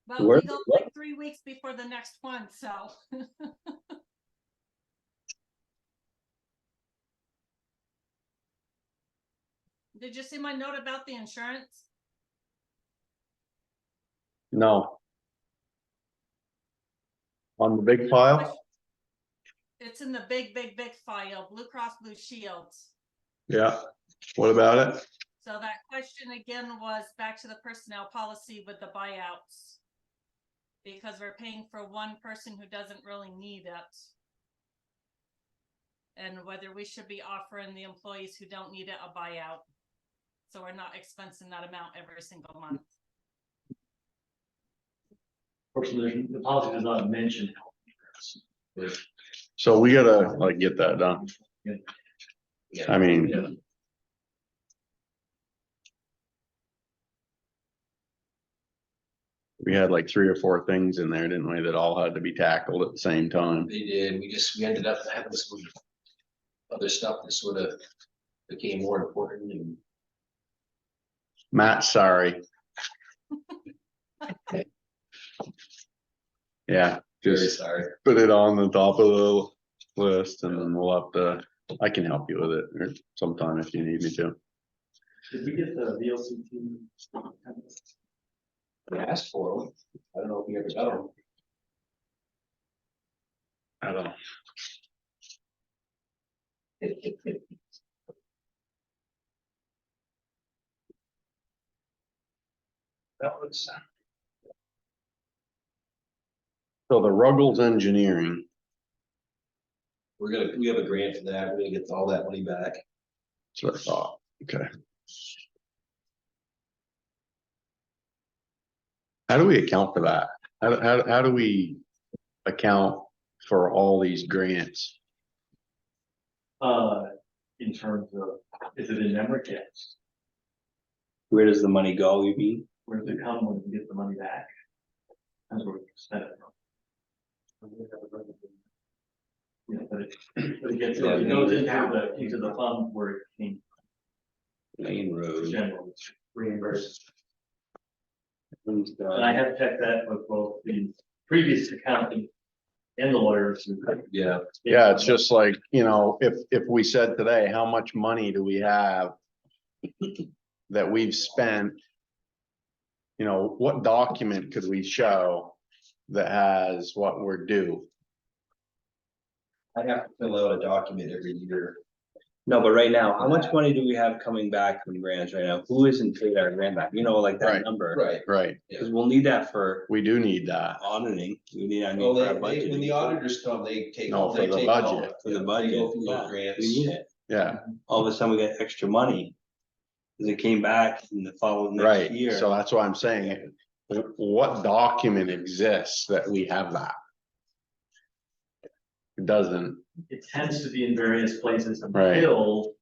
But Where- we go like 3 weeks before the next one, so. Did you see my note about the insurance? No. On the big file? It's in the big file, Blue Cross Blue Shields. Yeah. What about it? So that question again was back to the personnel policy with the buyouts. Because we're paying for one person who doesn't really need it. And whether we should be offering the employees who don't need it a buyout. So we're not expensing that amount every single month. Fortunately, the policy does not mention health insurance. So we gotta like get that done. Yeah. I mean. Yeah. We had like 3 or 4 things in there, didn't we, that all had to be tackled at the same time. They did, we ended up having some other stuff that sort of became more important and. Matt, sorry. Yeah, Very just sorry. put it on the top of the list and then we'll have to, I can help you with it or sometime if you need me to. Did we get the VLCT? I asked for them, I don't know if you ever got them. I don't know. That was. So the Ruggles Engineering, We have a grant for that, we're gonna get all that money back. that's what I thought, okay. How do we account for that? How do we account for all these grants? In terms of, is it in Emmerich? Yes. Where does the money go, you mean? Where does it come when we get the money back? That's where we spend it from. Yeah, but it gets, it goes into the fund where it came Main road. general reimbursed. Who's And I done? have checked that with both the previous accountant and the lawyers. Yeah. Yeah, it's just like, you know, if we said today, how much money do we have that we've spent? You know, what document could we show that has what we're due? I have to fill out a document every year. No, but right now, how much money do we have coming back from grants right now? Who isn't paid our grant back? You know, like that Right. number. Right. Right, Cause we'll need that for we do need that. auditing. We need, I Well, mean, for our when budget. the auditors come, they take. No, for they the take all budget. it. For the Yeah, budget, They go through yeah, the grants. we need it. Yeah, All of a sudden we get extra money. Cause it came back in the following next right. year. So that's why I'm saying, what document exists that we have that? It doesn't, It tends to be in various places Right. until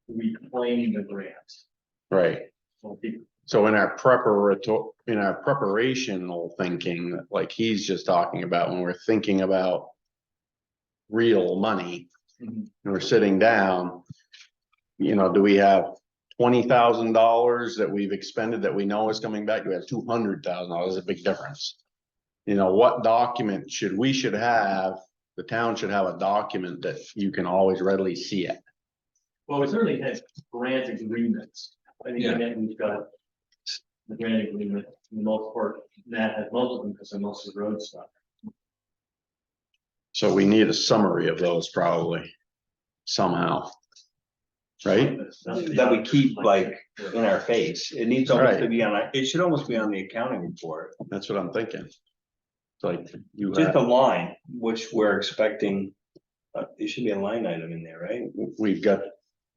we claim the grant. right. Well, people- So in our preparational thinking, like he's just talking about, when we're thinking about real money, Mhm. and we're sitting down, you know, do we have $20,000 that we've expended that we know is coming back? Do we have $200,000? There's a big difference. You know, what document should have, the town should have a document that you can always readily see it. Well, we certainly have grant agreements. I think Yeah. that we've got the grant agreement, for the most part, Matt has most of them because they're most of the road stuff. So we need a summary of those probably somehow. Right? That we keep like in our face. It needs almost to Right. be on, it should almost be on the accounting report. That's what I'm thinking. It's like you Just have, a line, which we're expecting, it should be a line item in there, right? we've got,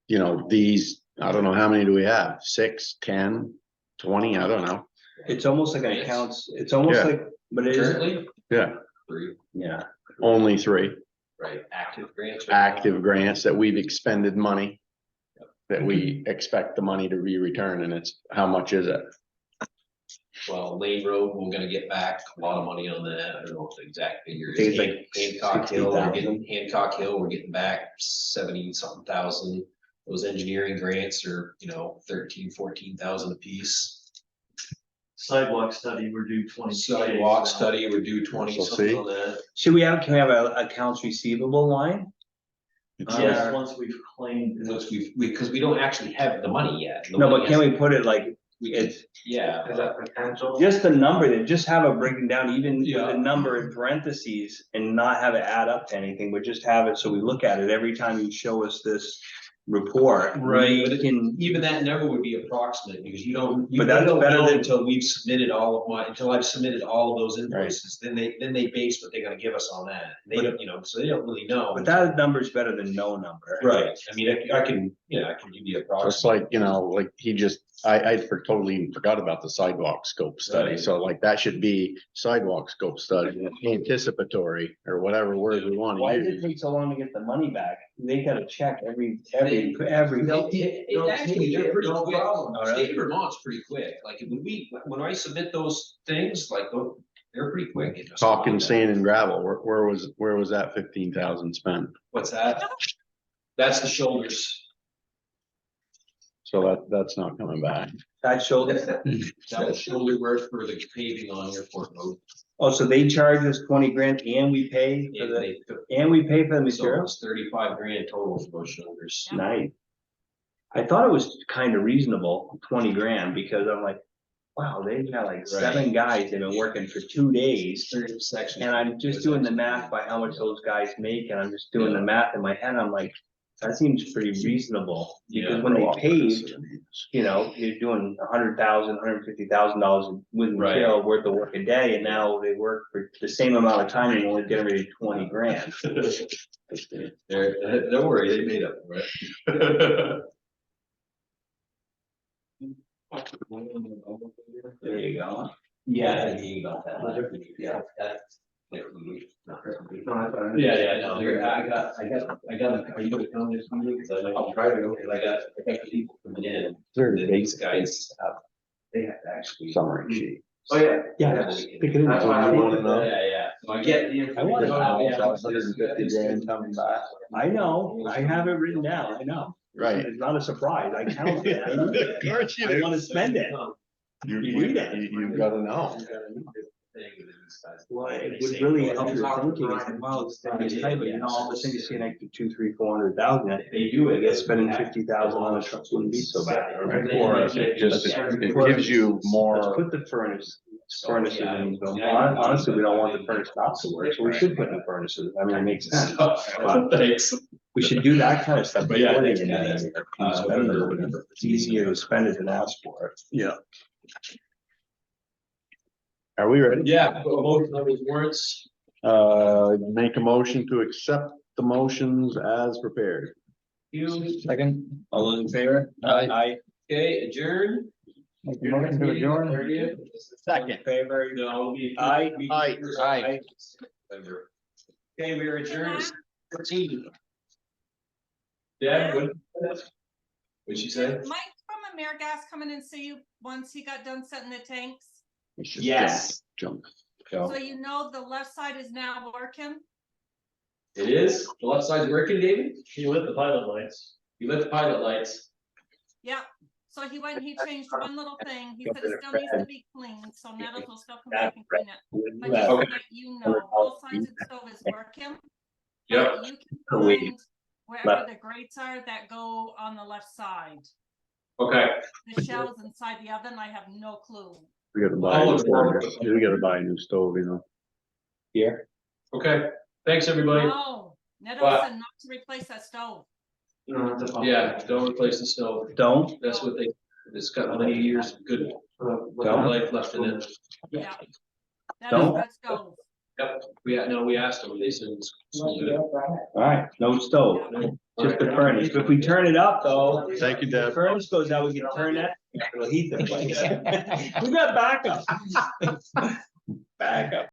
you know, these, I don't know, how many do we have? 6, 10, 20, I don't know. It's almost like an accounts, it's almost Yeah. like, but it is, Currently, Yeah, 3, yeah. only 3 right, active grants. right now. active grants that we've expended money. That we expect the money to be returned, and it's, how much is it? Well, Lane Road, we're gonna get back a lot of money on that, I don't know what the exact figure is. Think it's like Hancock Hill, we're 60,000. getting, Hancock Hill, we're getting back 70 something thousand. Those engineering grants are, 13, 14,000 apiece. Sidewalk study, we're due 20. Sidewalk study, we're due 20 So something see? on that. Should we have, can we have a accounts receivable line? Yes, once we've claimed. it. Once because we don't actually have the money yet. The No, money but can has- we put it like, We could, it's yeah. Is that potential? just the number, that just have it breaking down even with Yeah. the number in parentheses and not have it add up to anything, but just have it so we look at it every time you show us this report. Right, We can, even that number would be approximate, because you don't, you But that's don't better know than- until we've submitted until I've submitted all of those invoices, then they base what they're gonna give us on that. They don't, so they don't really know. but that number's better than no number. Right, I mean, I can, I can give you a So it's approximate. like, like he just, I totally forgot about the sidewalk scope study. Right. So like that should be sidewalk scope study, anticipatory or whatever word we want Why to does it use. take so long to get the money back? They gotta check every. Actually, they're pretty no quick. problem. State of Vermont's pretty quick, like when I submit those things, like, they're pretty quick. getting us Talking on that. sand and gravel, where was that 15,000 spent? What's that? That's the shoulders. So that's not coming back. That shoulder, That was shoulder work for the paving on Airport Road. oh, so they charge us 20 grand and we pay for And the, they took, and we pay for the so it materials? was 35 grand total for those shoulders. Nice. I thought it was kind of reasonable, 20 grand, because I'm like, wow, they got like 7 guys that have been working for 2 days. Section. And I'm just doing the math by how much those guys make, and I'm just doing the math in my head, I'm like, that seems pretty reasonable. Because when they pave, you're doing $100,000, $150,000 with Right. material worth of work a day, and now they work for the same amount of time and only generated 20 grand. Don't worry, they made up for it. There you go. Yeah, you got that. Yeah, that's. Yeah, No, I got, are you gonna come this meeting? Cause I'll try to go, cause I got the people coming in. There And these guys, they have to actually. Summary sheet. Oh, yeah. Yeah, Stick it in. So you wanna know? Yeah. So I get the. I want to know. information. 150 grand coming back. I know, I have it written down, I know. Right. It's not a surprise, I count it. I need it. Of course you I do. wanna spend it. You read it. You've gotta know. Well, it would really help your thinking, I said, wow, it's tight, but all of a sudden you see like 200,000, 300,000, 400,000, They do it. I guess spending 50,000 on a truck wouldn't be so bad. Right. Or it just, it gives you Let's more, put the furnaces in, honestly, we don't want the furnace not to work, so we should put the furnaces, I mean, it makes sense. Thanks. We should do that kind of stuff. But yeah, before they thanks, get guys. in there. Spend it or whatever. It's easier to spend it than ask for it. yeah. Are we ready? Yeah, motion on those warrants. Make a motion to accept the motions as prepared. You, Second. All those in favor? Aye. okay, adjourn. Make a motion to adjourn. Second. Favor? No. Aye. Aye. Okay, we're adjourned. 14. Deb, what'd she say? Did Mike from AmeriGas come in and see you once he got done setting the tanks? It's just Yes. Junk. So you know the left side is now working? It is, the left side's working, David? He lit the pilot lights. You lit the pilot lights. Yeah, so he went, he changed one little thing, he said it still needs to be cleaned, so Nettles will still come back and clean it. But just so Okay. that you know, both sides of the stove is working. Yep. but You can Wait. find wherever the grates are that go on the left side. Okay. The shells inside the oven, I have no clue. We gotta buy a new stove. We gotta buy a new stove, Here. Okay, thanks, everybody. No, Nettles What? said not to replace that stove. Yeah, don't replace the stove. Don't. That's what it's got many years, of good life left in it. Yeah. That is Don't. that stove. Yep, we asked them, they said it's good. All right, no stove, just the furnace. If we turn it up though. Thank you, The Deb. furnace goes out, we can turn that, it'll heat the place. We got backup. Backup.